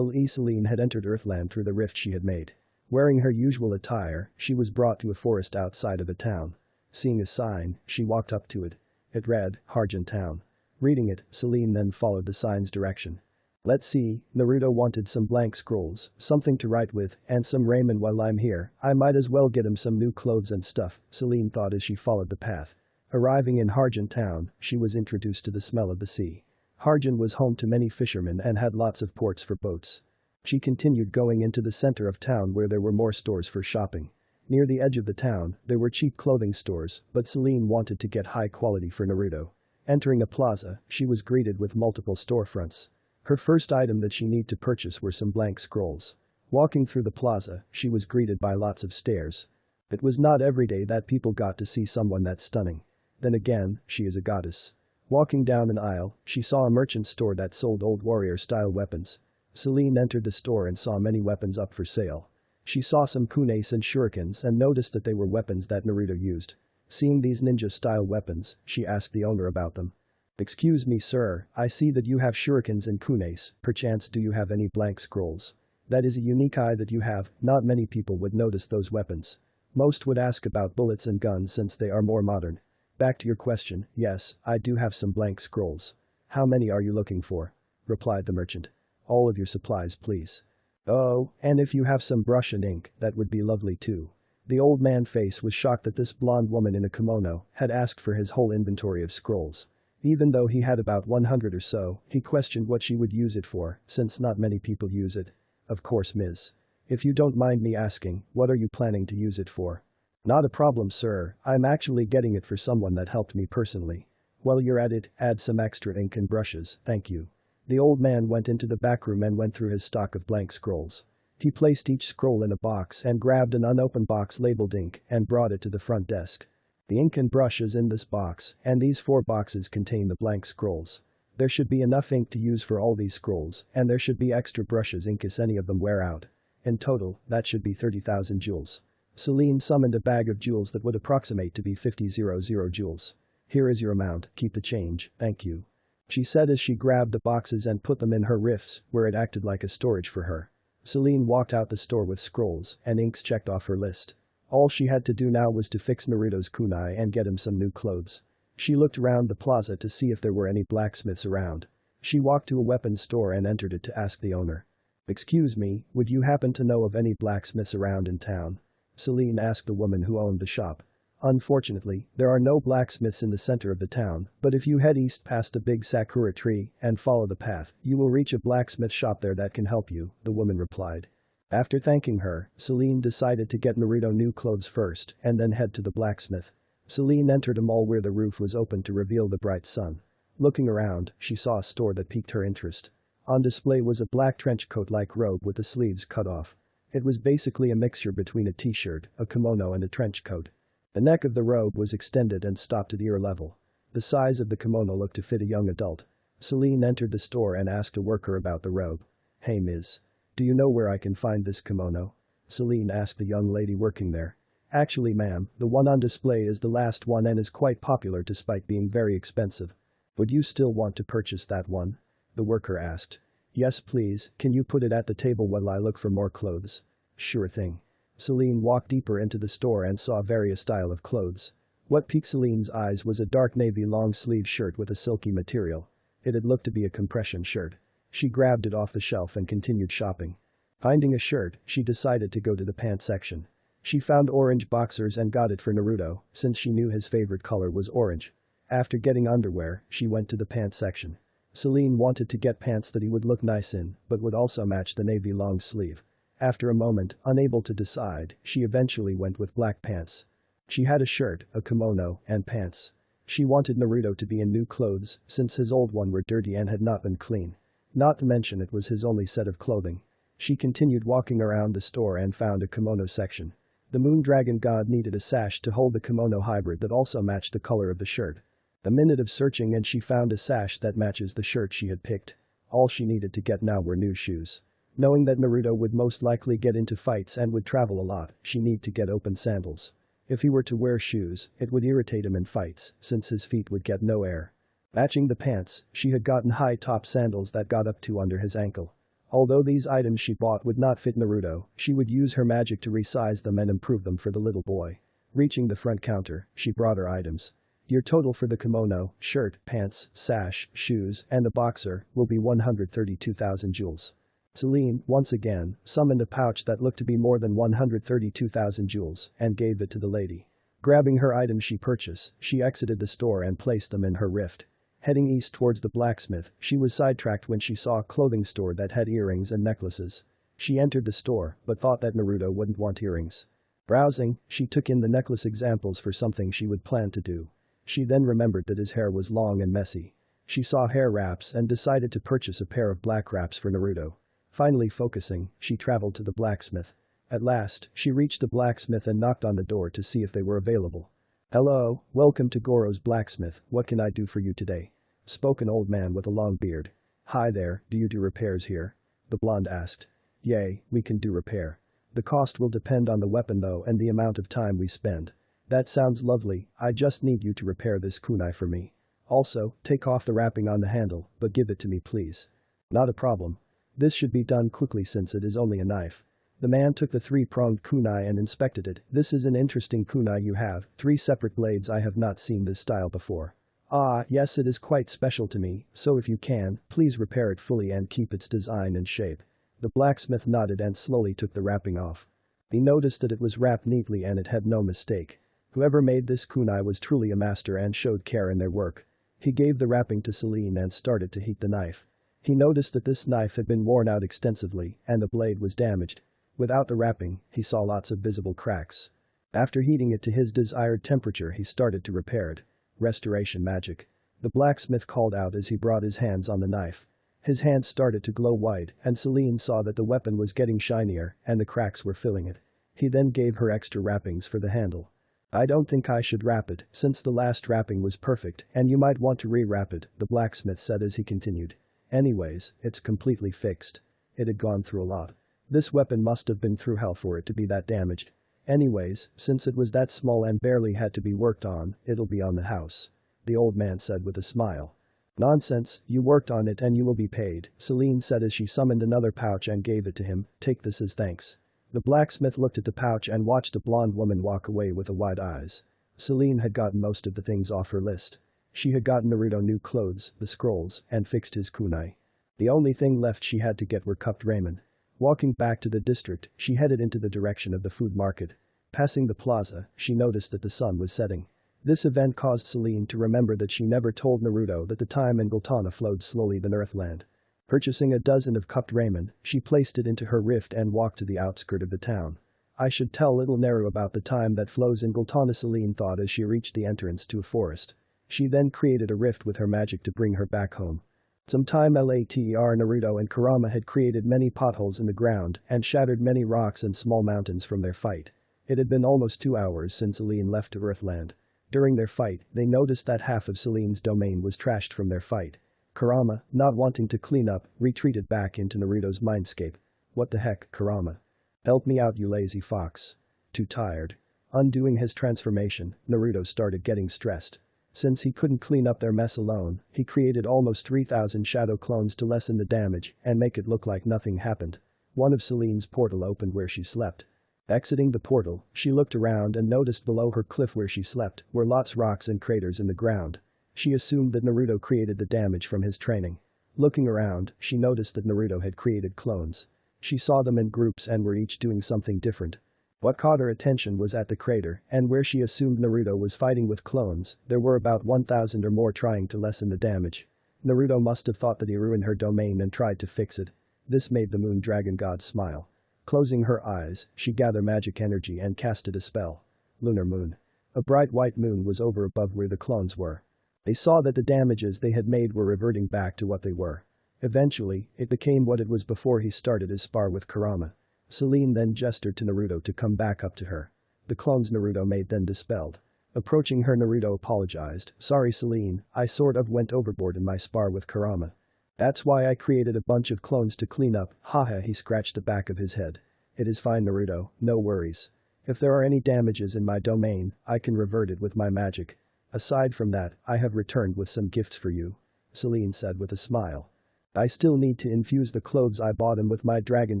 Selene had entered Earthland through the rift she had made. Wearing her usual attire, she was brought to a forest outside of the town. Seeing a sign, she walked up to it. It read, Harjan Town. Reading it, Selene then followed the sign's direction. Let's see, Naruto wanted some blank scrolls, something to write with, and some raiment while I'm here, I might as well get him some new clothes and stuff, Selene thought as she followed the path. Arriving in Harjan Town, she was introduced to the smell of the sea. Harjan was home to many fishermen and had lots of ports for boats. She continued going into the center of town where there were more stores for shopping. Near the edge of the town, there were cheap clothing stores, but Selene wanted to get high quality for Naruto. Entering a plaza, she was greeted with multiple storefronts. Her first item that she needed to purchase were some blank scrolls. Walking through the plaza, she was greeted by lots of stares. It was not every day that people got to see someone that stunning. Then again, she is a goddess. Walking down an aisle, she saw a merchant store that sold old warrior-style weapons. Selene entered the store and saw many weapons up for sale. She saw some kunes and shurikens and noticed that they were weapons that Naruto used. Seeing these ninja-style weapons, she asked the owner about them. Excuse me sir, I see that you have shurikens and kunes, perchance do you have any blank scrolls? That is a unique eye that you have, not many people would notice those weapons. Most would ask about bullets and guns since they are more modern. Back to your question, yes, I do have some blank scrolls. How many are you looking for? Replied the merchant. All of your supplies please. Oh, and if you have some brush and ink, that would be lovely too. The old man's face was shocked that this blonde woman in a kimono had asked for his whole inventory of scrolls. Even though he had about 100 or so, he questioned what she would use it for, since not many people use it. Of course miss. If you don't mind me asking, what are you planning to use it for? Not a problem sir, I'm actually getting it for someone that helped me personally. While you're at it, add some extra ink and brushes, thank you. The old man went into the back room and went through his stock of blank scrolls. He placed each scroll in a box and grabbed an unopened box labeled ink and brought it to the front desk. The ink and brush is in this box, and these 4 boxes contain the blank scrolls. There should be enough ink to use for all these scrolls, and there should be extra brushes in case any of them wear out. In total, that should be 30,000 jewels. Celine summoned a bag of jewels that would approximate to be 50,000 jewels. Here is your amount, keep the change, thank you. She said as she grabbed the boxes and put them in her rifts, where it acted like a storage for her. Celine walked out the store with scrolls and inks checked off her list. All she had to do now was to fix Naruto's kunai and get him some new clothes. She looked around the plaza to see if there were any blacksmiths around. She walked to a weapons store and entered it to ask the owner. "Excuse me, would you happen to know of any blacksmiths around in town?" Celine asked the woman who owned the shop. "Unfortunately, there are no blacksmiths in the center of the town, but if you head east past a big sakura tree and follow the path, you will reach a blacksmith shop there that can help you," the woman replied. After thanking her, Celine decided to get Naruto new clothes first and then head to the blacksmith. Celine entered a mall where the roof was open to reveal the bright sun. Looking around, she saw a store that piqued her interest. On display was a black trench coat-like robe with the sleeves cut off. It was basically a mixture between a t-shirt, a kimono and a trench coat. The neck of the robe was extended and stopped at ear level. The size of the kimono looked to fit a young adult. Celine entered the store and asked a worker about the robe. "Hey miss. Do you know where I can find this kimono?" Celine asked the young lady working there. "Actually ma'am, the one on display is the last one and is quite popular despite being very expensive. Would you still want to purchase that one?" the worker asked. "Yes please, can you put it at the table while I look for more clothes?" "Sure thing." Celine walked deeper into the store and saw various style of clothes. What piqued Celine's eyes was a dark navy long-sleeve shirt with a silky material. It had looked to be a compression shirt. She grabbed it off the shelf and continued shopping. Finding a shirt, she decided to go to the pants section. She found orange boxers and got it for Naruto, since she knew his favorite color was orange. After getting underwear, she went to the pants section. Celine wanted to get pants that he would look nice in, but would also match the navy long sleeve. After a moment, unable to decide, she eventually went with black pants. She had a shirt, a kimono, and pants. She wanted Naruto to be in new clothes, since his old one were dirty and had not been clean. Not to mention it was his only set of clothing. She continued walking around the store and found a kimono section. The moon dragon god needed a sash to hold the kimono hybrid that also matched the color of the shirt. A minute of searching and she found a sash that matches the shirt she had picked. All she needed to get now were new shoes. Knowing that Naruto would most likely get into fights and would travel a lot, she needed to get open sandals. If he were to wear shoes, it would irritate him in fights, since his feet would get no air. Matching the pants, she had gotten high-top sandals that got up to under his ankle. Although these items she bought would not fit Naruto, she would use her magic to resize them and improve them for the little boy. Reaching the front counter, she brought her items. Your total for the kimono, shirt, pants, sash, shoes, and the boxer will be 132,000 jewels. Celine, once again, summoned a pouch that looked to be more than 132,000 jewels and gave it to the lady. Grabbing her items she purchased, she exited the store and placed them in her rift. Heading east towards the blacksmith, she was sidetracked when she saw a clothing store that had earrings and necklaces. She entered the store but thought that Naruto wouldn't want earrings. Browsing, she took in the necklace examples for something she would plan to do. She then remembered that his hair was long and messy. She saw hair wraps and decided to purchase a pair of black wraps for Naruto. Finally focusing, she traveled to the blacksmith. At last, she reached the blacksmith and knocked on the door to see if they were available. "Hello, welcome to Goro's blacksmith, what can I do for you today?" spoke an old man with a long beard. "Hi there, do you do repairs here?" the blonde asked. "Yay, we can do repair. The cost will depend on the weapon though and the amount of time we spend." "That sounds lovely, I just need you to repair this kunai for me. Also, take off the wrapping on the handle, but give it to me please." "Not a problem. This should be done quickly since it is only a knife." The man took the 3-pronged kunai and inspected it. "This is an interesting kunai you have, 3 separate blades, I have not seen this style before." "Ah, yes, it is quite special to me, so if you can, please repair it fully and keep its design and shape." The blacksmith nodded and slowly took the wrapping off. He noticed that it was wrapped neatly and it had no mistake. Whoever made this kunai was truly a master and showed care in their work. He gave the wrapping to Celine and started to heat the knife. He noticed that this knife had been worn out extensively and the blade was damaged. Without the wrapping, he saw lots of visible cracks. After heating it to his desired temperature he started to repair it. Restoration magic. The blacksmith called out as he brought his hands on the knife. His hand started to glow white and Celine saw that the weapon was getting shinier and the cracks were filling it. He then gave her extra wrappings for the handle. I don't think I should wrap it since the last wrapping was perfect and you might want to re-wrap it, the blacksmith said as he continued. Anyways, it's completely fixed. It had gone through a lot. This weapon must have been through hell for it to be that damaged. Anyways, since it was that small and barely had to be worked on, it'll be on the house. The old man said with a smile. Nonsense, you worked on it and you will be paid, Celine said as she summoned another pouch and gave it to him, take this as thanks. The blacksmith looked at the pouch and watched a blonde woman walk away with wide eyes. Celine had gotten most of the things off her list. She had gotten Naruto new clothes, the scrolls, and fixed his kunai. The only thing left she had to get were cupped ramen. Walking back to the district, she headed into the direction of the food market. Passing the plaza, she noticed that the sun was setting. This event caused Celine to remember that she never told Naruto that the time in Gultana flowed slowly than Earthland. Purchasing a dozen of cupped ramen, she placed it into her rift and walked to the outskirt of the town. I should tell little Naru about the time that flows in Gultana, Celine thought as she reached the entrance to a forest. She then created a rift with her magic to bring her back home. Sometime later Naruto and Kurama had created many potholes in the ground and shattered many rocks and small mountains from their fight. It had been almost 2 hours since Celine left to Earthland. During their fight, they noticed that half of Celine's domain was trashed from their fight. Kurama, not wanting to clean up, retreated back into Naruto's mindscape. What the heck, Kurama? Help me out, you lazy fox. Too tired. Undoing his transformation, Naruto started getting stressed. Since he couldn't clean up their mess alone, he created almost 3,000 shadow clones to lessen the damage and make it look like nothing happened. One of Celine's portal opened where she slept. Exiting the portal, she looked around and noticed below her cliff where she slept were lots rocks and craters in the ground. She assumed that Naruto created the damage from his training. Looking around, she noticed that Naruto had created clones. She saw them in groups and were each doing something different. What caught her attention was at the crater and where she assumed Naruto was fighting with clones, there were about 1,000 or more trying to lessen the damage. Naruto must have thought that he ruined her domain and tried to fix it. This made the moon dragon god smile. Closing her eyes, she gathered magic energy and casted a spell. Lunar moon. A bright white moon was over above where the clones were. They saw that the damages they had made were reverting back to what they were. Eventually, it became what it was before he started his spar with Kurama. Celine then gestured to Naruto to come back up to her. The clones Naruto made then dispelled. Approaching her, Naruto apologized, sorry Celine, I sort of went overboard in my spar with Kurama. That's why I created a bunch of clones to clean up, haha, he scratched the back of his head. It is fine Naruto, no worries. If there are any damages in my domain, I can revert it with my magic. Aside from that, I have returned with some gifts for you. Celine said with a smile. I still need to infuse the clothes I bought him with my dragon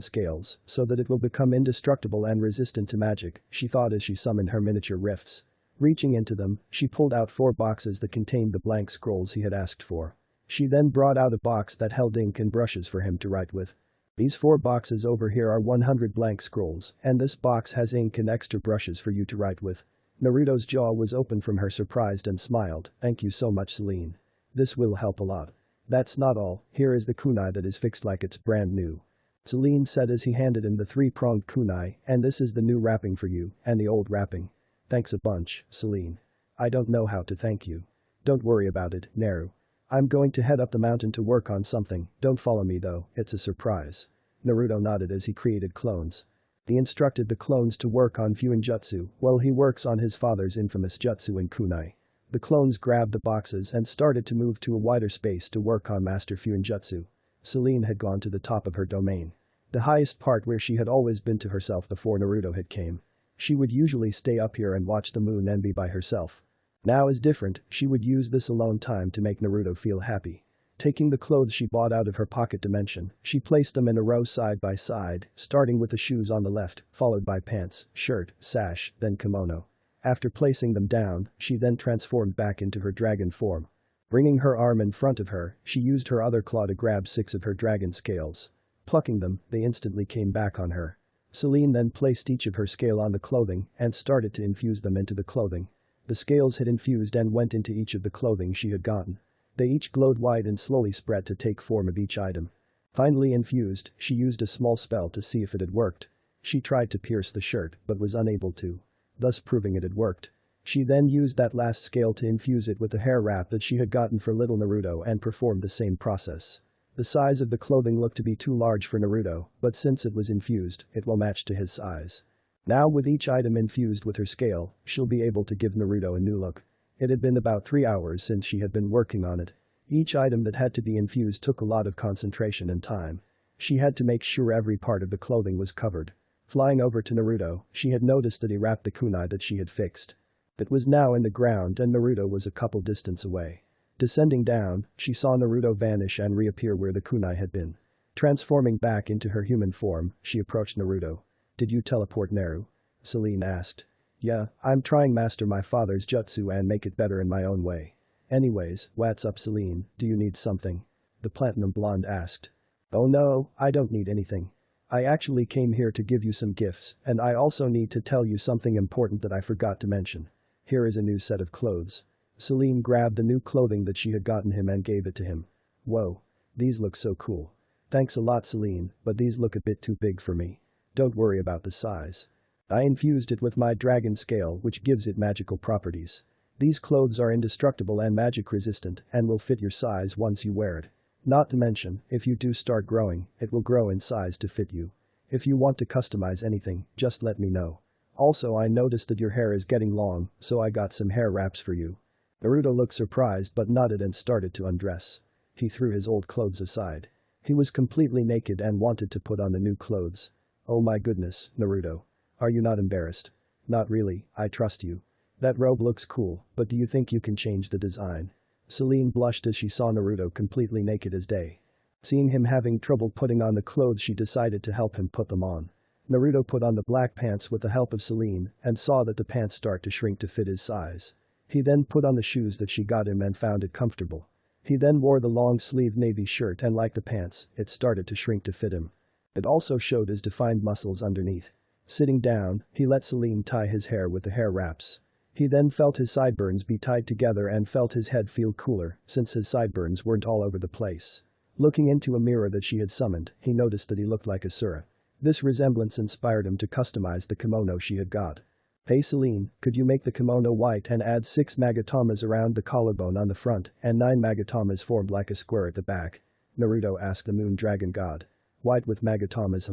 scales so that it will become indestructible and resistant to magic, she thought as she summoned her miniature rifts. Reaching into them, she pulled out 4 boxes that contained the blank scrolls he had asked for. She then brought out a box that held ink and brushes for him to write with. These 4 boxes over here are 100 blank scrolls, and this box has ink and extra brushes for you to write with. Naruto's jaw was open from her surprised and smiled, thank you so much Celine. This will help a lot. That's not all, here is the kunai that is fixed like it's brand new. Celine said as he handed him the 3-pronged kunai, and this is the new wrapping for you, and the old wrapping. Thanks a bunch, Celine. I don't know how to thank you. Don't worry about it, Naru. I'm going to head up the mountain to work on something, don't follow me though, it's a surprise. Naruto nodded as he created clones. He instructed the clones to work on Fuinjutsu while he works on his father's infamous jutsu and kunai. The clones grabbed the boxes and started to move to a wider space to work on Master Fuinjutsu. Celine had gone to the top of her domain. The highest part where she had always been to herself before Naruto had came. She would usually stay up here and watch the moon and be by herself. Now is different, she would use this alone time to make Naruto feel happy. Taking the clothes she bought out of her pocket dimension, she placed them in a row side by side, starting with the shoes on the left, followed by pants, shirt, sash, then kimono. After placing them down, she then transformed back into her dragon form. Bringing her arm in front of her, she used her other claw to grab 6 of her dragon scales. Plucking them, they instantly came back on her. Celine then placed each of her scale on the clothing and started to infuse them into the clothing. The scales had infused and went into each of the clothing she had gotten. They each glowed white and slowly spread to take form of each item. Finally infused, she used a small spell to see if it had worked. She tried to pierce the shirt but was unable to, thus proving it had worked. She then used that last scale to infuse it with the hair wrap that she had gotten for little Naruto and performed the same process. The size of the clothing looked to be too large for Naruto, but since it was infused, it will match to his size. Now with each item infused with her scale, she'll be able to give Naruto a new look. It had been about 3 hours since she had been working on it. Each item that had to be infused took a lot of concentration and time. She had to make sure every part of the clothing was covered. Flying over to Naruto, she had noticed that he wrapped the kunai that she had fixed. It was now in the ground and Naruto was a couple distance away. Descending down, she saw Naruto vanish and reappear where the kunai had been. Transforming back into her human form, she approached Naruto. "Did you teleport Naru?" Celine asked. "Yeah, I'm trying master my father's jutsu and make it better in my own way. Anyways, what's up Celine, do you need something?" The platinum blonde asked. "Oh no, I don't need anything. I actually came here to give you some gifts and I also need to tell you something important that I forgot to mention. Here is a new set of clothes." Celine grabbed the new clothing that she had gotten him and gave it to him. "Whoa. These look so cool. Thanks a lot Celine, but these look a bit too big for me. Don't worry about the size. I infused it with my dragon scale which gives it magical properties. These clothes are indestructible and magic resistant and will fit your size once you wear it. Not to mention, if you do start growing, it will grow in size to fit you. If you want to customize anything, just let me know. Also I noticed that your hair is getting long, so I got some hair wraps for you." Naruto looked surprised but nodded and started to undress. He threw his old clothes aside. He was completely naked and wanted to put on the new clothes. "Oh my goodness, Naruto. Are you not embarrassed?" "Not really, I trust you. That robe looks cool, but do you think you can change the design?" Celine blushed as she saw Naruto completely naked as day. Seeing him having trouble putting on the clothes she decided to help him put them on. Naruto put on the black pants with the help of Celine and saw that the pants start to shrink to fit his size. He then put on the shoes that she got him and found it comfortable. He then wore the long-sleeved navy shirt and like the pants, it started to shrink to fit him. It also showed his defined muscles underneath. Sitting down, he let Celine tie his hair with the hair wraps. He then felt his sideburns be tied together and felt his head feel cooler since his sideburns weren't all over the place. Looking into a mirror that she had summoned, he noticed that he looked like Asura. This resemblance inspired him to customize the kimono she had got. "Hey Celine, could you make the kimono white and add 6 magatamas around the collarbone on the front and 9 magatamas formed like a square at the back?" Naruto asked the moon dragon god. "White with magatamas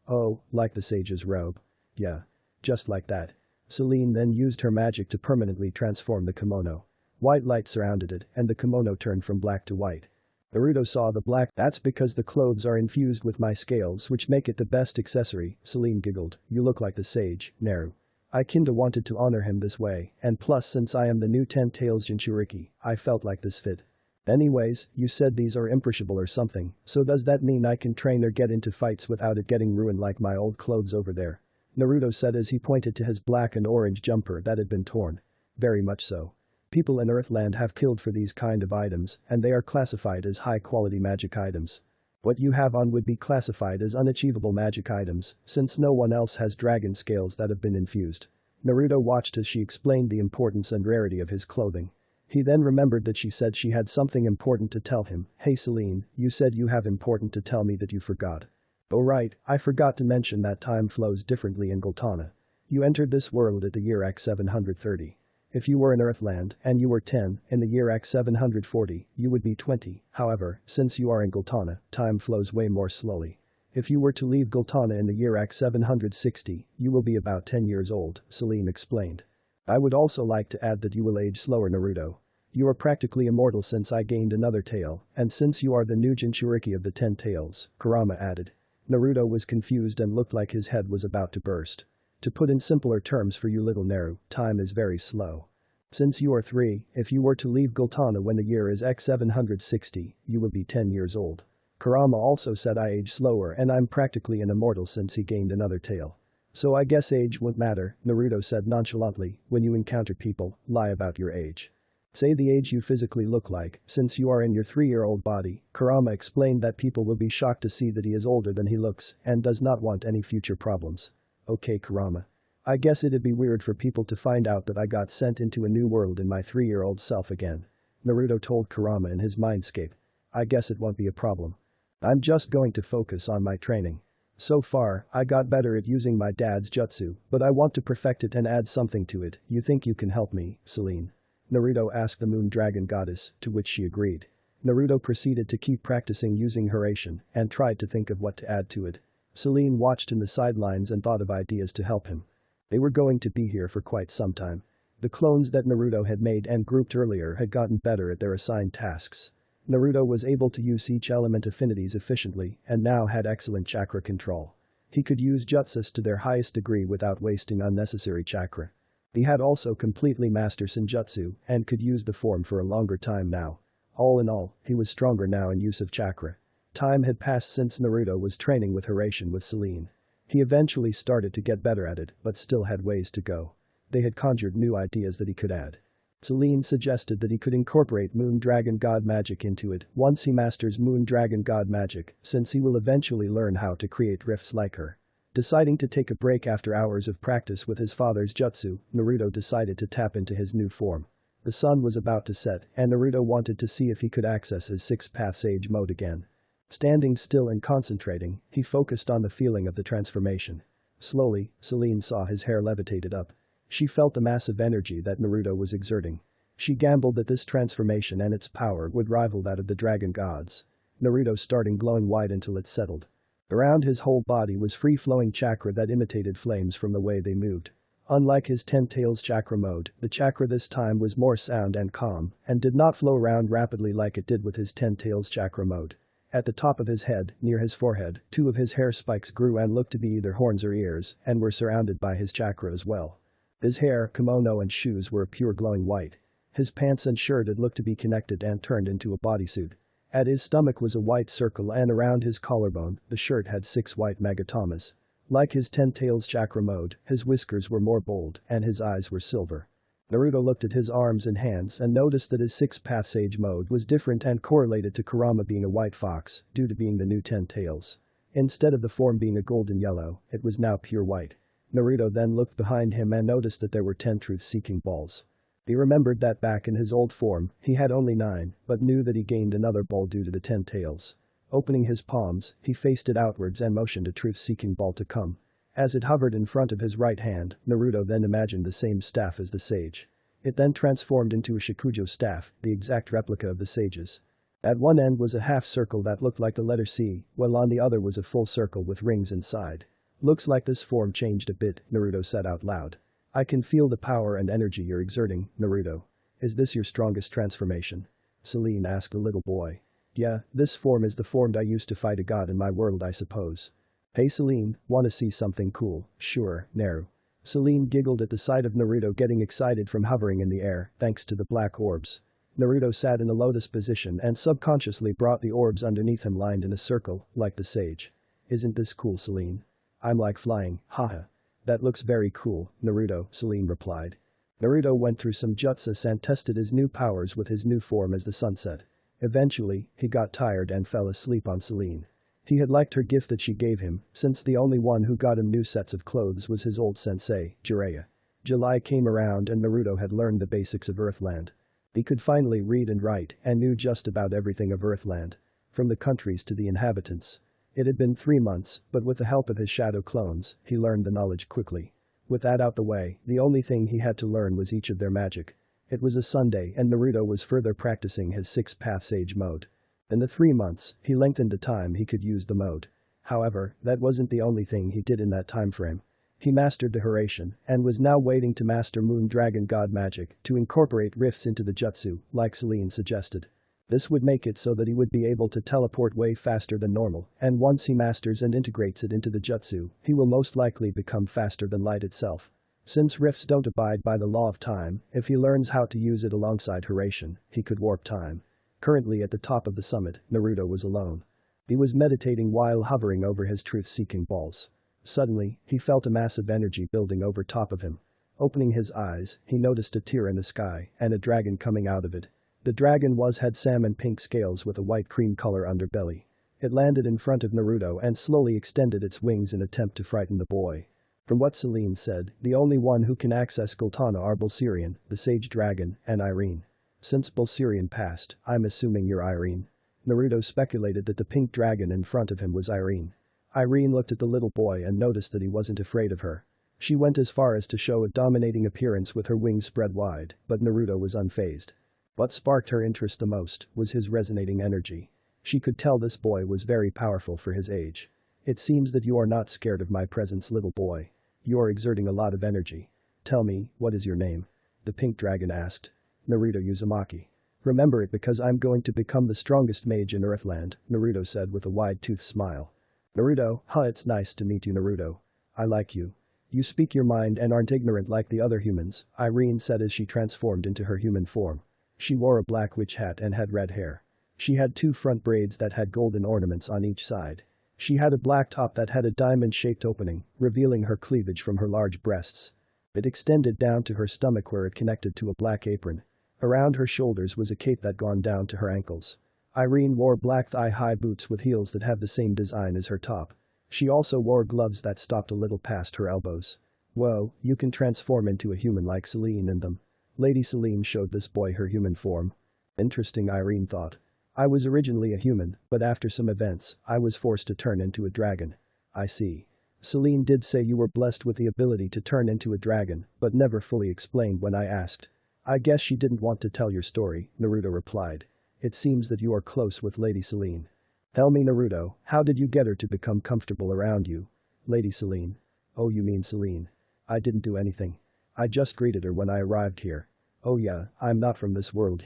Oh, like the sage's robe." "Yeah. Just like that." Celine then used her magic to permanently transform the kimono. White light surrounded it and the kimono turned from black to white. Naruto saw the black. "That's because the clothes are infused with my scales which make it the best accessory," Celine giggled. "You look like the sage, Naru. I kinda wanted to honor him this way, and plus since I am the new 10 Tails Jinchuriki, I felt like this fit. Anyways, you said these are imperishable or something, so does that mean I can train or get into fights without it getting ruined like my old clothes over there?" Naruto said as he pointed to his black and orange jumper that had been torn. "Very much so. People in Earthland have killed for these kind of items, and they are classified as high-quality magic items. What you have on would be classified as unachievable magic items, since no one else has dragon scales that have been infused." Naruto watched as she explained the importance and rarity of his clothing. He then remembered that she said she had something important to tell him. "Hey Celine, you said you have important to tell me that you forgot." "Oh right, I forgot to mention that time flows differently in Gultana. You entered this world at the year X 730. If you were in Earthland and you were 10, in the year X 740, you would be 20, however, since you are in Gultana, time flows way more slowly. If you were to leave Gultana in the year X 760, you will be about 10 years old," Celine explained. "I would also like to add that you will age slower Naruto. You are practically immortal since I gained another tail, and since you are the new Jinchuriki of the 10 tails," Kurama added. Naruto was confused and looked like his head was about to burst. "To put in simpler terms for you little Naru, time is very slow. Since you are 3, if you were to leave Gultana when the year is X 760, you will be 10 years old." Kurama also said I age slower and I'm practically an immortal since he gained another tail. "So I guess age won't matter," Naruto said nonchalantly. "When you encounter people, lie about your age. Say the age you physically look like, since you are in your 3-year-old body." Kurama explained that people will be shocked to see that he is older than he looks and does not want any future problems. "Okay Kurama. I guess it'd be weird for people to find out that I got sent into a new world in my 3-year-old self again," Naruto told Kurama in his mindscape. "I guess it won't be a problem. I'm just going to focus on my training. So far, I got better at using my dad's jutsu, but I want to perfect it and add something to it. You think you can help me, Celine?" Naruto asked the moon dragon goddess, to which she agreed. Naruto proceeded to keep practicing using Hiraishin and tried to think of what to add to it. Celine watched in the sidelines and thought of ideas to help him. They were going to be here for quite some time. The clones that Naruto had made and grouped earlier had gotten better at their assigned tasks. Naruto was able to use each element affinities efficiently and now had excellent chakra control. He could use jutsus to their highest degree without wasting unnecessary chakra. He had also completely mastered Senjutsu and could use the form for a longer time now. All in all, he was stronger now in use of chakra. Time had passed since Naruto was training with Hiraishin with Celine. He eventually started to get better at it but still had ways to go. They had conjured new ideas that he could add. Celine suggested that he could incorporate Moon Dragon God magic into it once he masters Moon Dragon God magic, since he will eventually learn how to create rifts like her. Deciding to take a break after hours of practice with his father's jutsu, Naruto decided to tap into his new form. The sun was about to set and Naruto wanted to see if he could access his six-path sage mode again. Standing still and concentrating, he focused on the feeling of the transformation. Slowly, Celine saw his hair levitated up. She felt the massive energy that Naruto was exerting. She gambled that this transformation and its power would rival that of the dragon gods. Naruto starting glowing white until it settled. Around his whole body was free-flowing chakra that imitated flames from the way they moved. Unlike his Ten Tails chakra mode, the chakra this time was more sound and calm and did not flow around rapidly like it did with his Ten Tails chakra mode. At the top of his head, near his forehead, two of his hair spikes grew and looked to be either horns or ears and were surrounded by his chakra as well. His hair, kimono and shoes were pure glowing white. His pants and shirt had looked to be connected and turned into a bodysuit. At his stomach was a white circle and around his collarbone, the shirt had 6 white magatamas. Like his Ten Tails chakra mode, his whiskers were more bold and his eyes were silver. Naruto looked at his arms and hands and noticed that his six-path sage mode was different and correlated to Kurama being a white fox due to being the new Ten Tails. Instead of the form being a golden yellow, it was now pure white. Naruto then looked behind him and noticed that there were 10 truth-seeking balls. He remembered that back in his old form, he had only 9, but knew that he gained another ball due to the 10 tails. Opening his palms, he faced it outwards and motioned a truth-seeking ball to come. As it hovered in front of his right hand, Naruto then imagined the same staff as the sage. It then transformed into a Shikujo staff, the exact replica of the sage's. At one end was a half circle that looked like the letter C, while on the other was a full circle with rings inside. Looks like this form changed a bit, Naruto said out loud. I can feel the power and energy you're exerting, Naruto. Is this your strongest transformation? Celine asked the little boy. Yeah, this form is the form I used to fight a god in my world I suppose. Hey Celine, wanna see something cool? Sure, Naru. Celine giggled at the sight of Naruto getting excited from hovering in the air thanks to the black orbs. Naruto sat in a lotus position and subconsciously brought the orbs underneath him lined in a circle, like the sage. Isn't this cool Celine? I'm like flying, haha. That looks very cool, Naruto, Celine replied. Naruto went through some jutsus and tested his new powers with his new form as the sun set. Eventually, he got tired and fell asleep on Celine. He had liked her gift that she gave him, since the only one who got him new sets of clothes was his old sensei, Jiraiya. July came around and Naruto had learned the basics of Earthland. He could finally read and write and knew just about everything of Earthland. From the countries to the inhabitants. It had been 3 months, but with the help of his shadow clones, he learned the knowledge quickly. With that out the way, the only thing he had to learn was each of their magic. It was a Sunday and Naruto was further practicing his six-path sage mode. In the 3 months, he lengthened the time he could use the mode. However, that wasn't the only thing he did in that time frame. He mastered the Hiraishin and was now waiting to master Moon Dragon God magic to incorporate rifts into the jutsu, like Celine suggested. This would make it so that he would be able to teleport way faster than normal, and once he masters and integrates it into the jutsu, he will most likely become faster than light itself. Since rifts don't abide by the law of time, if he learns how to use it alongside Hiraishin, he could warp time. Currently at the top of the summit, Naruto was alone. He was meditating while hovering over his truth-seeking balls. Suddenly, he felt a massive energy building over top of him. Opening his eyes, he noticed a tear in the sky and a dragon coming out of it. The dragon had salmon pink scales with a white cream color underbelly. It landed in front of Naruto and slowly extended its wings in attempt to frighten the boy. From what Celine said, the only one who can access Gultana are Bulsirian, the sage dragon, and Irene. Since Bulsirian passed, I'm assuming you're Irene. Naruto speculated that the pink dragon in front of him was Irene. Irene looked at the little boy and noticed that he wasn't afraid of her. She went as far as to show a dominating appearance with her wings spread wide, but Naruto was unfazed. What sparked her interest the most was his resonating energy. She could tell this boy was very powerful for his age. It seems that you are not scared of my presence, little boy. You are exerting a lot of energy. Tell me, what is your name? The pink dragon asked. Naruto Uzumaki. Remember it because I'm going to become the strongest mage in Earthland, Naruto said with a wide-toothed smile. Naruto, it's nice to meet you, Naruto. I like you. You speak your mind and aren't ignorant like the other humans, Irene said as she transformed into her human form. She wore a black witch hat and had red hair. She had 2 front braids that had golden ornaments on each side. She had a black top that had a diamond-shaped opening, revealing her cleavage from her large breasts. It extended down to her stomach where it connected to a black apron. Around her shoulders was a cape that gone down to her ankles. Irene wore black thigh-high boots with heels that have the same design as her top. She also wore gloves that stopped a little past her elbows. Whoa, you can transform into a human like Celine in them. Lady Celine showed this boy her human form. Interesting, Irene thought. I was originally a human, but after some events, I was forced to turn into a dragon. I see. Celine did say you were blessed with the ability to turn into a dragon, but never fully explained when I asked. I guess she didn't want to tell your story, Naruto replied. It seems that you are close with Lady Celine. Tell me, Naruto, how did you get her to become comfortable around you? Lady Celine. Oh, you mean Celine. I didn't do anything. I just greeted her when I arrived here. Oh yeah, I'm not from this world.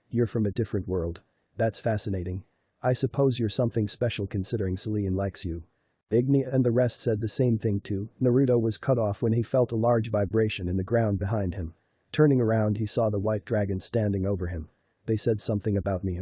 You're from a different world. That's fascinating. I suppose you're something special considering Celine likes you. Ignia and the rest said the same thing too. Naruto was cut off when he felt a large vibration in the ground behind him. Turning around he saw the white dragon standing over him. They said something about me.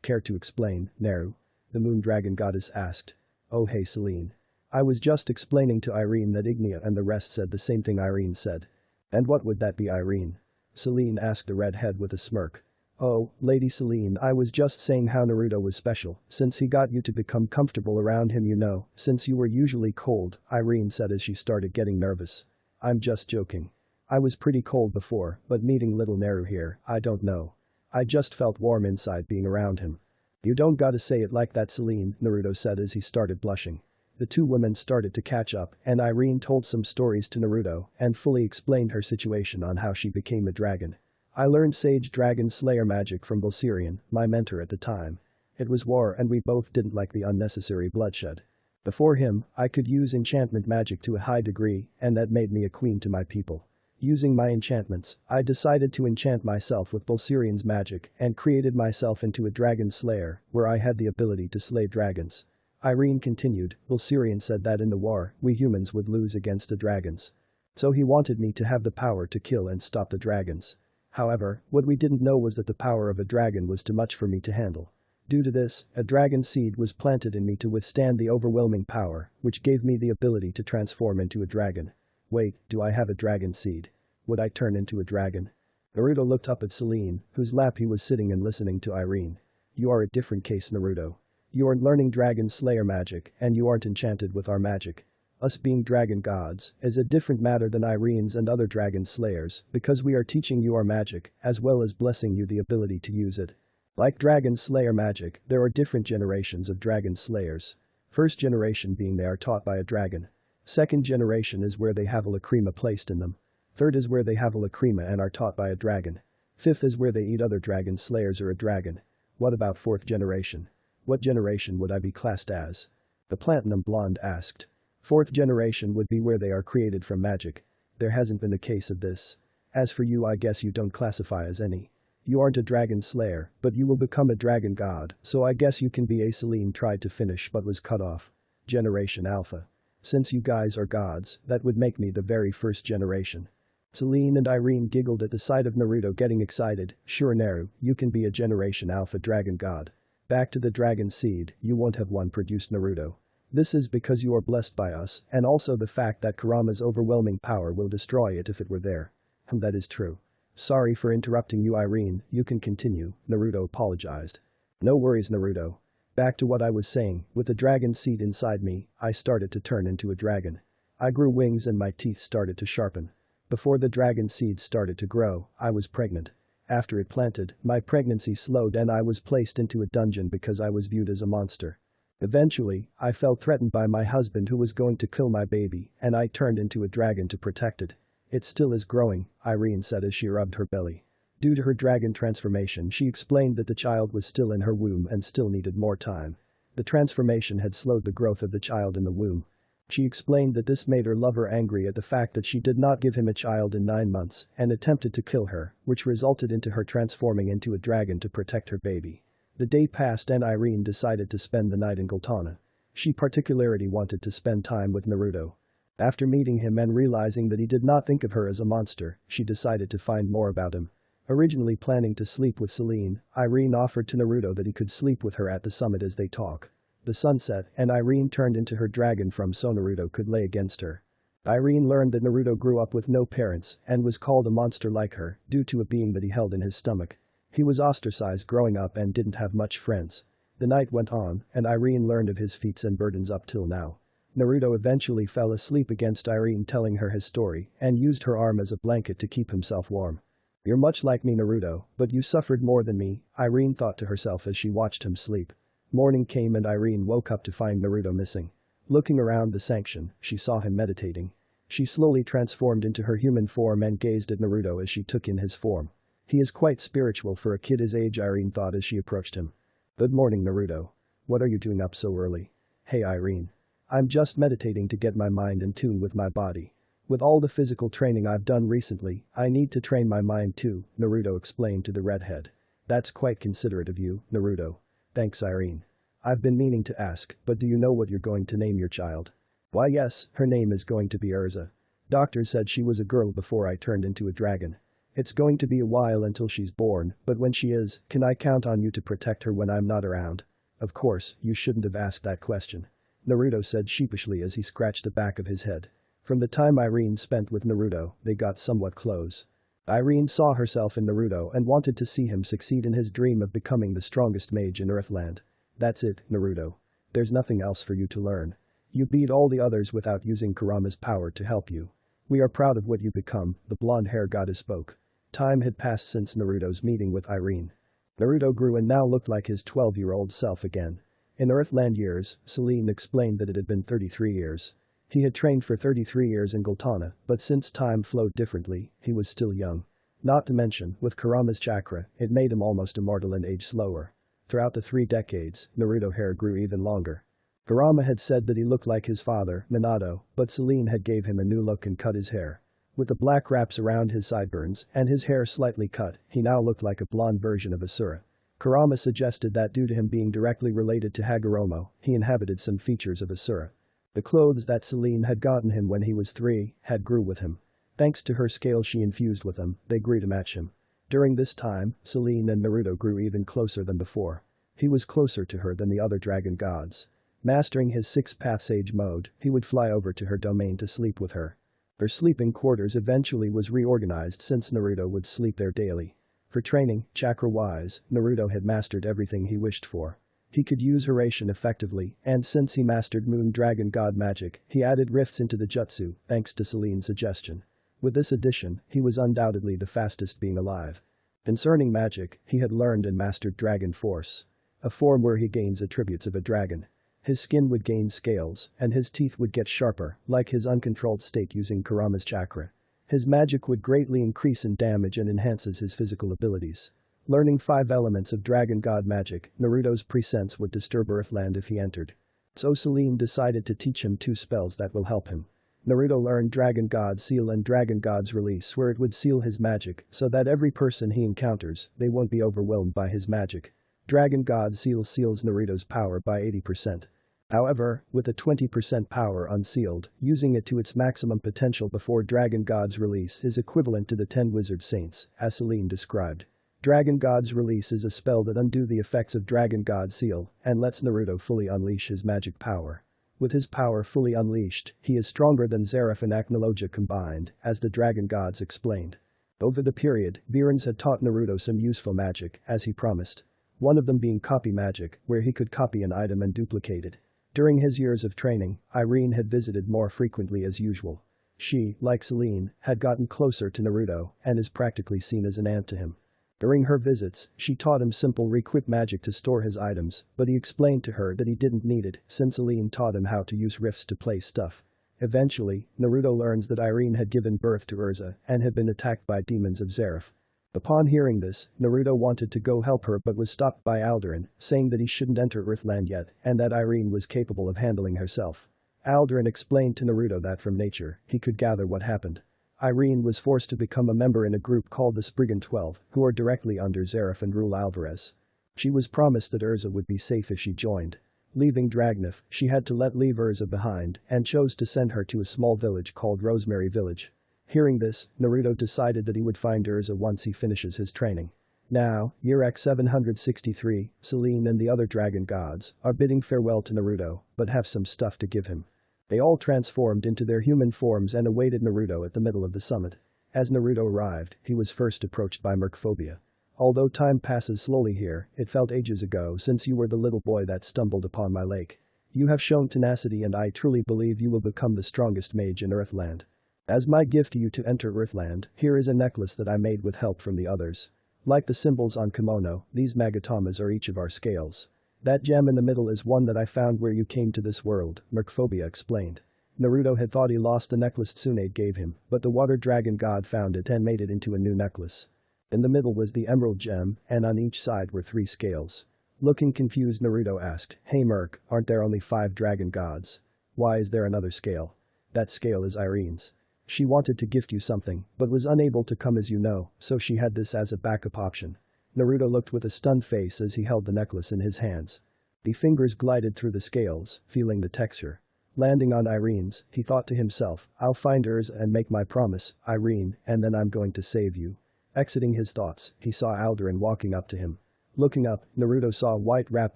Care to explain, Naru? The moon dragon goddess asked. Oh hey Celine. I was just explaining to Irene that Ignia and the rest said the same thing Irene said. And what would that be, Irene? Celine asked the redhead with a smirk. Oh, Lady Celine, I was just saying how Naruto was special, since he got you to become comfortable around him, since you were usually cold, Irene said as she started getting nervous. I'm just joking. I was pretty cold before, but meeting little Naru here, I don't know. I just felt warm inside being around him. You don't gotta say it like that, Celine, Naruto said as he started blushing. The 2 women started to catch up and Irene told some stories to Naruto and fully explained her situation on how she became a dragon. I learned Sage Dragon Slayer magic from Bulsirian, my mentor at the time. It was war and we both didn't like the unnecessary bloodshed. Before him, I could use enchantment magic to a high degree and that made me a queen to my people. Using my enchantments, I decided to enchant myself with Bulsirian's magic and created myself into a dragon slayer where I had the ability to slay dragons. Irene continued, Bulsirian said that in the war, we humans would lose against the dragons. So he wanted me to have the power to kill and stop the dragons. However, what we didn't know was that the power of a dragon was too much for me to handle. Due to this, a dragon seed was planted in me to withstand the overwhelming power, which gave me the ability to transform into a dragon. Wait, do I have a dragon seed? Would I turn into a dragon? Naruto looked up at Celine, whose lap he was sitting and listening to Irene. You are a different case, Naruto. You aren't learning dragon slayer magic and you aren't enchanted with our magic. Us being dragon gods is a different matter than Irene's and other dragon slayers because we are teaching you our magic as well as blessing you the ability to use it. Like dragon slayer magic, there are different generations of dragon slayers. First generation being they are taught by a dragon. Second generation is where they have a lacrima placed in them. Third is where they have a lacrima and are taught by a dragon. Fifth is where they eat other dragon slayers or a dragon. What about 4th generation? What generation would I be classed as? The platinum blonde asked. 4th generation would be where they are created from magic. There hasn't been a case of this. As for you, I guess you don't classify as any. You aren't a dragon slayer, but you will become a dragon god, so I guess you can be a Celine tried to finish but was cut off. Generation Alpha. Since you guys are gods, that would make me the very first generation. Celine and Irene giggled at the sight of Naruto getting excited. Sure Naru, you can be a Generation Alpha dragon god. Back to the dragon seed, you won't have one produced, Naruto. This is because you are blessed by us and also the fact that Kurama's overwhelming power will destroy it if it were there. That is true. Sorry for interrupting you, Irene, you can continue, Naruto apologized. No worries, Naruto. Back to what I was saying, with the dragon seed inside me, I started to turn into a dragon. I grew wings and my teeth started to sharpen. Before the dragon seed started to grow, I was pregnant. After it planted, my pregnancy slowed and I was placed into a dungeon because I was viewed as a monster. Eventually, I felt threatened by my husband who was going to kill my baby and I turned into a dragon to protect it. It still is growing, Irene said as she rubbed her belly. Due to her dragon transformation, she explained that the child was still in her womb and still needed more time. The transformation had slowed the growth of the child in the womb. She explained that this made her lover angry at the fact that she did not give him a child in 9 months and attempted to kill her, which resulted into her transforming into a dragon to protect her baby. The day passed and Irene decided to spend the night in Gultana. She particularly wanted to spend time with Naruto. After meeting him and realizing that he did not think of her as a monster, she decided to find more about him. Originally planning to sleep with Celine, Irene offered to Naruto that he could sleep with her at the summit as they talk. The sun set and Irene turned into her dragon form so Naruto could lay against her. Irene learned that Naruto grew up with no parents and was called a monster like her due to a being that he held in his stomach. He was ostracized growing up and didn't have much friends. The night went on and Irene learned of his feats and burdens up till now. Naruto eventually fell asleep against Irene telling her his story and used her arm as a blanket to keep himself warm. "You're much like me, Naruto, but you suffered more than me," Irene thought to herself as she watched him sleep. Morning came and Irene woke up to find Naruto missing. Looking around the sanction, she saw him meditating. She slowly transformed into her human form and gazed at Naruto as she took in his form. He is quite spiritual for a kid his age, Irene thought as she approached him. "Good morning, Naruto. What are you doing up so early?" "Hey Irene. I'm just meditating to get my mind in tune with my body. With all the physical training I've done recently, I need to train my mind too," Naruto explained to the redhead. "That's quite considerate of you, Naruto." "Thanks Irene. I've been meaning to ask, but do you know what you're going to name your child?" "Why yes, her name is going to be Urza. Doctor said she was a girl before I turned into a dragon. It's going to be a while until she's born, but when she is, can I count on you to protect her when I'm not around?" "Of course, you shouldn't have asked that question," Naruto said sheepishly as he scratched the back of his head. From the time Irene spent with Naruto, they got somewhat close. Irene saw herself in Naruto and wanted to see him succeed in his dream of becoming the strongest mage in Earthland. "That's it, Naruto. There's nothing else for you to learn. You beat all the others without using Kurama's power to help you. We are proud of what you become," the blonde-haired goddess spoke. Time had passed since Naruto's meeting with Irene. Naruto grew and now looked like his 12-year-old self again. In Earthland years, Celine explained that it had been 33 years. He had trained for 33 years in Gultana, but since time flowed differently, he was still young. Not to mention, with Kurama's chakra, it made him almost immortal and aged slower. Throughout the 3 decades, Naruto's hair grew even longer. Kurama had said that he looked like his father, Minato, but Celine had gave him a new look and cut his hair. With the black wraps around his sideburns and his hair slightly cut, he now looked like a blonde version of Asura. Kurama suggested that due to him being directly related to Hagoromo, he inhabited some features of Asura. The clothes that Celine had gotten him when he was 3 had grew with him. Thanks to her scale she infused with them, they grew to match him. During this time, Celine and Naruto grew even closer than before. He was closer to her than the other dragon gods. Mastering his 6-path sage mode, he would fly over to her domain to sleep with her. Her sleeping quarters eventually was reorganized since Naruto would sleep there daily. For training, chakra-wise, Naruto had mastered everything he wished for. He could use Hiraishin effectively, and since he mastered Moon Dragon God magic, he added rifts into the jutsu, thanks to Celine's suggestion. With this addition, he was undoubtedly the fastest being alive. Concerning magic, he had learned and mastered Dragon Force. A form where he gains attributes of a dragon. His skin would gain scales, and his teeth would get sharper, like his uncontrolled state using Kurama's chakra. His magic would greatly increase in damage and enhances his physical abilities. Learning 5 elements of Dragon God magic, Naruto's presence would disturb Earthland if he entered. So Celine decided to teach him 2 spells that will help him. Naruto learned Dragon God Seal and Dragon God's Release, where it would seal his magic so that every person he encounters, they won't be overwhelmed by his magic. Dragon God Seal seals Naruto's power by 80%. However, with a 20% power unsealed, using it to its maximum potential before Dragon God's Release is equivalent to the 10 Wizard Saints, as Celine described. Dragon God's Release is a spell that undo the effects of Dragon God Seal and lets Naruto fully unleash his magic power. With his power fully unleashed, he is stronger than Zeref and Acnologia combined, as the Dragon Gods explained. Over the period, Virens had taught Naruto some useful magic, as he promised. One of them being copy magic, where he could copy an item and duplicate it. During his years of training, Irene had visited more frequently as usual. She, like Celine, had gotten closer to Naruto and is practically seen as an aunt to him. During her visits, she taught him simple re-equip magic to store his items, but he explained to her that he didn't need it since Celine taught him how to use rifts to place stuff. Eventually, Naruto learns that Irene had given birth to Urza and had been attacked by demons of Zeref. Upon hearing this, Naruto wanted to go help her but was stopped by Alderan, saying that he shouldn't enter Earthland yet and that Irene was capable of handling herself. Alderan explained to Naruto that from nature, he could gather what happened. Irene was forced to become a member in a group called the Spriggan 12, who are directly under Zeref and rule Alvarez. She was promised that Urza would be safe if she joined. Leaving Dragnef, she had to leave Urza behind and chose to send her to a small village called Rosemary Village. Hearing this, Naruto decided that he would find Urza once he finishes his training. Now, year X 763, Selene and the other dragon gods are bidding farewell to Naruto, but have some stuff to give him. They all transformed into their human forms and awaited Naruto at the middle of the summit. As Naruto arrived, he was first approached by mercphobia. Although time passes slowly here, it felt ages ago since you were the little boy that stumbled upon my lake. You have shown tenacity and I truly believe you will become the strongest mage in Earthland. As my gift to you to enter Earthland, here is a necklace that I made with help from the others. Like the symbols on kimono, these magatamas are each of our scales. That gem in the middle is one that I found where you came to this world, mercphobia explained. Naruto had thought he lost the necklace Tsunade gave him, but the water dragon god found it and made it into a new necklace. In the middle was the emerald gem, and on each side were 3 scales. Looking confused, Naruto asked, "Hey Merc, aren't there only 5 dragon gods? Why is there another scale?" "That scale is Irene's. She wanted to gift you something, but was unable to come as you know, so she had this as a backup option." Naruto looked with a stunned face as he held the necklace in his hands. The fingers glided through the scales, feeling the texture. Landing on Irene's, he thought to himself, "I'll find Urza and make my promise, Irene, and then I'm going to save you." Exiting his thoughts, he saw Alderan walking up to him. Looking up, Naruto saw a white wrap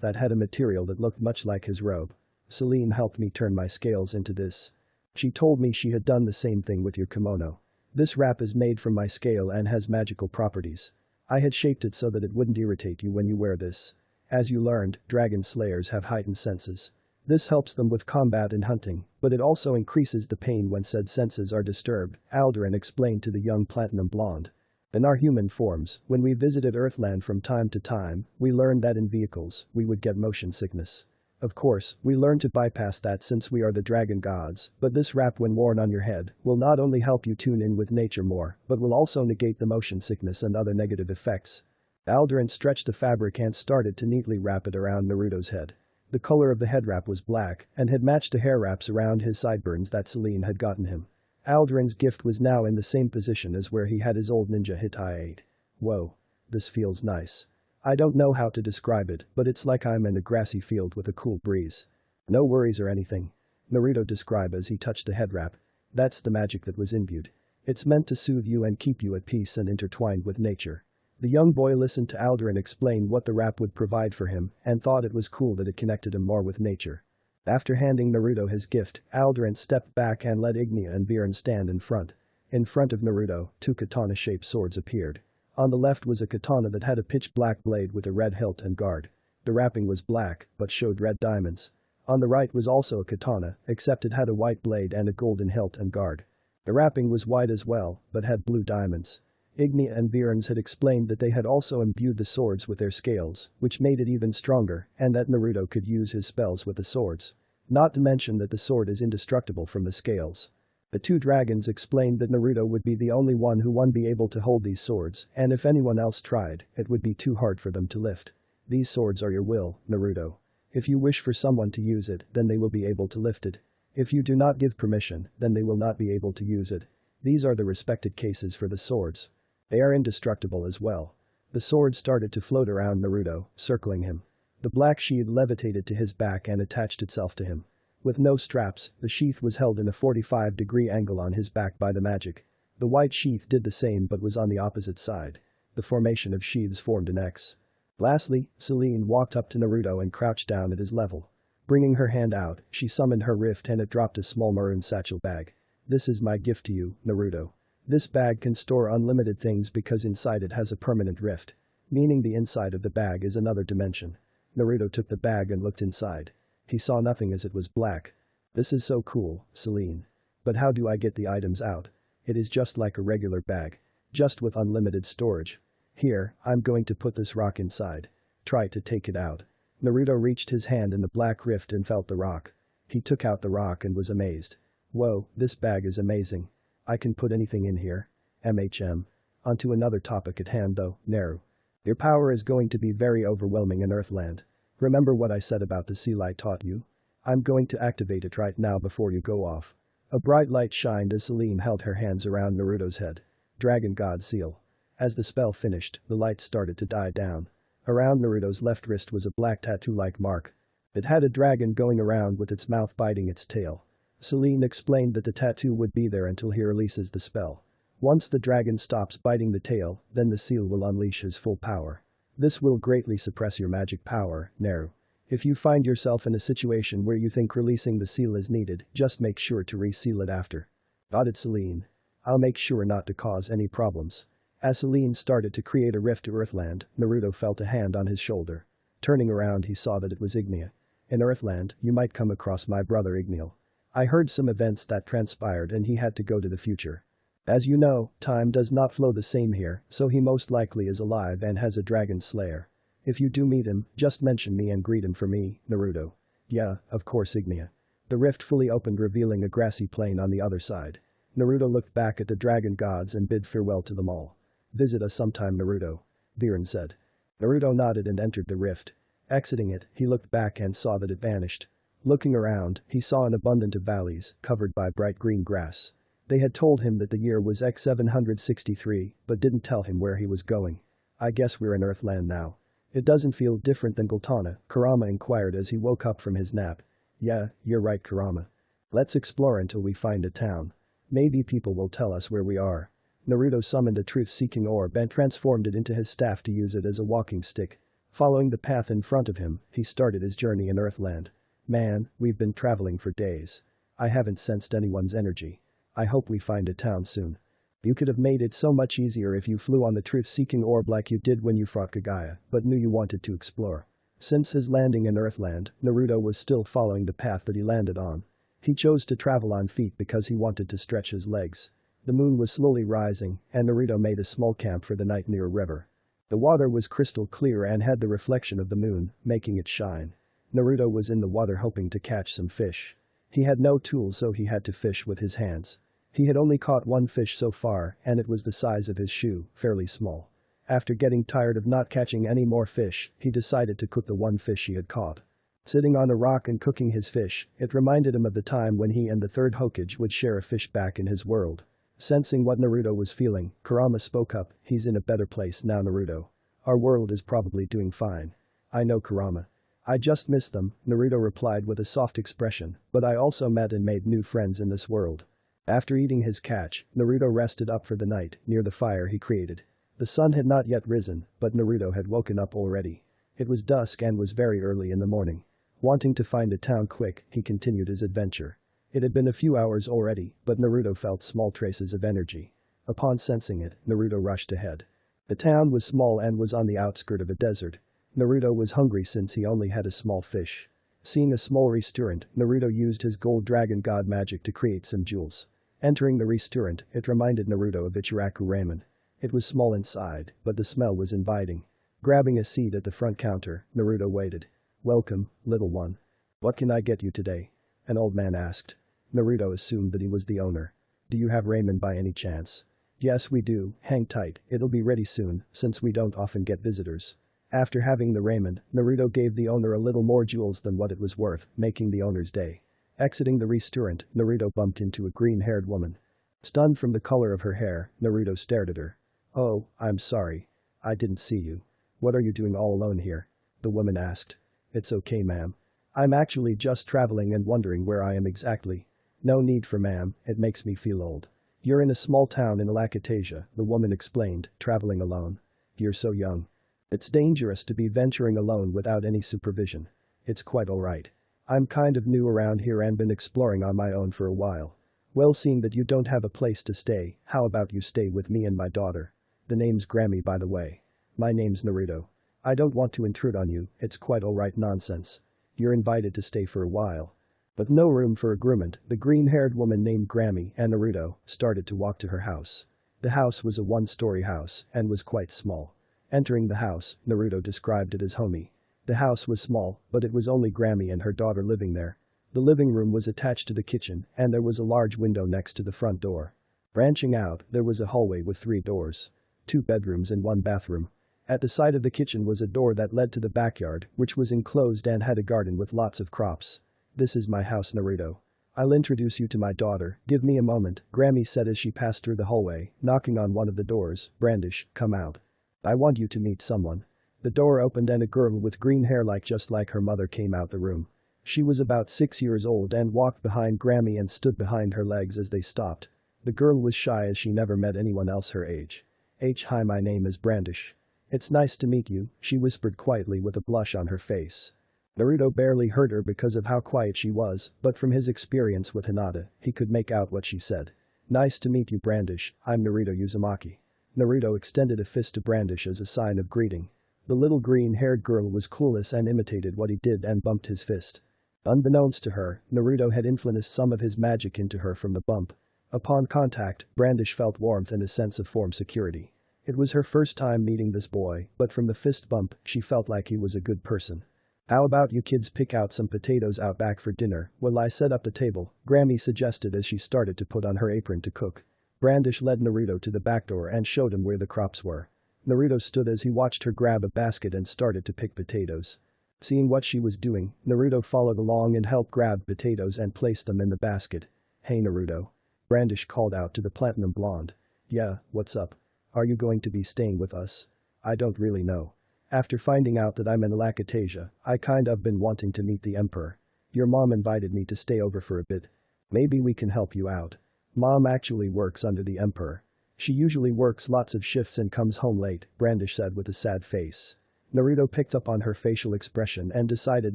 that had a material that looked much like his robe. "Selene helped me turn my scales into this. She told me she had done the same thing with your kimono. This wrap is made from my scale and has magical properties. I had shaped it so that it wouldn't irritate you when you wear this. As you learned, dragon slayers have heightened senses. This helps them with combat and hunting, but it also increases the pain when said senses are disturbed," Alderan explained to the young platinum blonde. "In our human forms, when we visited Earthland from time to time, we learned that in vehicles, we would get motion sickness. Of course, we learned to bypass that since we are the dragon gods, but this wrap when worn on your head will not only help you tune in with nature more, but will also negate the motion sickness and other negative effects." Alderan stretched the fabric and started to neatly wrap it around Naruto's head. The color of the head wrap was black and had matched the hair wraps around his sideburns that Selene had gotten him. Alderan's gift was now in the same position as where he had his old ninja Hitai. "Whoa. This feels nice. I don't know how to describe it, but it's like I'm in a grassy field with a cool breeze. No worries or anything," Naruto described as he touched the head wrap. "That's the magic that was imbued. It's meant to soothe you and keep you at peace and intertwined with nature." The young boy listened to Alderan explain what the wrap would provide for him and thought it was cool that it connected him more with nature. After handing Naruto his gift, Alderan stepped back and let Ignia and Biran stand in front. In front of Naruto, 2 katana-shaped swords appeared. On the left was a katana that had a pitch-black blade with a red hilt and guard. The wrapping was black, but showed red diamonds. On the right was also a katana, except it had a white blade and a golden hilt and guard. The wrapping was white as well, but had blue diamonds. Ignia and Virans had explained that they had also imbued the swords with their scales, which made it even stronger, and that Naruto could use his spells with the swords. Not to mention that the sword is indestructible from the scales. The 2 dragons explained that Naruto would be the only one who would be able to hold these swords, and if anyone else tried, it would be too hard for them to lift. "These swords are your will, Naruto. If you wish for someone to use it, then they will be able to lift it. If you do not give permission, then they will not be able to use it. These are the respected cases for the swords. They are indestructible as well." The sword started to float around Naruto, circling him. The black sheath levitated to his back and attached itself to him. With no straps, the sheath was held in a 45-degree angle on his back by the magic. The white sheath did the same but was on the opposite side. The formation of sheaths formed an X. Lastly, Selene walked up to Naruto and crouched down at his level. Bringing her hand out, she summoned her rift and it dropped a small maroon satchel bag. "This is my gift to you, Naruto. This bag can store unlimited things because inside it has a permanent rift. Meaning the inside of the bag is another dimension." Naruto took the bag and looked inside. He saw nothing as it was black. "This is so cool, Selene. But how do I get the items out? It is just like a regular bag. Just with unlimited storage. Here, I'm going to put this rock inside. Try to take it out." Naruto reached his hand in the black rift and felt the rock. He took out the rock and was amazed. "Whoa, this bag is amazing. I can put anything in here. MHM. Onto another topic at hand though, Naru. Your power is going to be very overwhelming in Earthland. Remember what I said about the seal I taught you? I'm going to activate it right now before you go off. A bright light shined as Celine held her hands around Naruto's head. Dragon God Seal. As the spell finished, the light started to die down. Around Naruto's left wrist was a black tattoo-like mark. It had a dragon going around with its mouth biting its tail. Celine explained that the tattoo would be there until he releases the spell. Once the dragon stops biting the tail, then the seal will unleash his full power. This will greatly suppress your magic power, Naru. If you find yourself in a situation where you think releasing the seal is needed, just make sure to reseal it after. Nodded Celine. I'll make sure not to cause any problems. As Celine started to create a rift to Earthland, Naruto felt a hand on his shoulder. Turning around he saw that it was Ignea. In Earthland, you might come across my brother Igneal. I heard some events that transpired and he had to go to the future. As you know, time does not flow the same here, so he most likely is alive and has a dragon slayer. If you do meet him, just mention me and greet him for me, Naruto. Yeah, of course Ignea. The rift fully opened revealing a grassy plain on the other side. Naruto looked back at the dragon gods and bid farewell to them all. Visit us sometime Naruto. Viren said. Naruto nodded and entered the rift. Exiting it, he looked back and saw that it vanished. Looking around, he saw an abundance of valleys, covered by bright green grass. They had told him that the year was X763, but didn't tell him where he was going. I guess we're in Earthland now. It doesn't feel different than Gultana, Kurama inquired as he woke up from his nap. Yeah, you're right Kurama. Let's explore until we find a town. Maybe people will tell us where we are. Naruto summoned a truth-seeking orb and transformed it into his staff to use it as a walking stick. Following the path in front of him, he started his journey in Earthland. Man, we've been traveling for days. I haven't sensed anyone's energy. I hope we find a town soon. You could have made it so much easier if you flew on the truth-seeking orb like you did when you fought Kagaya, but knew you wanted to explore. Since his landing in Earthland, Naruto was still following the path that he landed on. He chose to travel on feet because he wanted to stretch his legs. The moon was slowly rising, and Naruto made a small camp for the night near a river. The water was crystal clear and had the reflection of the moon, making it shine. Naruto was in the water hoping to catch some fish. He had no tools so he had to fish with his hands. He had only caught one fish so far, and it was the size of his shoe, fairly small. After getting tired of not catching any more fish, he decided to cook the one fish he had caught. Sitting on a rock and cooking his fish, it reminded him of the time when he and the third Hokage would share a fish back in his world. Sensing what Naruto was feeling, Kurama spoke up, he's in a better place now Naruto. Our world is probably doing fine. I know Kurama. I just miss them, Naruto replied with a soft expression, but I also met and made new friends in this world. After eating his catch, Naruto rested up for the night, near the fire he created. The sun had not yet risen, but Naruto had woken up already. It was dusk and was very early in the morning. Wanting to find a town quick, he continued his adventure. It had been a few hours already, but Naruto felt small traces of energy. Upon sensing it, Naruto rushed ahead. The town was small and was on the outskirt of a desert. Naruto was hungry since he only had a small fish. Seeing a small restaurant, Naruto used his gold dragon god magic to create some jewels. Entering the restaurant, it reminded Naruto of Ichiraku ramen. It was small inside, but the smell was inviting. Grabbing a seat at the front counter, Naruto waited. Welcome, little one. What can I get you today? An old man asked. Naruto assumed that he was the owner. Do you have ramen by any chance? Yes we do, hang tight, it'll be ready soon, since we don't often get visitors. After having the ramen, Naruto gave the owner a little more jewels than what it was worth, making the owner's day. Exiting the restaurant, Naruto bumped into a green-haired woman. Stunned from the color of her hair, Naruto stared at her. Oh, I'm sorry. I didn't see you. What are you doing all alone here? The woman asked. It's okay ma'am. I'm actually just traveling and wondering where I am exactly. No need for ma'am, it makes me feel old. You're in a small town in Alakatasia, the woman explained, traveling alone. You're so young. It's dangerous to be venturing alone without any supervision. It's quite alright. I'm kind of new around here and been exploring on my own for a while. Well seeing that you don't have a place to stay, how about you stay with me and my daughter? The name's Grammy by the way. My name's Naruto. I don't want to intrude on you, it's quite alright nonsense. You're invited to stay for a while. With no room for agreement, the green-haired woman named Grammy and Naruto started to walk to her house. The house was a one-story house and was quite small. Entering the house, Naruto described it as homey. The house was small, but it was only Grammy and her daughter living there. The living room was attached to the kitchen and there was a large window next to the front door. Branching out, there was a hallway with 3 doors. 2 bedrooms and 1 bathroom. At the side of the kitchen was a door that led to the backyard, which was enclosed and had a garden with lots of crops. "This is my house, Naruto. I'll introduce you to my daughter, give me a moment," Grammy said as she passed through the hallway, knocking on one of the doors. "Brandish, come out. I want you to meet someone." The door opened and a girl with green hair just like her mother came out the room. She was about 6 years old and walked behind Grammy and stood behind her legs as they stopped. The girl was shy as she never met anyone else her age. "Hi, my name is Brandish. It's nice to meet you," she whispered quietly with a blush on her face. Naruto barely heard her because of how quiet she was, but from his experience with Hinata, he could make out what she said. "Nice to meet you, Brandish, I'm Naruto Uzumaki." Naruto extended a fist to Brandish as a sign of greeting. The little green-haired girl was clueless and imitated what he did and bumped his fist. Unbeknownst to her, Naruto had influenced some of his magic into her from the bump. Upon contact, Brandish felt warmth and a sense of form security. It was her first time meeting this boy, but from the fist bump, she felt like he was a good person. "How about you kids pick out some potatoes out back for dinner while I set up the table," Grammy suggested as she started to put on her apron to cook. Brandish led Naruto to the back door and showed him where the crops were. Naruto stood as he watched her grab a basket and started to pick potatoes. Seeing what she was doing, Naruto followed along and helped grab potatoes and place them in the basket. "Hey Naruto." Brandish called out to the platinum blonde. "Yeah, what's up? Are you going to be staying with us?" "I don't really know. After finding out that I'm in Lacatesia, I kind of been wanting to meet the Emperor. Your mom invited me to stay over for a bit. Maybe we can help you out." "Mom actually works under the Emperor. She usually works lots of shifts and comes home late," Brandish said with a sad face. Naruto picked up on her facial expression and decided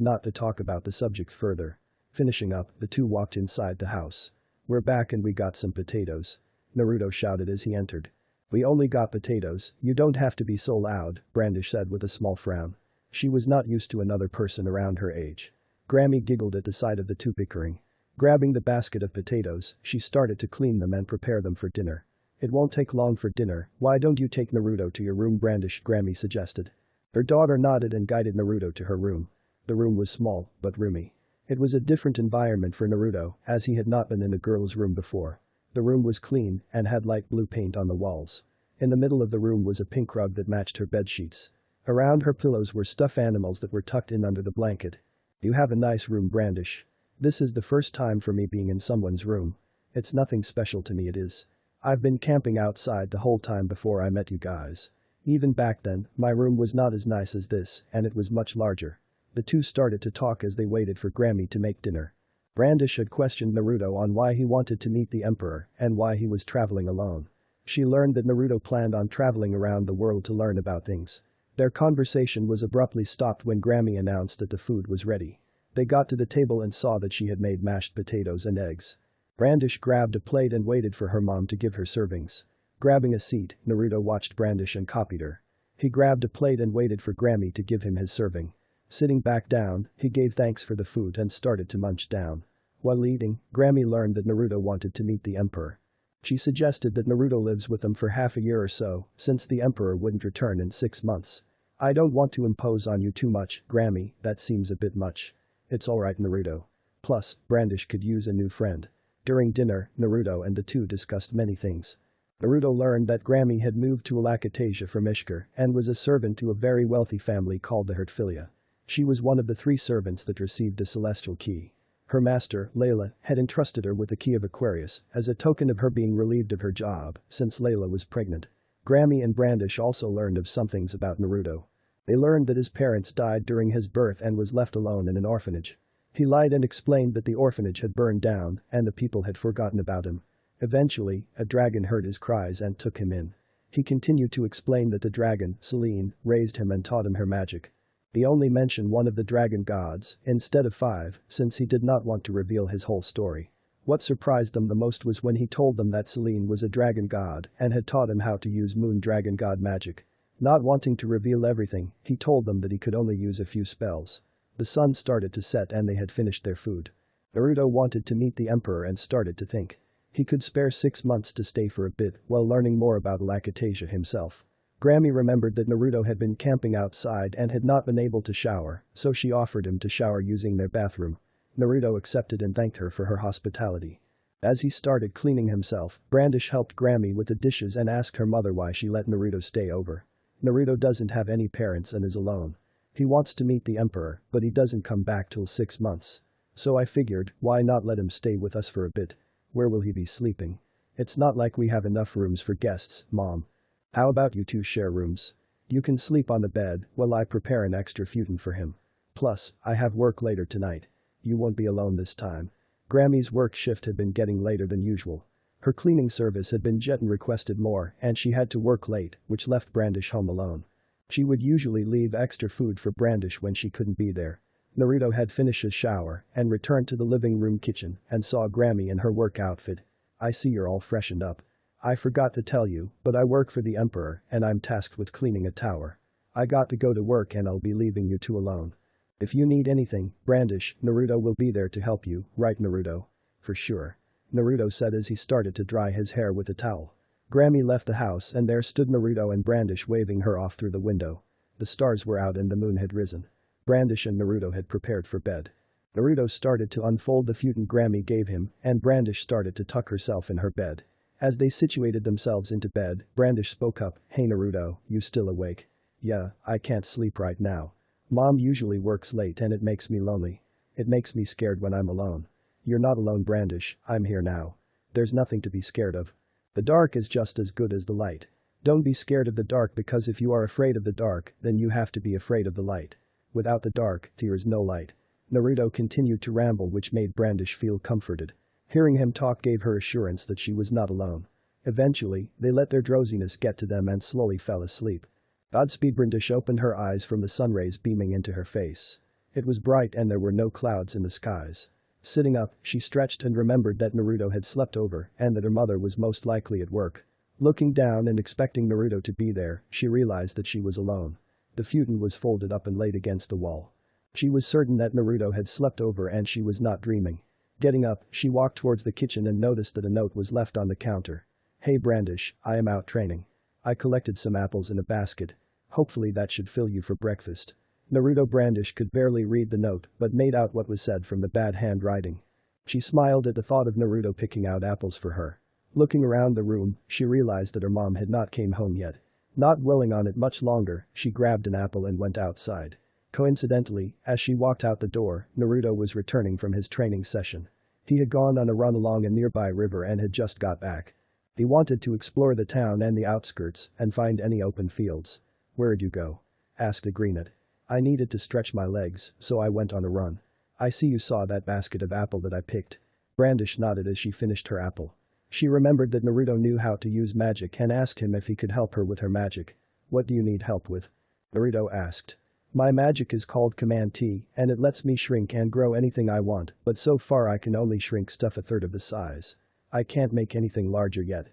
not to talk about the subject further. Finishing up, the two walked inside the house. "We're back and we got some potatoes," Naruto shouted as he entered. "We only got potatoes, you don't have to be so loud," Brandish said with a small frown. She was not used to another person around her age. Grammy giggled at the sight of the two bickering. Grabbing the basket of potatoes, she started to clean them and prepare them for dinner. "It won't take long for dinner, why don't you take Naruto to your room, Brandish?" Grammy suggested. Her daughter nodded and guided Naruto to her room. The room was small, but roomy. It was a different environment for Naruto, as he had not been in a girl's room before. The room was clean and had light blue paint on the walls. In the middle of the room was a pink rug that matched her bedsheets. Around her pillows were stuffed animals that were tucked in under the blanket. "You have a nice room, Brandish. This is the first time for me being in someone's room. It's nothing special to me, it is. I've been camping outside the whole time before I met you guys. Even back then, my room was not as nice as this, and it was much larger." The two started to talk as they waited for Grammy to make dinner. Brandish had questioned Naruto on why he wanted to meet the Emperor and why he was traveling alone. She learned that Naruto planned on traveling around the world to learn about things. Their conversation was abruptly stopped when Grammy announced that the food was ready. They got to the table and saw that she had made mashed potatoes and eggs. Brandish grabbed a plate and waited for her mom to give her servings. Grabbing a seat, Naruto watched Brandish and copied her. He grabbed a plate and waited for Grammy to give him his serving. Sitting back down, he gave thanks for the food and started to munch down. While eating, Grammy learned that Naruto wanted to meet the Emperor. She suggested that Naruto lives with them for half a year or so, since the Emperor wouldn't return in 6 months. "I don't want to impose on you too much, Grammy, that seems a bit much." "It's alright, Naruto. Plus, Brandish could use a new friend." During dinner, Naruto and the two discussed many things. Naruto learned that Grammy had moved to Lacatesia from Ishkar and was a servant to a very wealthy family called the Hertfilia. She was one of the 3 servants that received a celestial key. Her master, Layla, had entrusted her with the key of Aquarius as a token of her being relieved of her job since Layla was pregnant. Grammy and Brandish also learned of some things about Naruto. They learned that his parents died during his birth and was left alone in an orphanage. He lied and explained that the orphanage had burned down and the people had forgotten about him. Eventually, a dragon heard his cries and took him in. He continued to explain that the dragon, Selene, raised him and taught him her magic. He only mentioned one of the dragon gods instead of 5 since he did not want to reveal his whole story. What surprised them the most was when he told them that Selene was a dragon god and had taught him how to use moon dragon god magic. Not wanting to reveal everything, he told them that he could only use a few spells. The sun started to set and they had finished their food. Naruto wanted to meet the Emperor and started to think. He could spare 6 months to stay for a bit while learning more about Lacatesia himself. Grammy remembered that Naruto had been camping outside and had not been able to shower, so she offered him to shower using their bathroom. Naruto accepted and thanked her for her hospitality. As he started cleaning himself, Brandish helped Grammy with the dishes and asked her mother why she let Naruto stay over. Naruto doesn't have any parents and is alone. He wants to meet the emperor, but he doesn't come back till 6 months. So I figured, why not let him stay with us for a bit? Where will he be sleeping? It's not like we have enough rooms for guests, Mom. How about you two share rooms? You can sleep on the bed while I prepare an extra futon for him. Plus, I have work later tonight. You won't be alone this time. Grammy's work shift had been getting later than usual. Her cleaning service had been jet and requested more and she had to work late, which left Brandish home alone. She would usually leave extra food for Brandish when she couldn't be there. Naruto had finished his shower and returned to the living room kitchen and saw Grammy in her work outfit. I see you're all freshened up. I forgot to tell you, but I work for the emperor and I'm tasked with cleaning a tower. I got to go to work and I'll be leaving you two alone. If you need anything, Brandish, Naruto will be there to help you, right Naruto? For sure. Naruto said as he started to dry his hair with a towel. Grammy left the house and there stood Naruto and Brandish waving her off through the window. The stars were out and the moon had risen. Brandish and Naruto had prepared for bed. Naruto started to unfold the futon Grammy gave him and Brandish started to tuck herself in her bed. As they situated themselves into bed, Brandish spoke up, "Hey Naruto, you still awake?" "Yeah, I can't sleep right now. Mom usually works late and it makes me lonely. It makes me scared when I'm alone." "You're not alone Brandish, I'm here now. There's nothing to be scared of. The dark is just as good as the light. Don't be scared of the dark because if you are afraid of the dark, then you have to be afraid of the light. Without the dark, there is no light." Naruto continued to ramble which made Brandish feel comforted. Hearing him talk gave her assurance that she was not alone. Eventually, they let their drowsiness get to them and slowly fell asleep. Godspeed Brandish opened her eyes from the sunrays beaming into her face. It was bright and there were no clouds in the skies. Sitting up, she stretched and remembered that Naruto had slept over and that her mother was most likely at work. Looking down and expecting Naruto to be there, she realized that she was alone. The futon was folded up and laid against the wall. She was certain that Naruto had slept over and she was not dreaming. Getting up, she walked towards the kitchen and noticed that a note was left on the counter. "Hey Brandish, I am out training. I collected some apples in a basket. Hopefully that should fill you for breakfast." Naruto Brandish could barely read the note but made out what was said from the bad handwriting. She smiled at the thought of Naruto picking out apples for her. Looking around the room, she realized that her mom had not came home yet. Not dwelling on it much longer, she grabbed an apple and went outside. Coincidentally, as she walked out the door, Naruto was returning from his training session. He had gone on a run along a nearby river and had just got back. He wanted to explore the town and the outskirts and find any open fields. "Where'd you go?" asked the greenet. "I needed to stretch my legs, so I went on a run." "I see you saw that basket of apple that I picked." Brandish nodded as she finished her apple. She remembered that Naruto knew how to use magic and asked him if he could help her with her magic. "What do you need help with?" Naruto asked. "My magic is called Command T and it lets me shrink and grow anything I want, but so far I can only shrink stuff a third of the size. I can't make anything larger yet."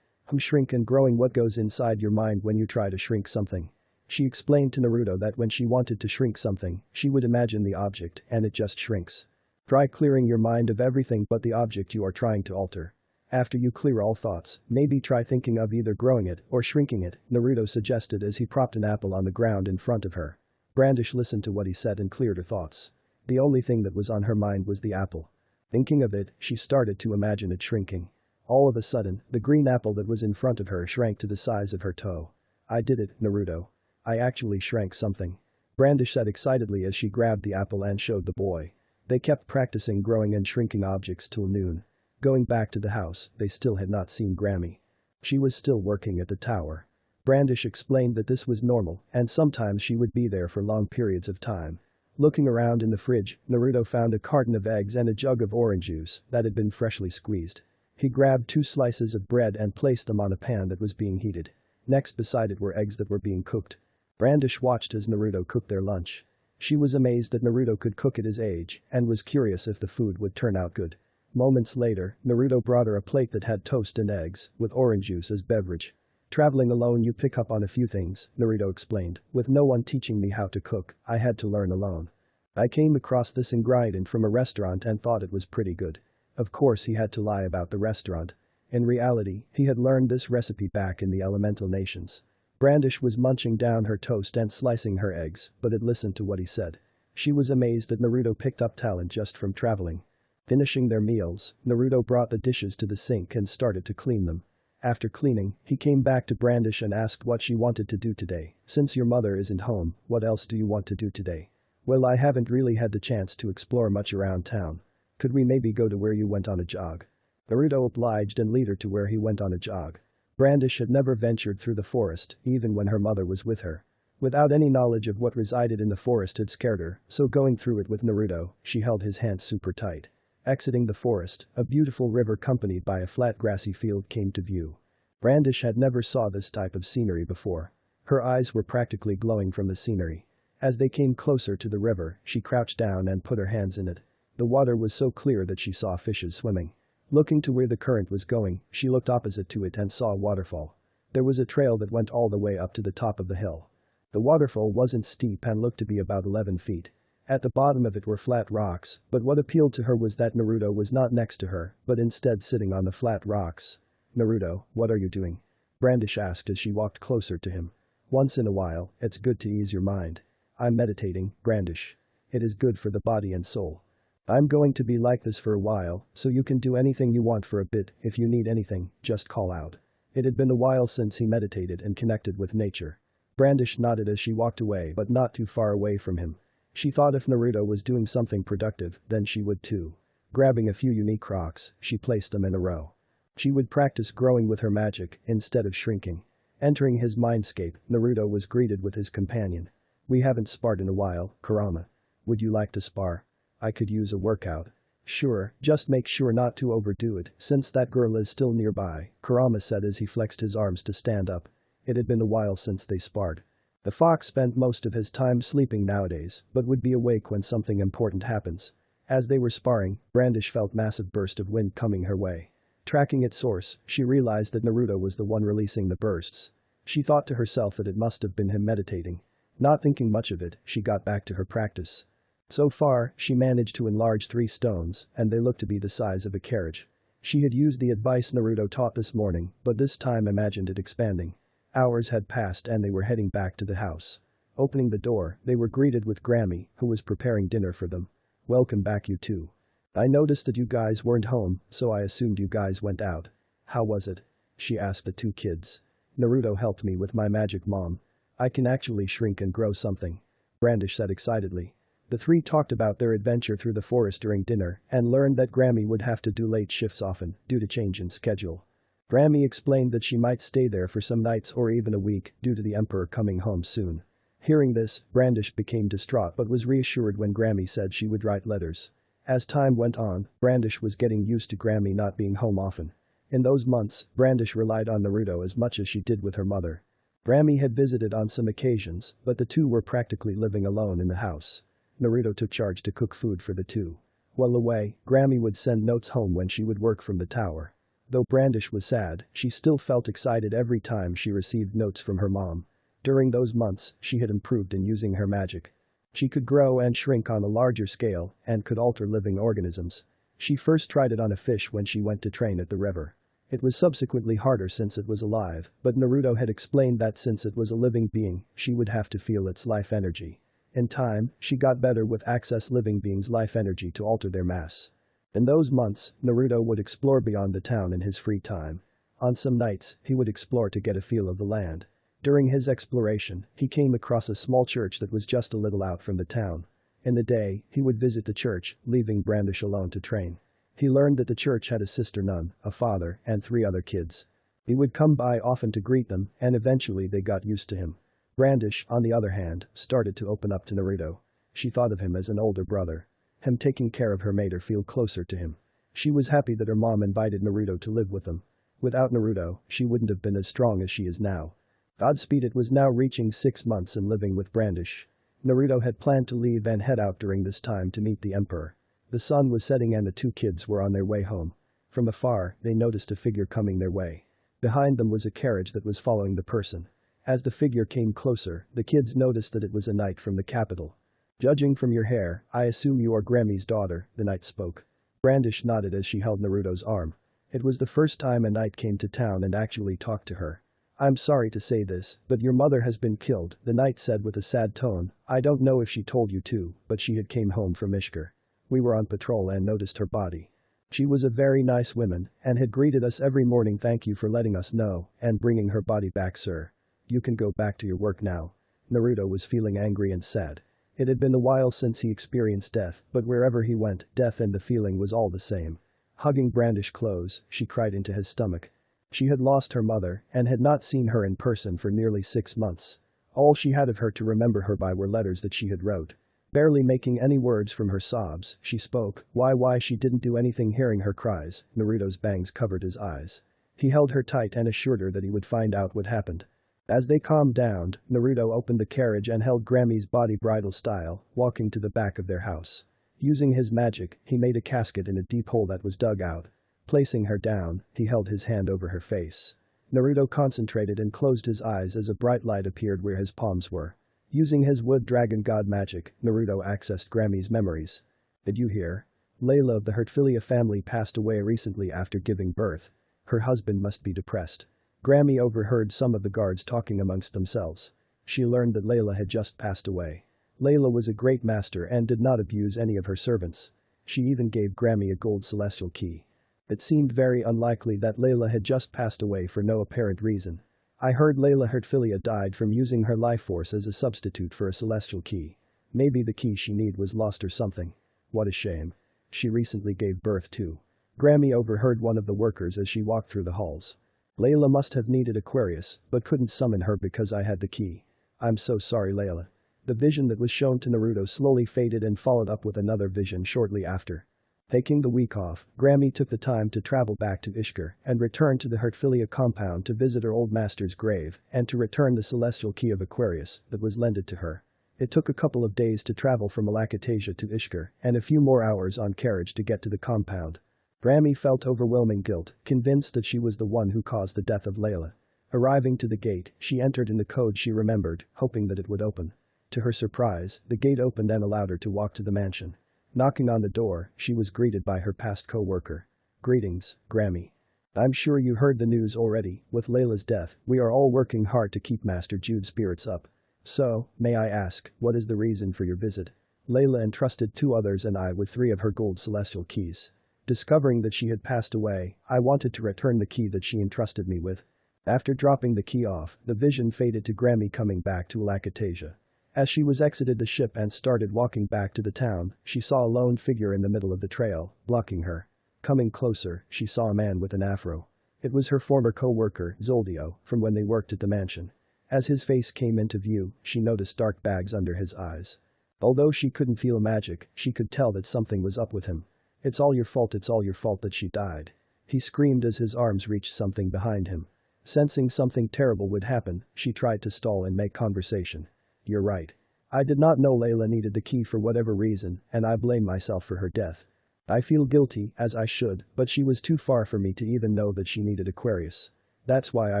Shrink and growing what goes inside your mind when you try to shrink something." She explained to Naruto that when she wanted to shrink something, she would imagine the object and it just shrinks. Try clearing your mind of everything but the object you are trying to alter. After you clear all thoughts, maybe try thinking of either growing it or shrinking it, Naruto suggested as he propped an apple on the ground in front of her. Brandish listened to what he said and cleared her thoughts. The only thing that was on her mind was the apple. Thinking of it, she started to imagine it shrinking. All of a sudden, the green apple that was in front of her shrank to the size of her toe. "I did it, Naruto. I actually shrank something." Brandish said excitedly as she grabbed the apple and showed the boy. They kept practicing growing and shrinking objects till noon. Going back to the house, they still had not seen Grammy. She was still working at the tower. Brandish explained that this was normal and sometimes she would be there for long periods of time. Looking around in the fridge, Naruto found a carton of eggs and a jug of orange juice that had been freshly squeezed. He grabbed 2 slices of bread and placed them on a pan that was being heated. Next beside it were eggs that were being cooked. Brandish watched as Naruto cooked their lunch. She was amazed that Naruto could cook at his age and was curious if the food would turn out good. Moments later, Naruto brought her a plate that had toast and eggs, with orange juice as beverage. "Traveling alone you pick up on a few things," Naruto explained. "With no one teaching me how to cook, I had to learn alone. I came across this ingredient from a restaurant and thought it was pretty good." Of course he had to lie about the restaurant. In reality, he had learned this recipe back in the elemental nations. Brandish was munching down her toast and slicing her eggs, but had listened to what he said. She was amazed that Naruto picked up talent just from traveling. Finishing their meals, Naruto brought the dishes to the sink and started to clean them. After cleaning, he came back to Brandish and asked what she wanted to do today. Since your mother isn't home, what else do you want to do today? Well, I haven't really had the chance to explore much around town. Could we maybe go to where you went on a jog? Naruto obliged and led her to where he went on a jog. Brandish had never ventured through the forest, even when her mother was with her. Without any knowledge of what resided in the forest had scared her, so going through it with Naruto, she held his hand super tight. Exiting the forest, a beautiful river accompanied by a flat grassy field came to view. Brandish had never saw this type of scenery before. Her eyes were practically glowing from the scenery. As they came closer to the river, she crouched down and put her hands in it. The water was so clear that she saw fishes swimming. Looking to where the current was going, she looked opposite to it and saw a waterfall. There was a trail that went all the way up to the top of the hill. The waterfall wasn't steep and looked to be about 11 feet. At the bottom of it were flat rocks, but what appealed to her was that Naruto was not next to her, but instead sitting on the flat rocks. Naruto, what are you doing? Brandish asked as she walked closer to him. Once in a while, it's good to ease your mind. I'm meditating, Brandish. It is good for the body and soul. I'm going to be like this for a while, so you can do anything you want for a bit. If you need anything, just call out. It had been a while since he meditated and connected with nature. Brandish nodded as she walked away, but not too far away from him. She thought if Naruto was doing something productive, then she would too. Grabbing a few unique rocks, she placed them in a row. She would practice growing with her magic instead of shrinking. Entering his mindscape, Naruto was greeted with his companion. We haven't sparred in a while, Kurama. Would you like to spar? I could use a workout. Sure, just make sure not to overdo it, since that girl is still nearby, Kurama said as he flexed his arms to stand up. It had been a while since they sparred. The fox spent most of his time sleeping nowadays, but would be awake when something important happens. As they were sparring, Brandish felt massive burst of wind coming her way. Tracking its source, she realized that Naruto was the one releasing the bursts. She thought to herself that it must have been him meditating. Not thinking much of it, she got back to her practice. So far, she managed to enlarge 3 stones, and they looked to be the size of a carriage. She had used the advice Naruto taught this morning, but this time imagined it expanding. Hours had passed and they were heading back to the house. Opening the door, they were greeted with Grammy, who was preparing dinner for them. Welcome back, you two. I noticed that you guys weren't home, so I assumed you guys went out. How was it? She asked the 2 kids. Naruto helped me with my magic, Mom. I can actually shrink and grow something. Brandish said excitedly. The 3 talked about their adventure through the forest during dinner and learned that Grammy would have to do late shifts often due to change in schedule. Grammy explained that she might stay there for some nights or even a week due to the emperor coming home soon. Hearing this, Brandish became distraught but was reassured when Grammy said she would write letters. As time went on, Brandish was getting used to Grammy not being home often. In those months, Brandish relied on Naruto as much as she did with her mother. Grammy had visited on some occasions, but the 2 were practically living alone in the house. Naruto took charge to cook food for the 2. While away, Grammy would send notes home when she would work from the tower. Though Brandish was sad, she still felt excited every time she received notes from her mom. During those months, she had improved in using her magic. She could grow and shrink on a larger scale and could alter living organisms. She first tried it on a fish when she went to train at the river. It was subsequently harder since it was alive, but Naruto had explained that since it was a living being, she would have to feel its life energy. In time, she got better with access living beings' life energy to alter their mass. In those months, Naruto would explore beyond the town in his free time. On some nights, he would explore to get a feel of the land. During his exploration, he came across a small church that was just a little out from the town. In the day, he would visit the church, leaving Brandish alone to train. He learned that the church had a sister nun, a father, and 3 other kids. He would come by often to greet them, and eventually they got used to him. Brandish, on the other hand, started to open up to Naruto. She thought of him as an older brother. Him taking care of her made her feel closer to him. She was happy that her mom invited Naruto to live with them. Without Naruto, she wouldn't have been as strong as she is now. Godspeed, it was now reaching 6 months and living with Brandish. Naruto had planned to leave and head out during this time to meet the emperor. The sun was setting and the 2 kids were on their way home. From afar, they noticed a figure coming their way. Behind them was a carriage that was following the person. As the figure came closer, the kids noticed that it was a knight from the capital. Judging from your hair, I assume you are Grammy's daughter, the knight spoke. Brandish nodded as she held Naruto's arm. It was the first time a knight came to town and actually talked to her. I'm sorry to say this, but your mother has been killed, the knight said with a sad tone. I don't know if she told you to, but she had came home from Ishkar. We were on patrol and noticed her body. She was a very nice woman and had greeted us every morning. Thank you for letting us know and bringing her body back, sir. You can go back to your work now." Naruto was feeling angry and sad. It had been a while since he experienced death, but wherever he went, death and the feeling was all the same. Hugging Brandish close, she cried into his stomach. She had lost her mother and had not seen her in person for nearly 6 months. All she had of her to remember her by were letters that she had wrote. Barely making any words from her sobs, she spoke, why she didn't do anything. Hearing her cries, Naruto's bangs covered his eyes. He held her tight and assured her that he would find out what happened. As they calmed down, Naruto opened the carriage and held Grammy's body bridal style, walking to the back of their house. Using his magic, he made a casket in a deep hole that was dug out. Placing her down, he held his hand over her face. Naruto concentrated and closed his eyes as a bright light appeared where his palms were. Using his wood dragon god magic, Naruto accessed Grammy's memories. "Did you hear? Layla of the Hertfilia family passed away recently after giving birth. Her husband must be depressed." Grammy overheard some of the guards talking amongst themselves. She learned that Layla had just passed away. Layla was a great master and did not abuse any of her servants. She even gave Grammy a gold celestial key. It seemed very unlikely that Layla had just passed away for no apparent reason. "I heard Layla Hertfilia died from using her life force as a substitute for a celestial key. Maybe the key she needed was lost or something. What a shame. She recently gave birth too." Grammy overheard one of the workers as she walked through the halls. "Layla must have needed Aquarius, but couldn't summon her because I had the key. I'm so sorry, Layla." The vision that was shown to Naruto slowly faded and followed up with another vision shortly after. Taking the week off, Grammy took the time to travel back to Ishkur and return to the Hertfilia compound to visit her old master's grave and to return the celestial key of Aquarius that was lended to her. It took a couple of days to travel from Alakatasia to Ishkur and a few more hours on carriage to get to the compound. Grammy felt overwhelming guilt, convinced that she was the one who caused the death of Layla. Arriving to the gate, she entered in the code she remembered, hoping that it would open. To her surprise, the gate opened and allowed her to walk to the mansion. Knocking on the door, she was greeted by her past co-worker. "Greetings, Grammy. I'm sure you heard the news already. With Layla's death, we are all working hard to keep Master Jude's spirits up. So, may I ask, what is the reason for your visit?" Layla entrusted 2 others and I with 3 of her gold celestial keys. Discovering that she had passed away, I wanted to return the key that she entrusted me with. After dropping the key off, the vision faded to Grammy coming back to Alakatasia. As she was exited the ship and started walking back to the town, she saw a lone figure in the middle of the trail, blocking her. Coming closer, she saw a man with an afro. It was her former co-worker, Zoldio, from when they worked at the mansion. As his face came into view, she noticed dark bags under his eyes. Although she couldn't feel magic, she could tell that something was up with him. It's all your fault that she died." He screamed as his arms reached something behind him. Sensing something terrible would happen, she tried to stall and make conversation. "You're right. I did not know Layla needed the key for whatever reason, and I blame myself for her death. I feel guilty, as I should, but she was too far for me to even know that she needed Aquarius. That's why I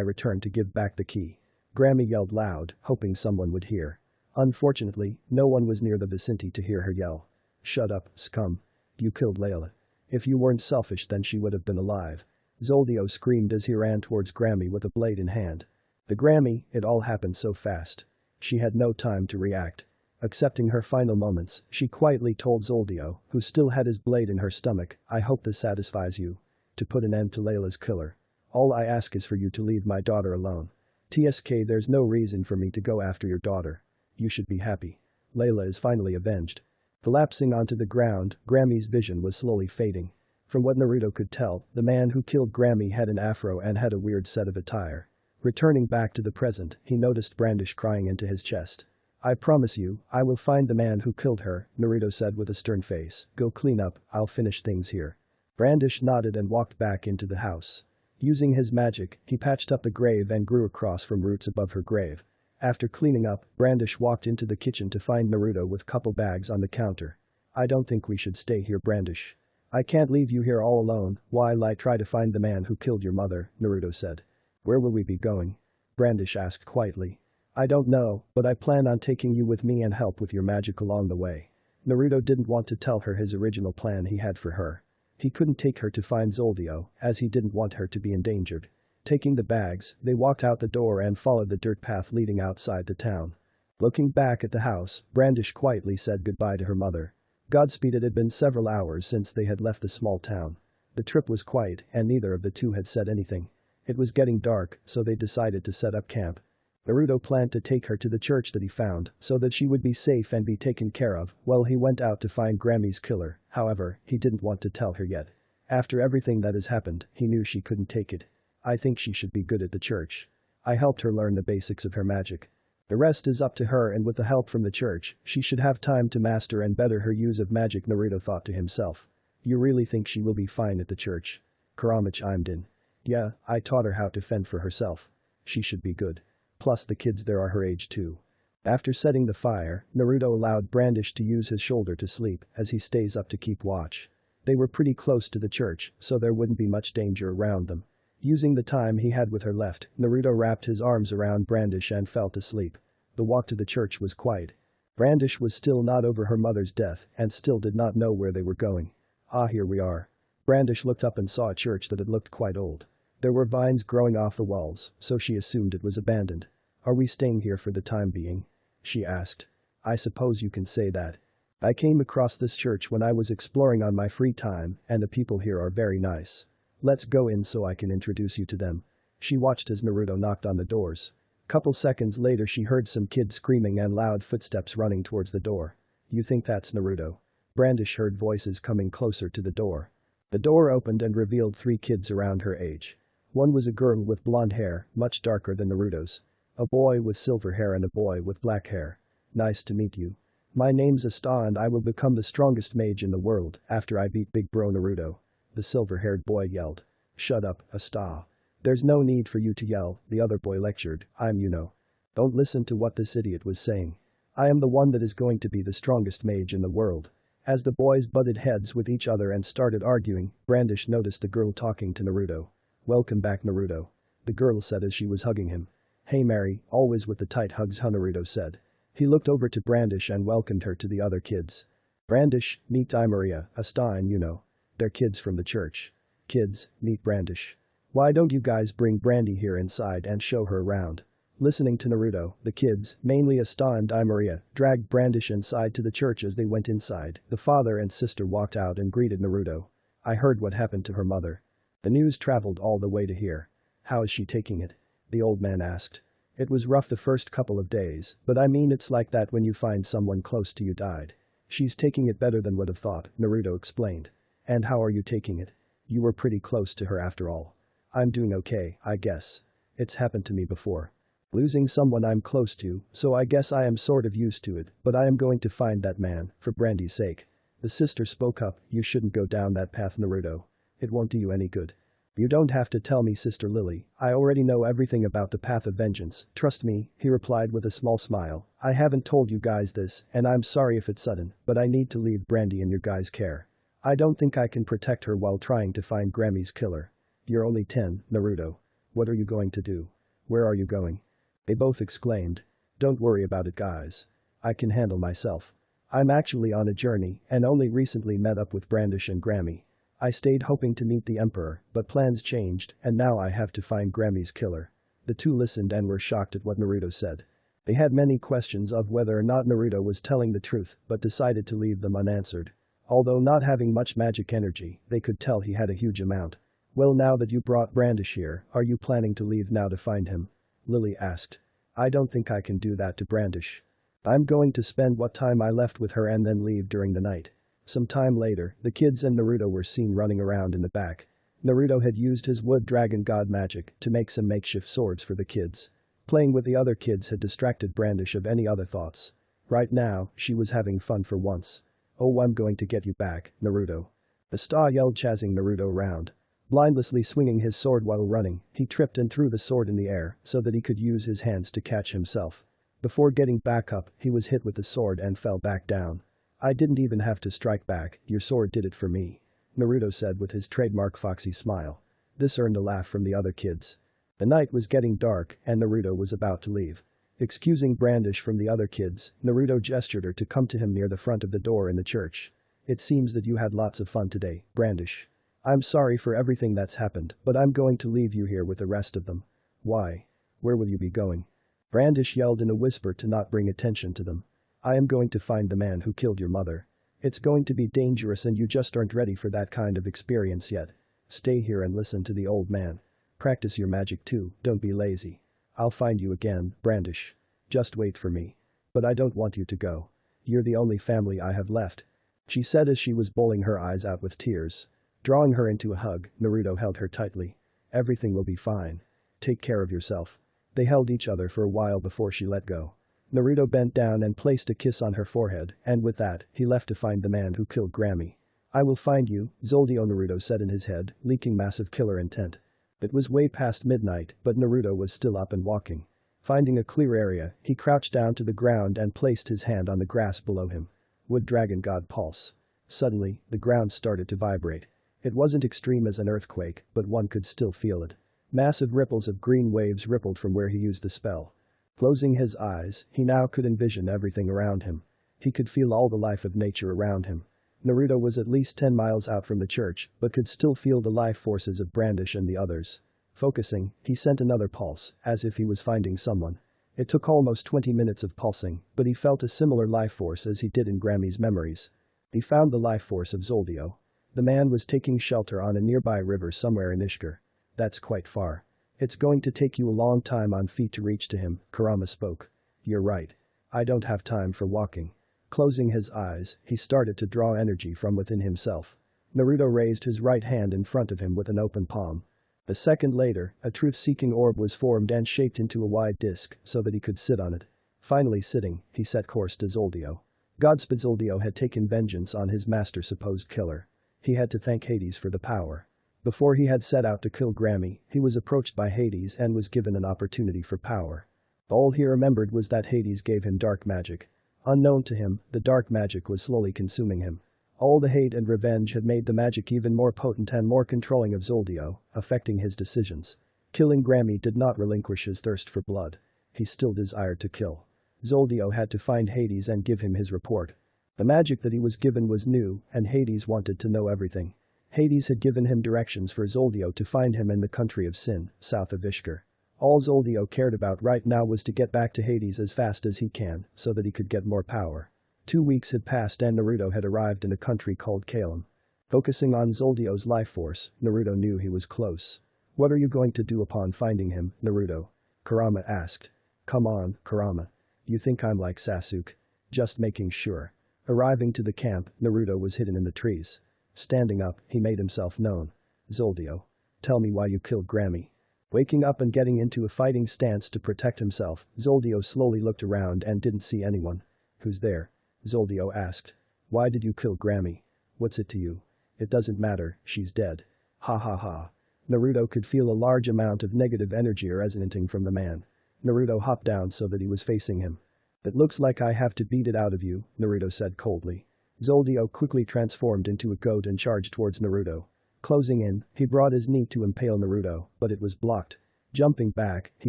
returned to give back the key." Grammy yelled loud, hoping someone would hear. Unfortunately, no one was near the vicinity to hear her yell. "Shut up, scum. You killed Layla. If you weren't selfish then she would have been alive." Zoldio screamed as he ran towards Grammy with a blade in hand. The Grammy, it all happened so fast. She had no time to react. Accepting her final moments, she quietly told Zoldio, who still had his blade in her stomach, "I hope this satisfies you. To put an end to Layla's killer. All I ask is for you to leave my daughter alone. TSK, there's no reason for me to go after your daughter. You should be happy. Layla is finally avenged." Collapsing onto the ground, Grammy's vision was slowly fading. From what Naruto could tell, the man who killed Grammy had an afro and had a weird set of attire. Returning back to the present, he noticed Brandish crying into his chest. "I promise you, I will find the man who killed her," Naruto said with a stern face. "Go clean up, I'll finish things here." Brandish nodded and walked back into the house. Using his magic, he patched up the grave and grew a cross from roots above her grave. After cleaning up, Brandish walked into the kitchen to find Naruto with couple bags on the counter. "I don't think we should stay here, Brandish. I can't leave you here all alone while I try to find the man who killed your mother," Naruto said. "Where will we be going?" Brandish asked quietly. "I don't know, but I plan on taking you with me and help with your magic along the way." Naruto didn't want to tell her his original plan he had for her. He couldn't take her to find Zoldio, as he didn't want her to be endangered. Taking the bags, they walked out the door and followed the dirt path leading outside the town. Looking back at the house, Brandish quietly said goodbye to her mother. Godspeed, it had been several hours since they had left the small town. The trip was quiet and neither of the two had said anything. It was getting dark, so they decided to set up camp. Naruto planned to take her to the church that he found so that she would be safe and be taken care of while he went out to find Grammy's killer. However, he didn't want to tell her yet. After everything that has happened, he knew she couldn't take it. I think she should be good at the church. I helped her learn the basics of her magic. The rest is up to her, and with the help from the church, she should have time to master and better her use of magic, Naruto thought to himself. You really think she will be fine at the church? Kurama chimed in. Yeah, I taught her how to fend for herself. She should be good. Plus the kids there are her age too. After setting the fire, Naruto allowed Brandish to use his shoulder to sleep as he stays up to keep watch. They were pretty close to the church, so there wouldn't be much danger around them. Using the time he had with her left, Naruto wrapped his arms around Brandish and fell to sleep. The walk to the church was quiet. Brandish was still not over her mother's death and still did not know where they were going. Ah, here we are. Brandish looked up and saw a church that had looked quite old. There were vines growing off the walls, so she assumed it was abandoned. Are we staying here for the time being? She asked. I suppose you can say that. I came across this church when I was exploring on my free time, and the people here are very nice. Let's go in so I can introduce you to them. She watched as Naruto knocked on the doors. Couple seconds later she heard some kids screaming and loud footsteps running towards the door. You think that's Naruto? Brandish heard voices coming closer to the door. The door opened and revealed 3 kids around her age. One was a girl with blonde hair, much darker than Naruto's. A boy with silver hair and a boy with black hair. Nice to meet you. My name's Asta and I will become the strongest mage in the world after I beat Big Bro Naruto. The silver-haired boy yelled. Shut up, Asta. There's no need for you to yell, the other boy lectured. Don't listen to what this idiot was saying. I am the one that is going to be the strongest mage in the world. As the boys butted heads with each other and started arguing, Brandish noticed the girl talking to Naruto. Welcome back, Naruto. The girl said as she was hugging him. Hey Mary, always with the tight hugs, Naruto said. He looked over to Brandish and welcomed her to the other kids. Brandish, meet Maria, Asta and They're kids from the church. Kids, meet Brandish. Why don't you guys bring Brandy here inside and show her around? Listening to Naruto, the kids, mainly Asta and Maria, dragged Brandish inside to the church. As they went inside, the father and sister walked out and greeted Naruto. I heard what happened to her mother. The news traveled all the way to here. How is she taking it? The old man asked. It was rough the first couple of days, but it's like that when you find someone close to you died. She's taking it better than would have thought, Naruto explained. And how are you taking it? You were pretty close to her after all. I'm doing okay, I guess. It's happened to me before. Losing someone I'm close to, so I guess I am sort of used to it, but I am going to find that man, for Brandy's sake. The sister spoke up. You shouldn't go down that path, Naruto. It won't do you any good. You don't have to tell me, Sister Lily. I already know everything about the path of vengeance, trust me, he replied with a small smile. I haven't told you guys this, and I'm sorry if it's sudden, but I need to leave Brandy in your guys' care. I don't think I can protect her while trying to find Grammy's killer. You're only 10, Naruto. What are you going to do? Where are you going? They both exclaimed. Don't worry about it, guys. I can handle myself. I'm actually on a journey and only recently met up with Brandish and Grammy. I stayed hoping to meet the Emperor, but plans changed and now I have to find Grammy's killer. The two listened and were shocked at what Naruto said. They had many questions of whether or not Naruto was telling the truth but decided to leave them unanswered. Although not having much magic energy, they could tell he had a huge amount. Well, now that you brought Brandish here, are you planning to leave now to find him? Lily asked. I don't think I can do that to Brandish. I'm going to spend what time I left with her and then leave during the night. Some time later, the kids and Naruto were seen running around in the back. Naruto had used his wood dragon god magic to make some makeshift swords for the kids. Playing with the other kids had distracted Brandish of any other thoughts. Right now, she was having fun for once. Oh, I'm going to get you back, Naruto. The star yelled, chasing Naruto around. Blindlessly swinging his sword while running, he tripped and threw the sword in the air so that he could use his hands to catch himself. Before getting back up, he was hit with the sword and fell back down. I didn't even have to strike back, your sword did it for me. Naruto said with his trademark foxy smile. This earned a laugh from the other kids. The night was getting dark and Naruto was about to leave. Excusing Brandish from the other kids, Naruto gestured her to come to him near the front of the door in the church. It seems that you had lots of fun today, Brandish. I'm sorry for everything that's happened, but I'm going to leave you here with the rest of them. Why? Where will you be going? Brandish yelled in a whisper to not bring attention to them. I am going to find the man who killed your mother. It's going to be dangerous and you just aren't ready for that kind of experience yet. Stay here and listen to the old man. Practice your magic too, don't be lazy. I'll find you again, Brandish. Just wait for me. But I don't want you to go. You're the only family I have left. She said as she was bawling her eyes out with tears. Drawing her into a hug, Naruto held her tightly. Everything will be fine. Take care of yourself. They held each other for a while before she let go. Naruto bent down and placed a kiss on her forehead, and with that, he left to find the man who killed Grammy. I will find you, Zoldio, Naruto said in his head, leaking massive killer intent. It was way past midnight, but Naruto was still up and walking. Finding a clear area, he crouched down to the ground and placed his hand on the grass below him. Would Dragon God pulse? Suddenly, the ground started to vibrate. It wasn't extreme as an earthquake, but one could still feel it. Massive ripples of green waves rippled from where he used the spell. Closing his eyes, he now could envision everything around him. He could feel all the life of nature around him. Naruto was at least 10 miles out from the church, but could still feel the life forces of Brandish and the others. Focusing, he sent another pulse, as if he was finding someone. It took almost 20 minutes of pulsing, but he felt a similar life force as he did in Grammy's memories. He found the life force of Zoldio. The man was taking shelter on a nearby river somewhere in Ishgar. That's quite far. It's going to take you a long time on feet to reach to him, Kurama spoke. You're right. I don't have time for walking. Closing his eyes, he started to draw energy from within himself. Naruto raised his right hand in front of him with an open palm. A second later, a truth-seeking orb was formed and shaped into a wide disc so that he could sit on it. Finally sitting, he set course to Zoldio. Godspeed. Zoldio had taken vengeance on his master's supposed killer. He had to thank Hades for the power. Before he had set out to kill Grammy, he was approached by Hades and was given an opportunity for power. All he remembered was that Hades gave him dark magic. Unknown to him, the dark magic was slowly consuming him. All the hate and revenge had made the magic even more potent and more controlling of Zoldio, affecting his decisions. Killing Grammy did not relinquish his thirst for blood. He still desired to kill. Zoldio had to find Hades and give him his report. The magic that he was given was new, and Hades wanted to know everything. Hades had given him directions for Zoldio to find him in the country of Sin, south of Ishgar. All Zoldio cared about right now was to get back to Hades as fast as he can, so that he could get more power. 2 weeks had passed and Naruto had arrived in a country called Kalem. Focusing on Zoldio's life force, Naruto knew he was close. What are you going to do upon finding him, Naruto? Kurama asked. Come on, Kurama. You think I'm like Sasuke? Just making sure. Arriving to the camp, Naruto was hidden in the trees. Standing up, he made himself known. Zoldio. Tell me why you killed Grammy. Waking up and getting into a fighting stance to protect himself, Zoldio slowly looked around and didn't see anyone. Who's there? Zoldio asked. Why did you kill Grammy? What's it to you? It doesn't matter, she's dead. Ha ha ha. Naruto could feel a large amount of negative energy resonating from the man. Naruto hopped down so that he was facing him. It looks like I have to beat it out of you, Naruto said coldly. Zoldio quickly transformed into a goat and charged towards Naruto. Closing in, he brought his knee to impale Naruto, but it was blocked. Jumping back, he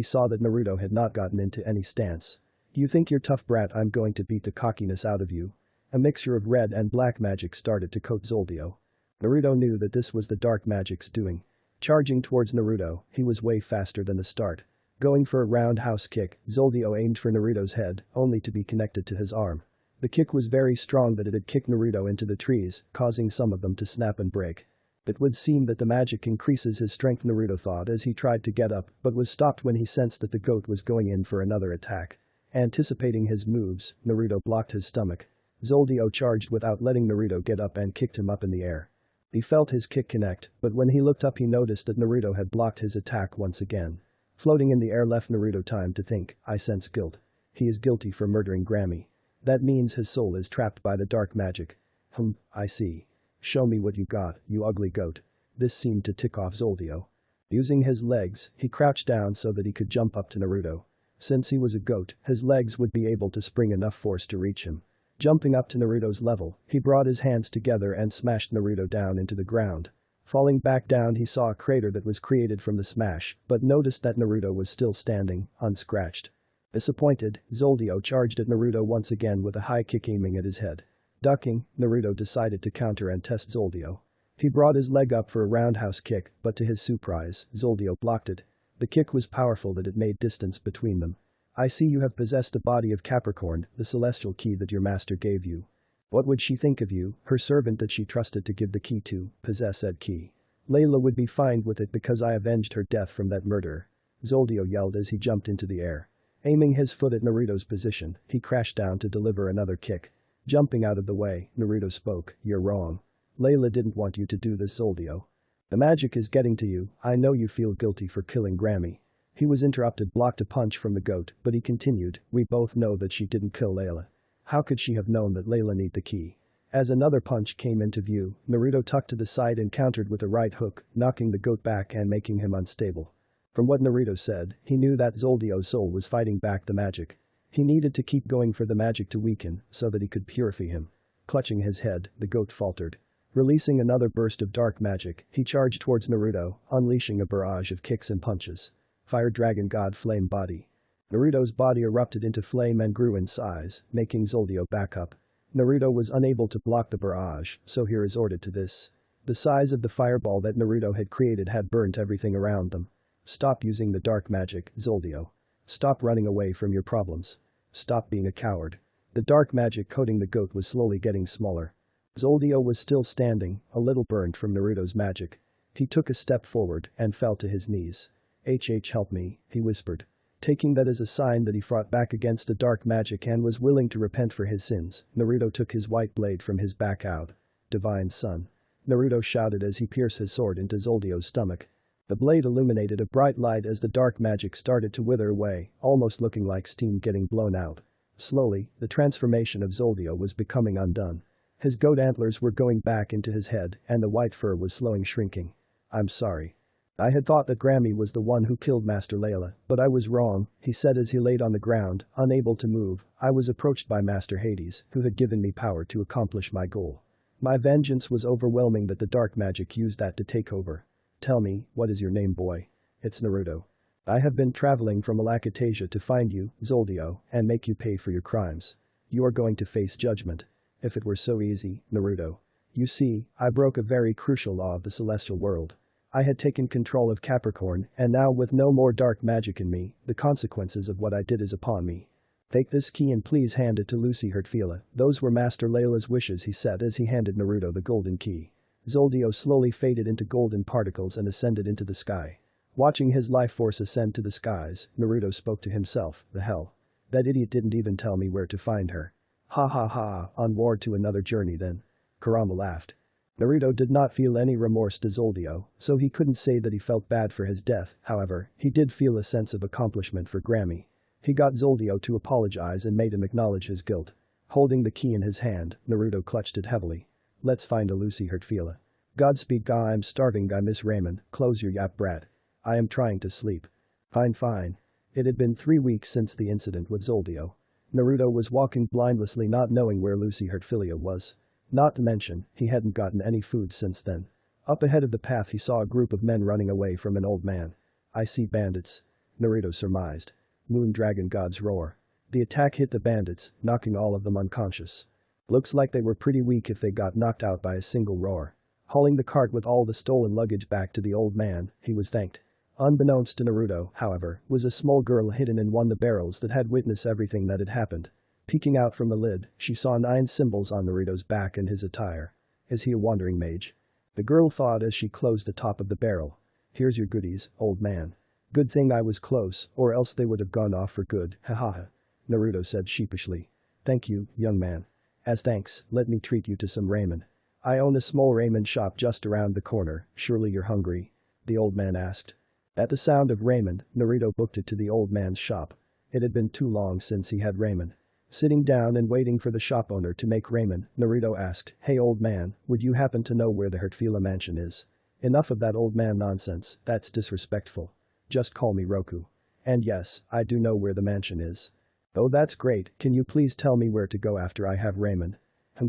saw that Naruto had not gotten into any stance. You think you're tough, brat? I'm going to beat the cockiness out of you. A mixture of red and black magic started to coat Zoldio. Naruto knew that this was the dark magic's doing. Charging towards Naruto, he was way faster than the start. Going for a roundhouse kick, Zoldio aimed for Naruto's head, only to be connected to his arm. The kick was very strong that it had kicked Naruto into the trees, causing some of them to snap and break. It would seem that the magic increases his strength, Naruto thought as he tried to get up, but was stopped when he sensed that the goat was going in for another attack. Anticipating his moves, Naruto blocked his stomach. Zoldio charged without letting Naruto get up and kicked him up in the air. He felt his kick connect, but when he looked up he noticed that Naruto had blocked his attack once again. Floating in the air left Naruto time to think. I sense guilt. He is guilty for murdering Grammy. That means his soul is trapped by the dark magic. I see. Show me what you got, you ugly goat. This seemed to tick off Zoldio. Using his legs, he crouched down so that he could jump up to Naruto. Since he was a goat, his legs would be able to spring enough force to reach him. Jumping up to Naruto's level, he brought his hands together and smashed Naruto down into the ground. Falling back down, he saw a crater that was created from the smash, but noticed that Naruto was still standing, unscratched. Disappointed, Zoldio charged at Naruto once again with a high kick aiming at his head. Ducking, Naruto decided to counter and test Zoldio. He brought his leg up for a roundhouse kick, but to his surprise, Zoldio blocked it. The kick was powerful that it made distance between them. I see you have possessed the body of Capricorn, the celestial key that your master gave you. What would she think of you, her servant that she trusted to give the key to, possess said key? Layla would be fine with it because I avenged her death from that murderer. Zoldio yelled as he jumped into the air. Aiming his foot at Naruto's position, he crashed down to deliver another kick. Jumping out of the way, Naruto spoke, "You're wrong. Layla didn't want you to do this, Zoldio. The magic is getting to you, I know you feel guilty for killing Grammy." He was interrupted, blocked a punch from the goat, but he continued, "We both know that she didn't kill Layla. How could she have known that Layla need the key?" As another punch came into view, Naruto tucked to the side and countered with a right hook, knocking the goat back and making him unstable. From what Naruto said, he knew that Zoldio's soul was fighting back the magic. He needed to keep going for the magic to weaken so that he could purify him. Clutching his head, the goat faltered. Releasing another burst of dark magic, he charged towards Naruto, unleashing a barrage of kicks and punches. Fire Dragon God Flame Body. Naruto's body erupted into flame and grew in size, making Zoldio back up. Naruto was unable to block the barrage, so he resorted to this. The size of the fireball that Naruto had created had burnt everything around them. Stop using the dark magic, Zoldio. Stop running away from your problems. Stop being a coward. The dark magic coating the goat was slowly getting smaller. Zoldio was still standing, a little burned from Naruto's magic. He took a step forward and fell to his knees. Help me," he whispered. Taking that as a sign that he fought back against the dark magic and was willing to repent for his sins, Naruto took his white blade from his back out. "Divine Son." Naruto shouted as he pierced his sword into Zoldio's stomach. The blade illuminated a bright light as the dark magic started to wither away, almost looking like steam getting blown out. Slowly, the transformation of Zoldio was becoming undone. His goat antlers were going back into his head and the white fur was slowing shrinking. "I'm sorry. I had thought that Grammy was the one who killed Master Layla, but I was wrong," he said as he laid on the ground, unable to move. "I was approached by Master Hades, who had given me power to accomplish my goal. My vengeance was overwhelming that the dark magic used that to take over. Tell me, what is your name, boy?" "It's Naruto. I have been traveling from Alakatasia to find you, Zoldio, and make you pay for your crimes. You are going to face judgment." "If it were so easy, Naruto. You see, I broke a very crucial law of the celestial world. I had taken control of Capricorn, and now with no more dark magic in me, the consequences of what I did is upon me. Take this key and please hand it to Lucy Hertfila." "Those were Master Layla's wishes," he said as he handed Naruto the golden key. Zoldio slowly faded into golden particles and ascended into the sky. Watching his life force ascend to the skies, Naruto spoke to himself, "The hell. That idiot didn't even tell me where to find her. Ha ha ha, onward to another journey then." Kurama laughed. Naruto did not feel any remorse to Zoldio, so he couldn't say that he felt bad for his death. However, he did feel a sense of accomplishment for Grammy. He got Zoldio to apologize and made him acknowledge his guilt. Holding the key in his hand, Naruto clutched it heavily. "Let's find a Lucy Hertfila." "Godspeed Ga, I'm starving, I miss Raymond." "Close your yap, brat. I am trying to sleep." Fine. It had been 3 weeks since the incident with Zoldio. Naruto was walking blindlessly, not knowing where Lucy Hertfilia was. Not to mention, he hadn't gotten any food since then. Up ahead of the path he saw a group of men running away from an old man. "I see bandits," Naruto surmised. Moon Dragon God's roar. The attack hit the bandits, knocking all of them unconscious. Looks like they were pretty weak if they got knocked out by a single roar. Hauling the cart with all the stolen luggage back to the old man, he was thanked. Unbeknownst to Naruto, however, was a small girl hidden in one of the barrels that had witnessed everything that had happened. Peeking out from the lid, she saw 9 symbols on Naruto's back and his attire. Is he a wandering mage? The girl thought as she closed the top of the barrel. Here's your goodies, old man. Good thing I was close, or else they would have gone off for good, hahaha. Naruto said sheepishly. Thank you, young man. As thanks, let me treat you to some ramen. I own a small ramen shop just around the corner, surely you're hungry? The old man asked. At the sound of ramen, Naruto booked it to the old man's shop. It had been too long since he had ramen. Sitting down and waiting for the shop owner to make ramen, Naruto asked, Hey old man, would you happen to know where the Hertfila mansion is? Enough of that old man nonsense, that's disrespectful. Just call me Roku. And yes, I do know where the mansion is. Oh that's great, can you please tell me where to go after I have ramen?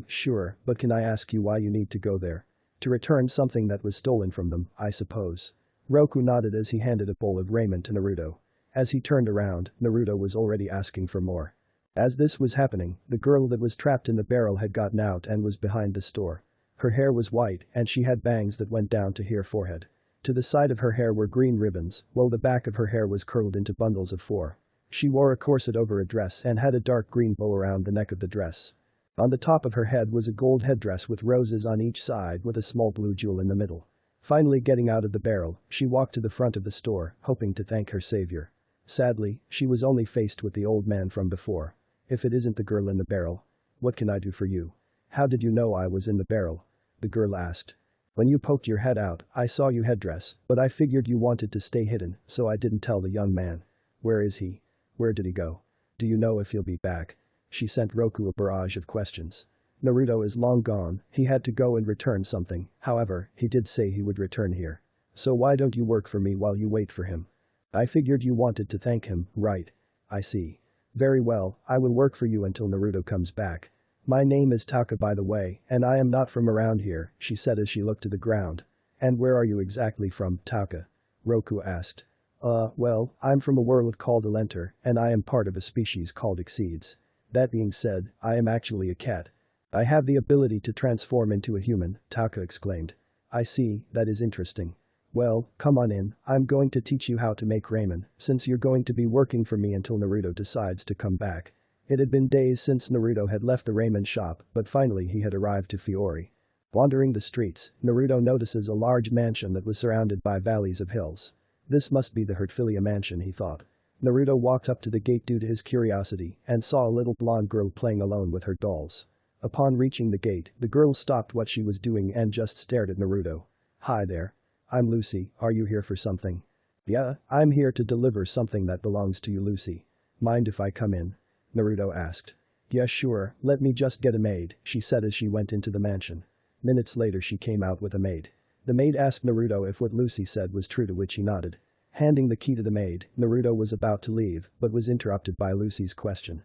Sure, but can I ask you why you need to go there? To return something that was stolen from them, I suppose. Roku nodded as he handed a bowl of ramen to Naruto. As he turned around, Naruto was already asking for more. As this was happening, the girl that was trapped in the barrel had gotten out and was behind the store. Her hair was white and she had bangs that went down to her forehead. To the side of her hair were green ribbons, while the back of her hair was curled into bundles of 4. She wore a corset over a dress and had a dark green bow around the neck of the dress. On the top of her head was a gold headdress with roses on each side with a small blue jewel in the middle. Finally getting out of the barrel, she walked to the front of the store, hoping to thank her savior. Sadly, she was only faced with the old man from before. If it isn't the girl in the barrel. What can I do for you? How did you know I was in the barrel? The girl asked. When you poked your head out, I saw you headdress, but I figured you wanted to stay hidden, so I didn't tell the young man. Where is he? Where did he go? Do you know if he'll be back? She sent Roku a barrage of questions. Naruto is long gone, he had to go and return something, however, he did say he would return here. So why don't you work for me while you wait for him? I figured you wanted to thank him, right? I see. Very well, I will work for you until Naruto comes back. My name is Taka by the way, and I am not from around here, she said as she looked to the ground. And where are you exactly from, Taka? Roku asked. Well, I'm from a world called Elenter, and I am part of a species called Exceeds. That being said, I am actually a cat. I have the ability to transform into a human, Taka exclaimed. I see, that is interesting. Well, come on in, I'm going to teach you how to make ramen, since you're going to be working for me until Naruto decides to come back. It had been days since Naruto had left the ramen shop, but finally he had arrived to Fiori. Wandering the streets, Naruto notices a large mansion that was surrounded by valleys of hills. This must be the Hertfilia mansion, he thought. Naruto walked up to the gate due to his curiosity and saw a little blonde girl playing alone with her dolls. Upon reaching the gate, the girl stopped what she was doing and just stared at Naruto. Hi there. I'm Lucy, are you here for something? Yeah, I'm here to deliver something that belongs to you, Lucy. Mind if I come in? Naruto asked. Yeah, sure, let me just get a maid, she said as she went into the mansion. Minutes later she came out with a maid. The maid asked Naruto if what Lucy said was true, to which he nodded. Handing the key to the maid, Naruto was about to leave, but was interrupted by Lucy's question.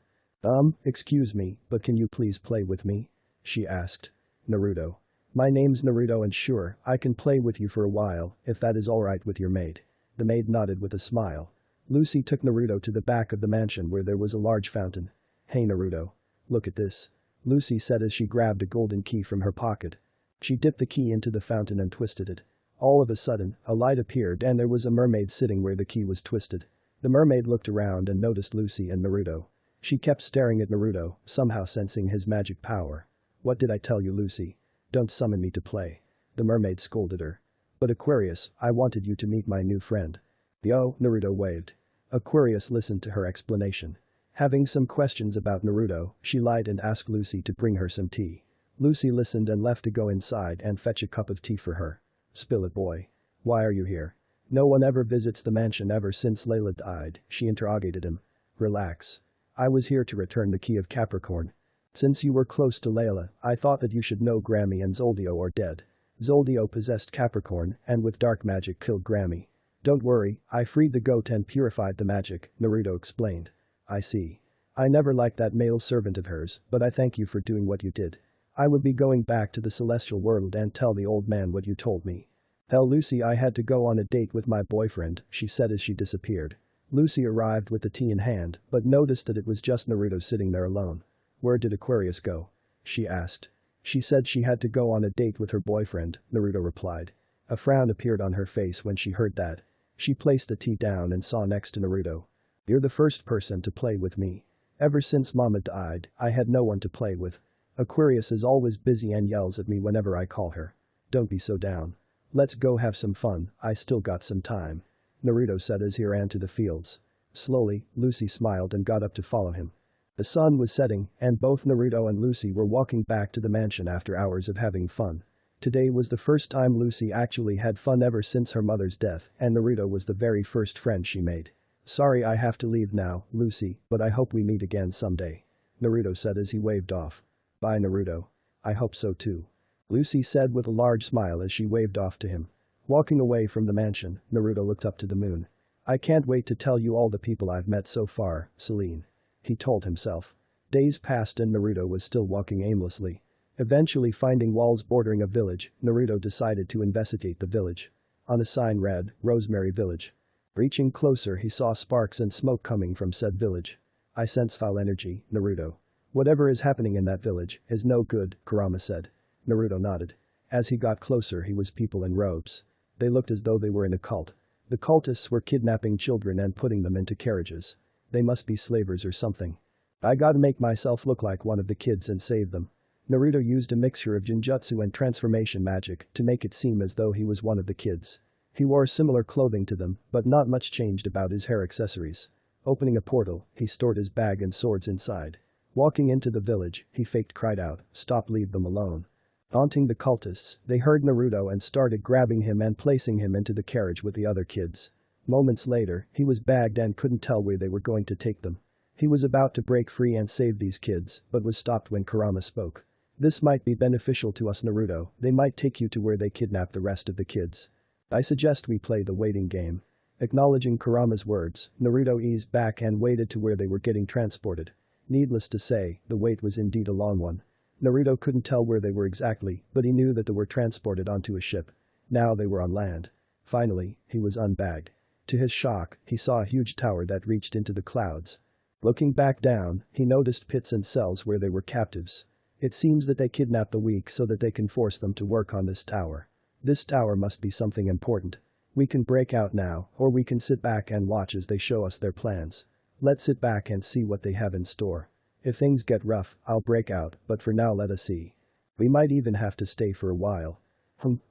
Excuse me, but can you please play with me? She asked. Naruto. My name's Naruto and sure, I can play with you for a while, if that is alright with your maid. The maid nodded with a smile. Lucy took Naruto to the back of the mansion where there was a large fountain. Hey Naruto. Look at this. Lucy said as she grabbed a golden key from her pocket. She dipped the key into the fountain and twisted it. All of a sudden, a light appeared and there was a mermaid sitting where the key was twisted. The mermaid looked around and noticed Lucy and Naruto. She kept staring at Naruto, somehow sensing his magic power. What did I tell you, Lucy? Don't summon me to play. The mermaid scolded her. But Aquarius, I wanted you to meet my new friend. Yo, Naruto waved. Aquarius listened to her explanation. Having some questions about Naruto, she lied and asked Lucy to bring her some tea. Lucy listened and left to go inside and fetch a cup of tea for her. Spill it, boy. Why are you here? No one ever visits the mansion ever since Layla died, she interrogated him. Relax. I was here to return the key of Capricorn. Since you were close to Layla, I thought that you should know Grammy and Zoldio are dead. Zoldio possessed Capricorn and with dark magic killed Grammy. Don't worry, I freed the goat and purified the magic, Naruto explained. I see. I never liked that male servant of hers, but I thank you for doing what you did. I would be going back to the celestial world and tell the old man what you told me. Tell Lucy I had to go on a date with my boyfriend, she said as she disappeared. Lucy arrived with the tea in hand, but noticed that it was just Naruto sitting there alone. Where did Aquarius go? She asked. She said she had to go on a date with her boyfriend, Naruto replied. A frown appeared on her face when she heard that. She placed the tea down and saw next to Naruto. You're the first person to play with me. Ever since Mama died, I had no one to play with. Aquarius is always busy and yells at me whenever I call her. Don't be so down. Let's go have some fun, I still got some time. Naruto said as he ran to the fields. Slowly, Lucy smiled and got up to follow him. The sun was setting, and both Naruto and Lucy were walking back to the mansion after hours of having fun. Today was the first time Lucy actually had fun ever since her mother's death, and Naruto was the very first friend she made. Sorry I have to leave now, Lucy, but I hope we meet again someday. Naruto said as he waved off. Bye Naruto. I hope so too. Lucy said with a large smile as she waved off to him. Walking away from the mansion, Naruto looked up to the moon. I can't wait to tell you all the people I've met so far, Celine. He told himself. Days passed and Naruto was still walking aimlessly. Eventually finding walls bordering a village, Naruto decided to investigate the village. On a sign read, Rosemary Village. Reaching closer he saw sparks and smoke coming from said village. I sense foul energy, Naruto. Whatever is happening in that village is no good, Kurama said. Naruto nodded. As he got closer he was people in robes. They looked as though they were in a cult. The cultists were kidnapping children and putting them into carriages. They must be slavers or something. I gotta make myself look like one of the kids and save them. Naruto used a mixture of genjutsu and transformation magic to make it seem as though he was one of the kids. He wore similar clothing to them, but not much changed about his hair accessories. Opening a portal, he stored his bag and swords inside. Walking into the village, he faked cried out, "Stop, leave them alone." Taunting the cultists, they heard Naruto and started grabbing him and placing him into the carriage with the other kids. Moments later, he was bagged and couldn't tell where they were going to take them. He was about to break free and save these kids, but was stopped when Kurama spoke. "This might be beneficial to us, Naruto. They might take you to where they kidnap the rest of the kids. I suggest we play the waiting game." Acknowledging Kurama's words, Naruto eased back and waited to where they were getting transported. Needless to say, the wait was indeed a long one. Naruto couldn't tell where they were exactly, but he knew that they were transported onto a ship. Now they were on land. Finally, he was unbagged. To his shock, he saw a huge tower that reached into the clouds. Looking back down, he noticed pits and cells where they were captives. It seems that they kidnap the weak so that they can force them to work on this tower. This tower must be something important. We can break out now, or we can sit back and watch as they show us their plans. Let's sit back and see what they have in store. If things get rough, I'll break out, but for now let us see. We might even have to stay for a while.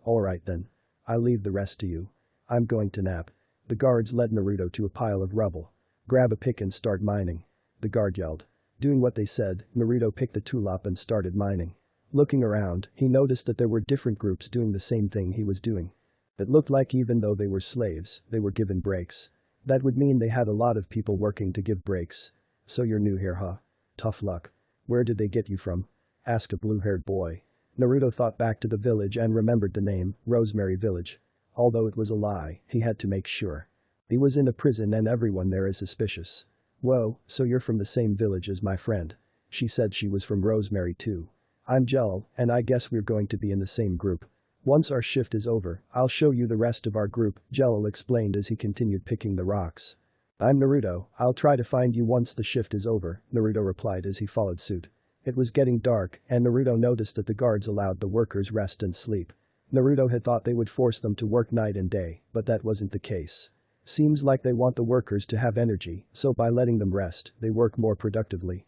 Alright then. I'll leave the rest to you. I'm going to nap. The guards led Naruto to a pile of rubble. Grab a pick and start mining. The guard yelled. Doing what they said, Naruto picked the tool up and started mining. Looking around, he noticed that there were different groups doing the same thing he was doing. It looked like even though they were slaves, they were given breaks. That would mean they had a lot of people working to give breaks. "So you're new here, huh? Tough luck. Where did they get you from?" asked a blue-haired boy. Naruto thought back to the village and remembered the name, Rosemary Village. Although it was a lie, he had to make sure. He was in a prison and everyone there is suspicious. "Whoa, so you're from the same village as my friend." She said she was from Rosemary too. "I'm Jell, and I guess we're going to be in the same group. Once our shift is over, I'll show you the rest of our group," Jell explained as he continued picking the rocks. "I'm Naruto, I'll try to find you once the shift is over," Naruto replied as he followed suit. It was getting dark, and Naruto noticed that the guards allowed the workers rest and sleep. Naruto had thought they would force them to work night and day, but that wasn't the case. Seems like they want the workers to have energy, so by letting them rest, they work more productively.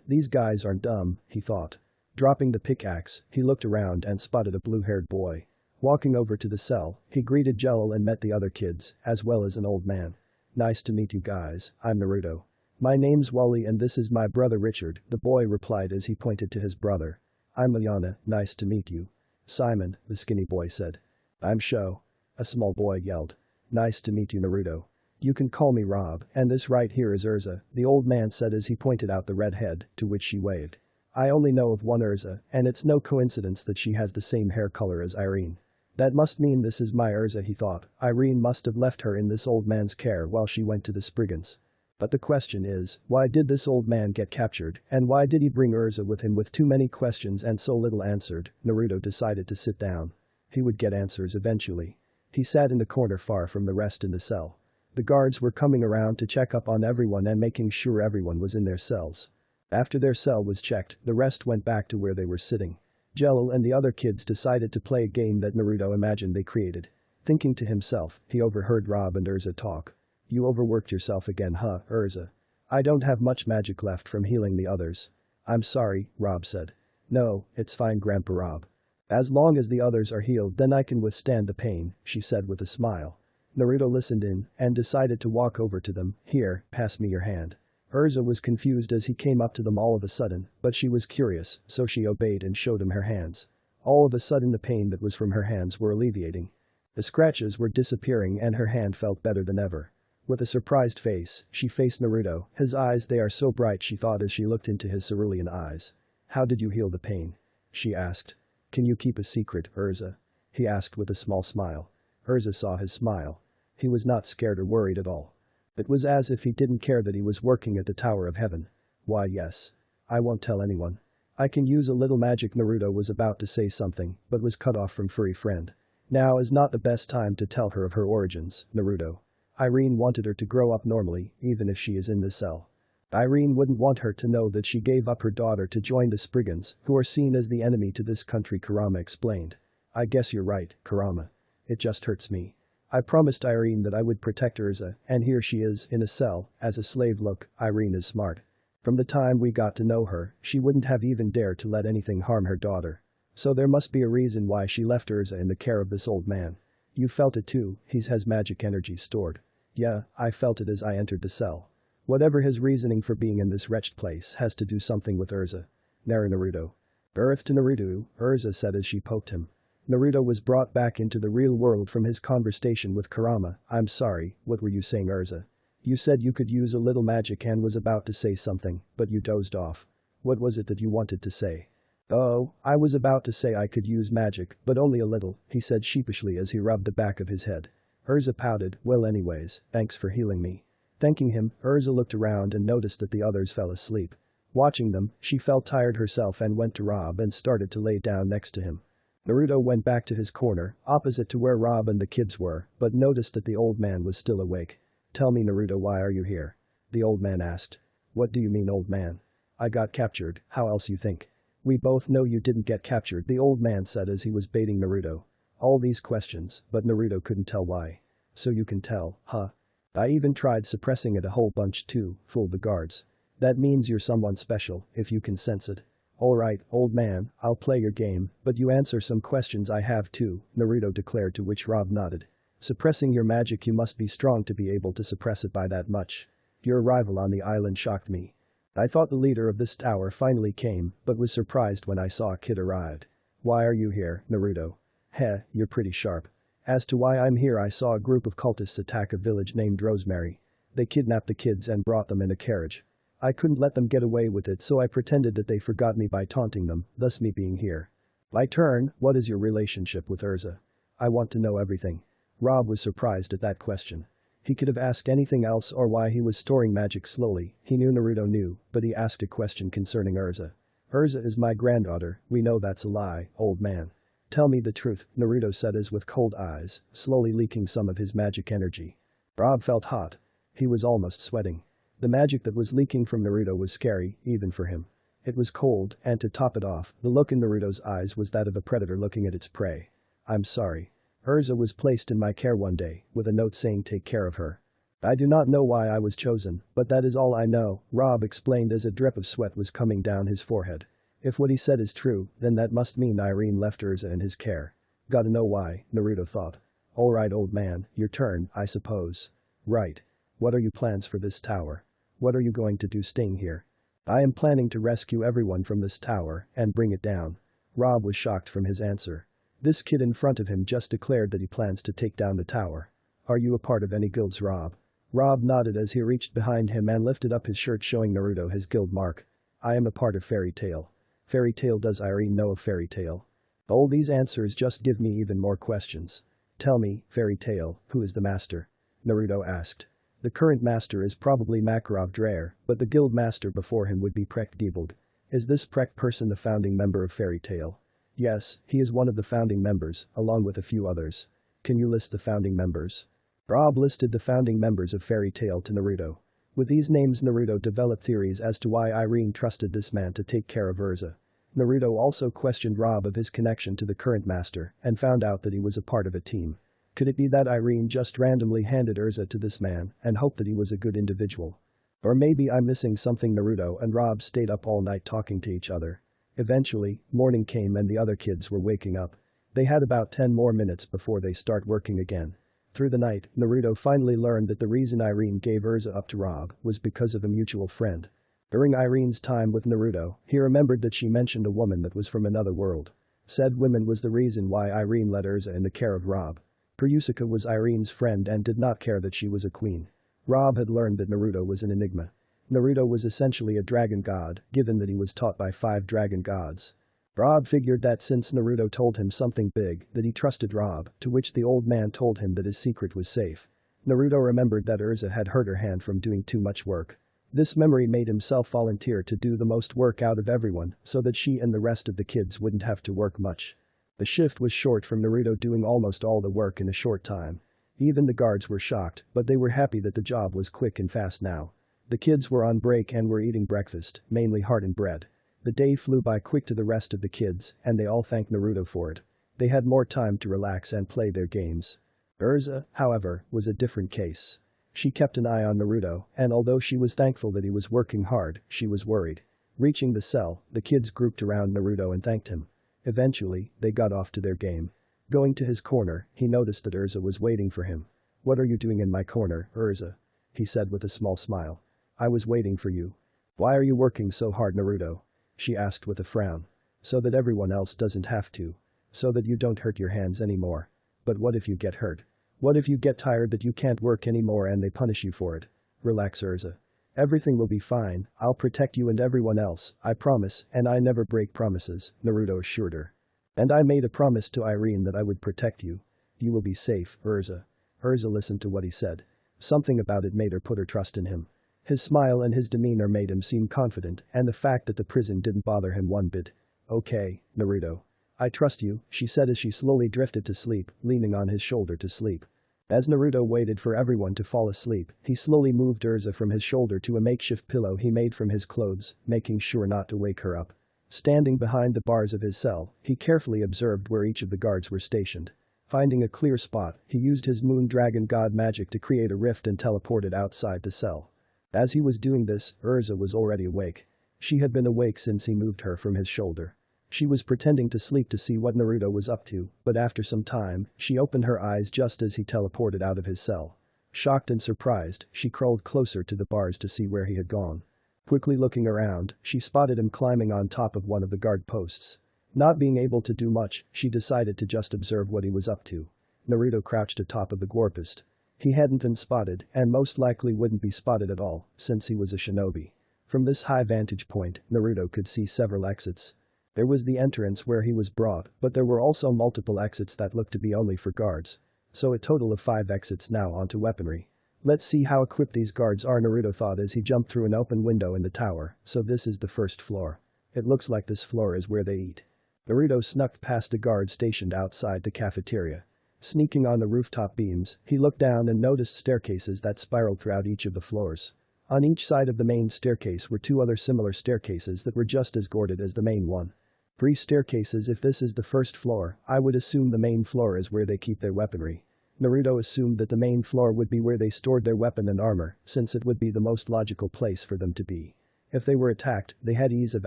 These guys aren't dumb, he thought. Dropping the pickaxe, he looked around and spotted a blue-haired boy. Walking over to the cell, he greeted Jell and met the other kids, as well as an old man. "Nice to meet you guys, I'm Naruto. My name's Wally and this is my brother Richard," the boy replied as he pointed to his brother. "I'm Liana, nice to meet you." "Simon," the skinny boy said. "I'm Sho," a small boy yelled. "Nice to meet you, Naruto. You can call me Rob, and this right here is Urza," the old man said as he pointed out the red head, to which she waved. "I only know of one Urza, and it's no coincidence that she has the same hair color as Irene. That must mean this is my Urza," he thought. Irene must have left her in this old man's care while she went to the Spriggans. But the question is, why did this old man get captured, and why did he bring Urza with him? With too many questions and so little answered, Naruto decided to sit down. He would get answers eventually. He sat in the corner far from the rest in the cell. The guards were coming around to check up on everyone and making sure everyone was in their cells. After their cell was checked, the rest went back to where they were sitting. Jello and the other kids decided to play a game that Naruto imagined they created. Thinking to himself, he overheard Rob and Urza talk. "You overworked yourself again, huh, Urza? I don't have much magic left from healing the others." "I'm sorry," Rob said. "No, it's fine, Grandpa Rob. As long as the others are healed then I can withstand the pain," she said with a smile. Naruto listened in and decided to walk over to them. "Here, pass me your hand." Urza was confused as he came up to them all of a sudden, but she was curious, so she obeyed and showed him her hands. All of a sudden the pain that was from her hands were alleviating. The scratches were disappearing and her hand felt better than ever. With a surprised face, she faced Naruto. His eyes, they are so bright, she thought as she looked into his cerulean eyes. "How did you heal the pain?" she asked. "Can you keep a secret, Urza?" he asked with a small smile. Urza saw his smile. He was not scared or worried at all. It was as if he didn't care that he was working at the Tower of Heaven. "Why, yes. I won't tell anyone. I can use a little magic." Naruto was about to say something, but was cut off from furry friend. Now is not the best time to tell her of her origins, Naruto. Irene wanted her to grow up normally, even if she is in the cell. Irene wouldn't want her to know that she gave up her daughter to join the Spriggans, who are seen as the enemy to this country, Kurama explained. "I guess you're right, Kurama. It just hurts me. I promised Irene that I would protect Urza, and here she is, in a cell, as a slave. Look, Irene is smart. From the time we got to know her, she wouldn't have even dared to let anything harm her daughter. So there must be a reason why she left Urza in the care of this old man. You felt it too, he has magic energy stored. Yeah, I felt it as I entered the cell. Whatever his reasoning for being in this wretched place has to do something with Urza. Naruto. Birth to Naruto, Urza said as she poked him. Naruto was brought back into the real world from his conversation with Kurama. I'm sorry, what were you saying, Urza? You said you could use a little magic and was about to say something, but you dozed off. What was it that you wanted to say? Oh, I was about to say I could use magic, but only a little, he said sheepishly as he rubbed the back of his head. Urza pouted, well anyways, thanks for healing me. Thanking him, Urza looked around and noticed that the others fell asleep. Watching them, she felt tired herself and went to Rob and started to lay down next to him. Naruto went back to his corner, opposite to where Rob and the kids were, but noticed that the old man was still awake. Tell me, Naruto, why are you here? The old man asked. What do you mean, old man? I got captured, how else you think? We both know you didn't get captured, the old man said as he was baiting Naruto. All these questions, but Naruto couldn't tell why. So you can tell, huh? I even tried suppressing it a whole bunch too, fooled the guards. That means you're someone special, if you can sense it. Alright, old man, I'll play your game, but you answer some questions I have too, Naruto declared, to which Rob nodded. Suppressing your magic, you must be strong to be able to suppress it by that much. Your arrival on the island shocked me. I thought the leader of this tower finally came, but was surprised when I saw a kid arrived. Why are you here, Naruto? Heh, you're pretty sharp. As to why I'm here, I saw a group of cultists attack a village named Rosemary. They kidnapped the kids and brought them in a carriage. I couldn't let them get away with it, so I pretended that they forgot me by taunting them, thus me being here. My turn, what is your relationship with Urza? I want to know everything. Rob was surprised at that question. He could have asked anything else or why he was storing magic slowly, he knew Naruto knew, but he asked a question concerning Urza. Urza is my granddaughter, we know that's a lie, old man. Tell me the truth, Naruto said as with cold eyes, slowly leaking some of his magic energy. Rob felt hot. He was almost sweating. The magic that was leaking from Naruto was scary, even for him. It was cold, and to top it off, the look in Naruto's eyes was that of a predator looking at its prey. I'm sorry. Urza was placed in my care one day, with a note saying take care of her. I do not know why I was chosen, but that is all I know, Rob explained as a drip of sweat was coming down his forehead. If what he said is true, then that must mean Irene left Urza in his care. Gotta know why, Naruto thought. Alright, old man, your turn, I suppose. Right. What are your plans for this tower? What are you going to do staying here? I am planning to rescue everyone from this tower and bring it down. Rob was shocked from his answer. This kid in front of him just declared that he plans to take down the tower. Are you a part of any guilds, Rob? Rob nodded as he reached behind him and lifted up his shirt showing Naruto his guild mark. I am a part of Fairy Tail. Fairy Tail, does Irene know of Fairy Tail? All these answers just give me even more questions. Tell me, Fairy Tail, who is the master? Naruto asked. The current master is probably Makarov Dreyer, but the guild master before him would be Prek Diebold. Is this Prek person the founding member of Fairy Tail? Yes, he is one of the founding members, along with a few others. Can you list the founding members? Rob listed the founding members of Fairy Tail to Naruto. With these names, Naruto developed theories as to why Irene trusted this man to take care of Urza. Naruto also questioned Rob of his connection to the current master and found out that he was a part of a team. Could it be that Irene just randomly handed Urza to this man and hoped that he was a good individual? Or maybe I'm missing something. Naruto and Rob stayed up all night talking to each other. Eventually, morning came and the other kids were waking up. They had about 10 more minutes before they start working again. Through the night, Naruto finally learned that the reason Irene gave Urza up to Rob was because of a mutual friend. During Irene's time with Naruto, he remembered that she mentioned a woman that was from another world. Said woman was the reason why Irene let Urza in the care of Rob. Kurusuka was Irene's friend and did not care that she was a queen. Rob had learned that Naruto was an enigma. Naruto was essentially a dragon god, given that he was taught by 5 dragon gods. Rob figured that since Naruto told him something big, that he trusted Rob, to which the old man told him that his secret was safe. Naruto remembered that Urza had hurt her hand from doing too much work. This memory made himself volunteer to do the most work out of everyone so that she and the rest of the kids wouldn't have to work much. The shift was short from Naruto doing almost all the work in a short time. Even the guards were shocked, but they were happy that the job was quick and fast now. The kids were on break and were eating breakfast, mainly hardened bread. The day flew by quick to the rest of the kids, and they all thanked Naruto for it. They had more time to relax and play their games. Urza, however, was a different case. She kept an eye on Naruto, and although she was thankful that he was working hard, she was worried. Reaching the cell, the kids grouped around Naruto and thanked him. Eventually, they got off to their game. Going to his corner, he noticed that Urza was waiting for him. "What are you doing in my corner, Urza?" he said with a small smile. "I was waiting for you." "Why are you working so hard, Naruto?" she asked with a frown. "So that everyone else doesn't have to. So that you don't hurt your hands anymore. But what if you get hurt? What if you get tired that you can't work anymore and they punish you for it? Relax, Urza. Everything will be fine, I'll protect you and everyone else, I promise, and I never break promises," Naruto assured her. "And I made a promise to Irene that I would protect you. You will be safe, Urza." Urza listened to what he said. Something about it made her put her trust in him. His smile and his demeanor made him seem confident, and the fact that the prison didn't bother him one bit. "Okay, Naruto. I trust you," she said as she slowly drifted to sleep, leaning on his shoulder to sleep. As Naruto waited for everyone to fall asleep, he slowly moved Urza from his shoulder to a makeshift pillow he made from his clothes, making sure not to wake her up. Standing behind the bars of his cell, he carefully observed where each of the guards were stationed. Finding a clear spot, he used his Moon Dragon God magic to create a rift and teleported outside the cell. As he was doing this, Urza was already awake. She had been awake since he moved her from his shoulder. She was pretending to sleep to see what Naruto was up to, but after some time, she opened her eyes just as he teleported out of his cell. Shocked and surprised, she crawled closer to the bars to see where he had gone. Quickly looking around, she spotted him climbing on top of one of the guard posts. Not being able to do much, she decided to just observe what he was up to. Naruto crouched atop of the goalpost. He hadn't been spotted and most likely wouldn't be spotted at all, since he was a shinobi. From this high vantage point, Naruto could see several exits. There was the entrance where he was brought, but there were also multiple exits that looked to be only for guards. So a total of 5 exits now onto weaponry. Let's see how equipped these guards are, Naruto thought as he jumped through an open window in the tower. So this is the first floor. It looks like this floor is where they eat. Naruto snuck past a guard stationed outside the cafeteria. Sneaking on the rooftop beams, he looked down and noticed staircases that spiraled throughout each of the floors. On each side of the main staircase were 2 other similar staircases that were just as guarded as the main one. 3 staircases. If this is the first floor, I would assume the main floor is where they keep their weaponry. Naruto assumed that the main floor would be where they stored their weapon and armor, since it would be the most logical place for them to be. If they were attacked, they had ease of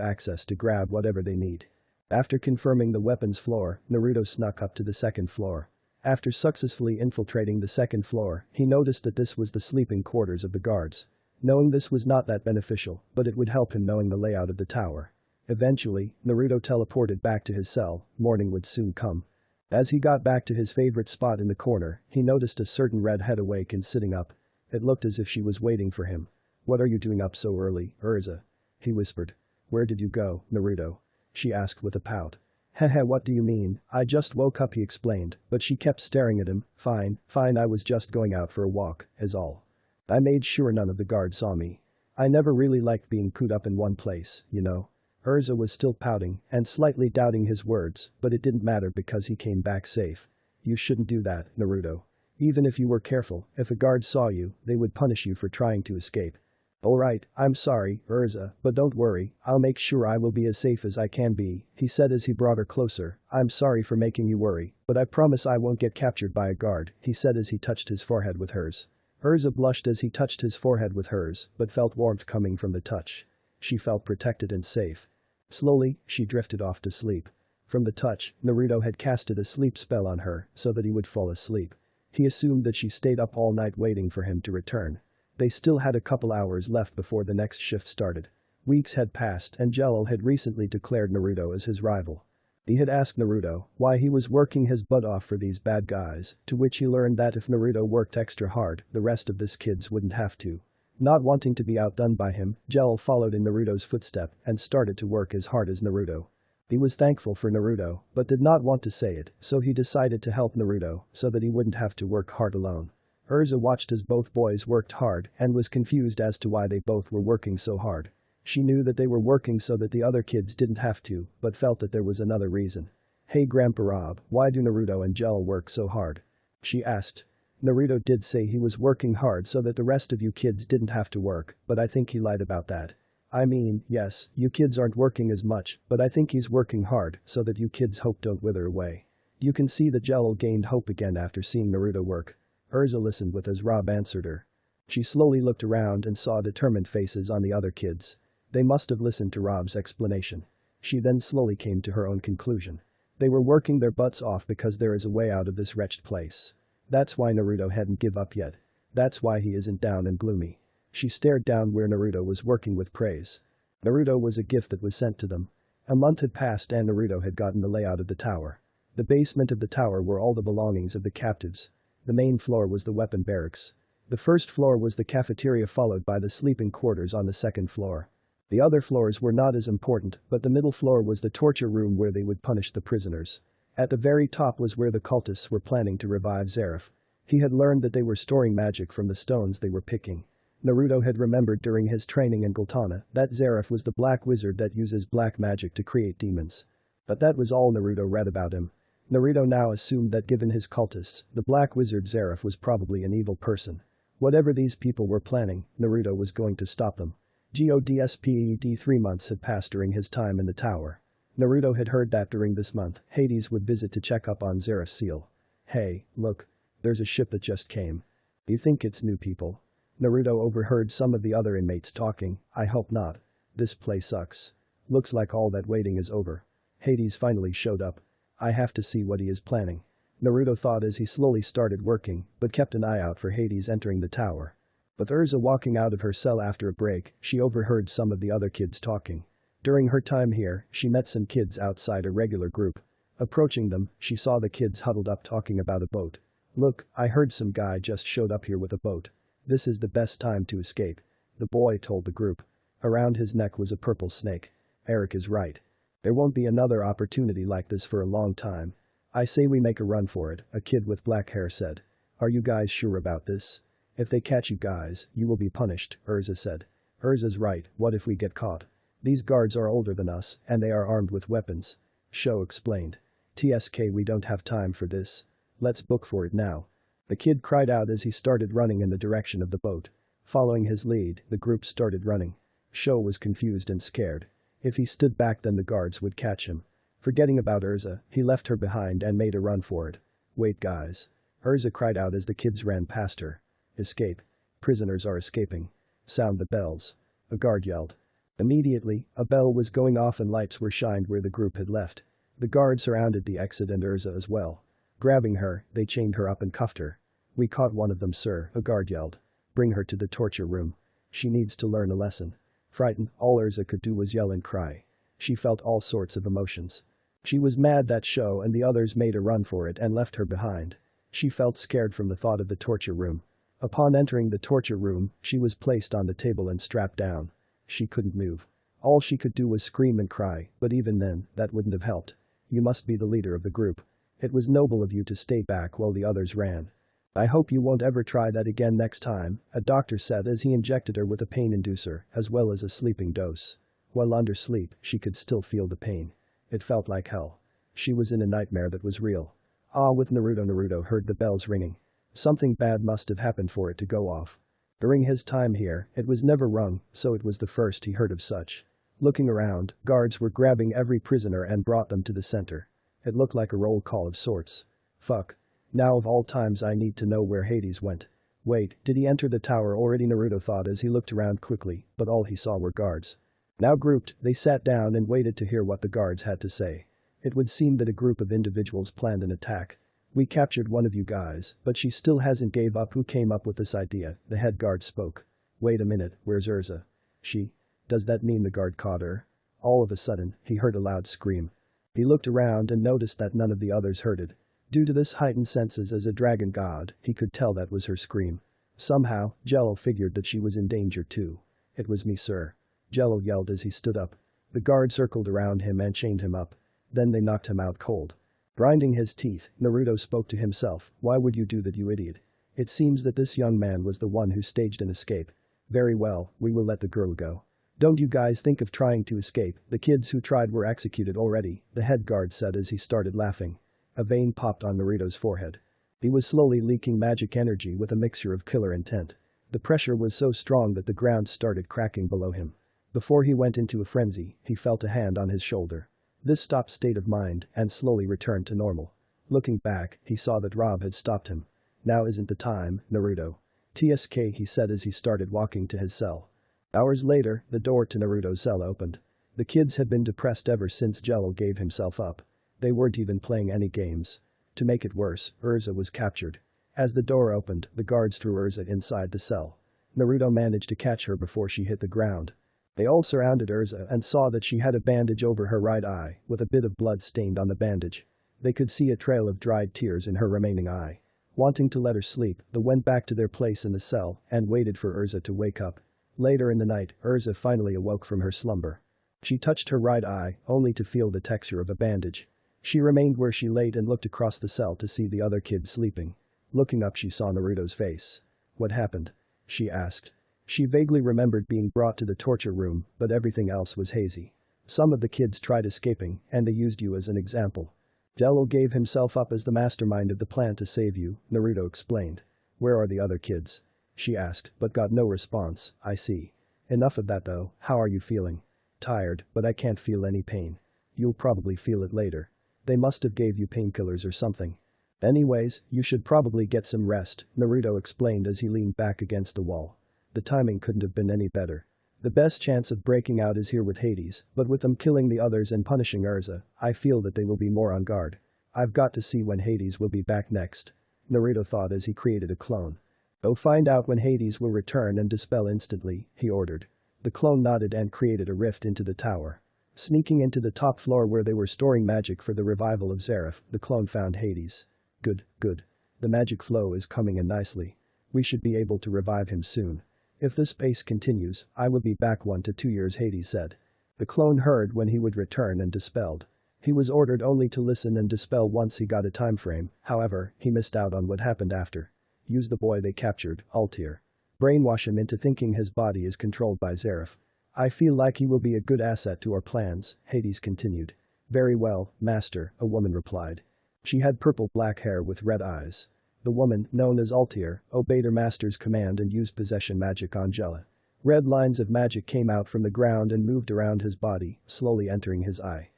access to grab whatever they need. After confirming the weapons floor, Naruto snuck up to the second floor. After successfully infiltrating the second floor, he noticed that this was the sleeping quarters of the guards. Knowing this was not that beneficial, but it would help him knowing the layout of the tower. Eventually, Naruto teleported back to his cell. Morning would soon come. As he got back to his favorite spot in the corner, he noticed a certain redhead awake and sitting up. It looked as if she was waiting for him. "What are you doing up so early, Urza?" he whispered. "Where did you go, Naruto?" she asked with a pout. "Heh, what do you mean? I just woke up," he explained, but she kept staring at him. Fine, I was just going out for a walk, is all. I made sure none of the guards saw me. I never really liked being cooped up in one place, you know." Urza was still pouting and slightly doubting his words, but it didn't matter because he came back safe. "You shouldn't do that, Naruto. Even if you were careful, if a guard saw you, they would punish you for trying to escape." "Alright, I'm sorry, Urza, but don't worry, I'll make sure I will be as safe as I can be," he said as he brought her closer. "I'm sorry for making you worry, but I promise I won't get captured by a guard," he said as he touched his forehead with hers. Urza blushed as he touched his forehead with hers, but felt warmth coming from the touch. She felt protected and safe. Slowly, she drifted off to sleep. From the touch, Naruto had casted a sleep spell on her so that he would fall asleep. He assumed that she stayed up all night waiting for him to return. They still had a couple hours left before the next shift started. Weeks had passed and Jello had recently declared Naruto as his rival. He had asked Naruto why he was working his butt off for these bad guys, to which he learned that if Naruto worked extra hard, the rest of his kids wouldn't have to. Not wanting to be outdone by him, Jello followed in Naruto's footstep and started to work as hard as Naruto. He was thankful for Naruto, but did not want to say it, so he decided to help Naruto so that he wouldn't have to work hard alone. Urza watched as both boys worked hard and was confused as to why they both were working so hard. She knew that they were working so that the other kids didn't have to, but felt that there was another reason. "Hey Grandpa Rob, why do Naruto and Jello work so hard?" she asked. "Naruto did say he was working hard so that the rest of you kids didn't have to work, but I think he lied about that. I mean, yes, you kids aren't working as much, but I think he's working hard so that you kids' hope don't wither away." You can see that Jello gained hope again after seeing Naruto work. Urza listened with as Rob answered her. She slowly looked around and saw determined faces on the other kids. They must have listened to Rob's explanation. She then slowly came to her own conclusion. They were working their butts off because there is a way out of this wretched place. That's why Naruto hadn't give up yet. That's why he isn't down and gloomy. She stared down where Naruto was working with praise. Naruto was a gift that was sent to them. A month had passed and Naruto had gotten the layout of the tower. The basement of the tower were all the belongings of the captives. The main floor was the weapon barracks. The first floor was the cafeteria followed by the sleeping quarters on the second floor. The other floors were not as important, but the middle floor was the torture room where they would punish the prisoners. At the very top was where the cultists were planning to revive Zeref. He had learned that they were storing magic from the stones they were picking. Naruto had remembered during his training in Gultana that Zeref was the black wizard that uses black magic to create demons. But that was all Naruto read about him. Naruto now assumed that given his cultists, the black wizard Zeref was probably an evil person. Whatever these people were planning, Naruto was going to stop them. GODSPED 3 months had passed during his time in the tower. Naruto had heard that during this month, Hades would visit to check up on Zeref's seal. Hey, look. There's a ship that just came. You think it's new people? Naruto overheard some of the other inmates talking. I hope not. This place sucks. Looks like all that waiting is over. Hades finally showed up. I have to see what he is planning. Naruto thought as he slowly started working, but kept an eye out for Hades entering the tower. With Urza walking out of her cell after a break, she overheard some of the other kids talking. During her time here, she met some kids outside a regular group. Approaching them, she saw the kids huddled up talking about a boat. Look, I heard some guy just showed up here with a boat. This is the best time to escape. The boy told the group. Around his neck was a purple snake. Eric is right. There won't be another opportunity like this for a long time. I say we make a run for it, a kid with black hair said. Are you guys sure about this? If they catch you guys, you will be punished, Urza said. Urza's right, what if we get caught? These guards are older than us, and they are armed with weapons. Sho explained. TSK we don't have time for this. Let's book for it now. The kid cried out as he started running in the direction of the boat. Following his lead, the group started running. Sho was confused and scared. If he stood back then the guards would catch him. Forgetting about Urza, he left her behind and made a run for it. Wait guys. Urza cried out as the kids ran past her. Escape. Prisoners are escaping. Sound the bells. A guard yelled. Immediately, a bell was going off and lights were shined where the group had left. The guard surrounded the exit and Urza as well. Grabbing her, they chained her up and cuffed her. We caught one of them sir, a guard yelled. Bring her to the torture room. She needs to learn a lesson. Frightened, all Urza could do was yell and cry. She felt all sorts of emotions. She was mad that Sho and the others made a run for it and left her behind. She felt scared from the thought of the torture room. Upon entering the torture room, she was placed on the table and strapped down. She couldn't move. All she could do was scream and cry, but even then, that wouldn't have helped. You must be the leader of the group. It was noble of you to stay back while the others ran. I hope you won't ever try that again next time, a doctor said as he injected her with a pain inducer as well as a sleeping dose. While under sleep, she could still feel the pain. It felt like hell. She was in a nightmare that was real. With Naruto heard the bells ringing. Something bad must have happened for it to go off. During his time here, it was never rung, so it was the first he heard of such. Looking around, guards were grabbing every prisoner and brought them to the center. It looked like a roll call of sorts. Fuck. Now of all times I need to know where Hades went. Wait, did he enter the tower already? Naruto thought as he looked around quickly, but all he saw were guards. Now grouped, they sat down and waited to hear what the guards had to say. It would seem that a group of individuals planned an attack. We captured one of you guys, but she still hasn't gave up. Who came up with this idea? The head guard spoke. Wait a minute, where's Urza? She? Does that mean the guard caught her? All of a sudden, he heard a loud scream. He looked around and noticed that none of the others heard it. Due to this heightened senses as a dragon god, he could tell that was her scream. Somehow, Jello figured that she was in danger too. It was me sir. Jello yelled as he stood up. The guard circled around him and chained him up. Then they knocked him out cold. Grinding his teeth, Naruto spoke to himself, why would you do that you idiot? It seems that this young man was the one who staged an escape. Very well, we will let the girl go. Don't you guys think of trying to escape, the kids who tried were executed already, the head guard said as he started laughing. A vein popped on Naruto's forehead. He was slowly leaking magic energy with a mixture of killer intent. The pressure was so strong that the ground started cracking below him. Before he went into a frenzy, he felt a hand on his shoulder. This stopped state of mind and slowly returned to normal. Looking back, he saw that Rob had stopped him. Now isn't the time, Naruto. TSK, he said as he started walking to his cell. Hours later, the door to Naruto's cell opened. The kids had been depressed ever since Jello gave himself up. They weren't even playing any games. To make it worse, Urza was captured. As the door opened, the guards threw Urza inside the cell. Naruto managed to catch her before she hit the ground. They all surrounded Urza and saw that she had a bandage over her right eye, with a bit of blood stained on the bandage. They could see a trail of dried tears in her remaining eye. Wanting to let her sleep, they went back to their place in the cell and waited for Urza to wake up. Later in the night, Urza finally awoke from her slumber. She touched her right eye, only to feel the texture of a bandage. She remained where she lay and looked across the cell to see the other kids sleeping. Looking up, she saw Naruto's face. "What happened?" she asked. She vaguely remembered being brought to the torture room, but everything else was hazy. "Some of the kids tried escaping, and they used you as an example. Jello gave himself up as the mastermind of the plan to save you," Naruto explained. "Where are the other kids?" she asked, but got no response. "I see. Enough of that though, how are you feeling?" "Tired, but I can't feel any pain." "You'll probably feel it later. They must have gave you painkillers or something. Anyways, you should probably get some rest," Naruto explained as he leaned back against the wall. The timing couldn't have been any better. "The best chance of breaking out is here with Hades, but with them killing the others and punishing Urza, I feel that they will be more on guard. I've got to see when Hades will be back next," Naruto thought as he created a clone. "Go find out when Hades will return and dispel instantly," he ordered. The clone nodded and created a rift into the tower. Sneaking into the top floor where they were storing magic for the revival of Zeref, the clone found Hades. Good. The magic flow is coming in nicely. We should be able to revive him soon. If this pace continues, I will be back 1 to 2 years, Hades said. The clone heard when he would return and dispelled. He was ordered only to listen and dispel once he got a time frame, however, he missed out on what happened after. Use the boy they captured, Altair. Brainwash him into thinking his body is controlled by Zeref. I feel like he will be a good asset to our plans, Hades continued. Very well, master, a woman replied. She had purple-black hair with red eyes. The woman, known as Altair, obeyed her master's command and used possession magic on Jella. Red lines of magic came out from the ground and moved around his body, slowly entering his eye.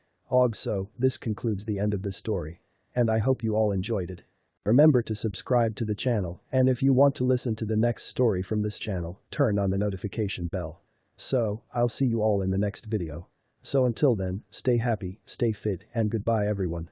So, this concludes the end of this story. And I hope you all enjoyed it. Remember to subscribe to the channel, and if you want to listen to the next story from this channel, turn on the notification bell. So, I'll see you all in the next video. So until then, stay happy, stay fit, and goodbye everyone.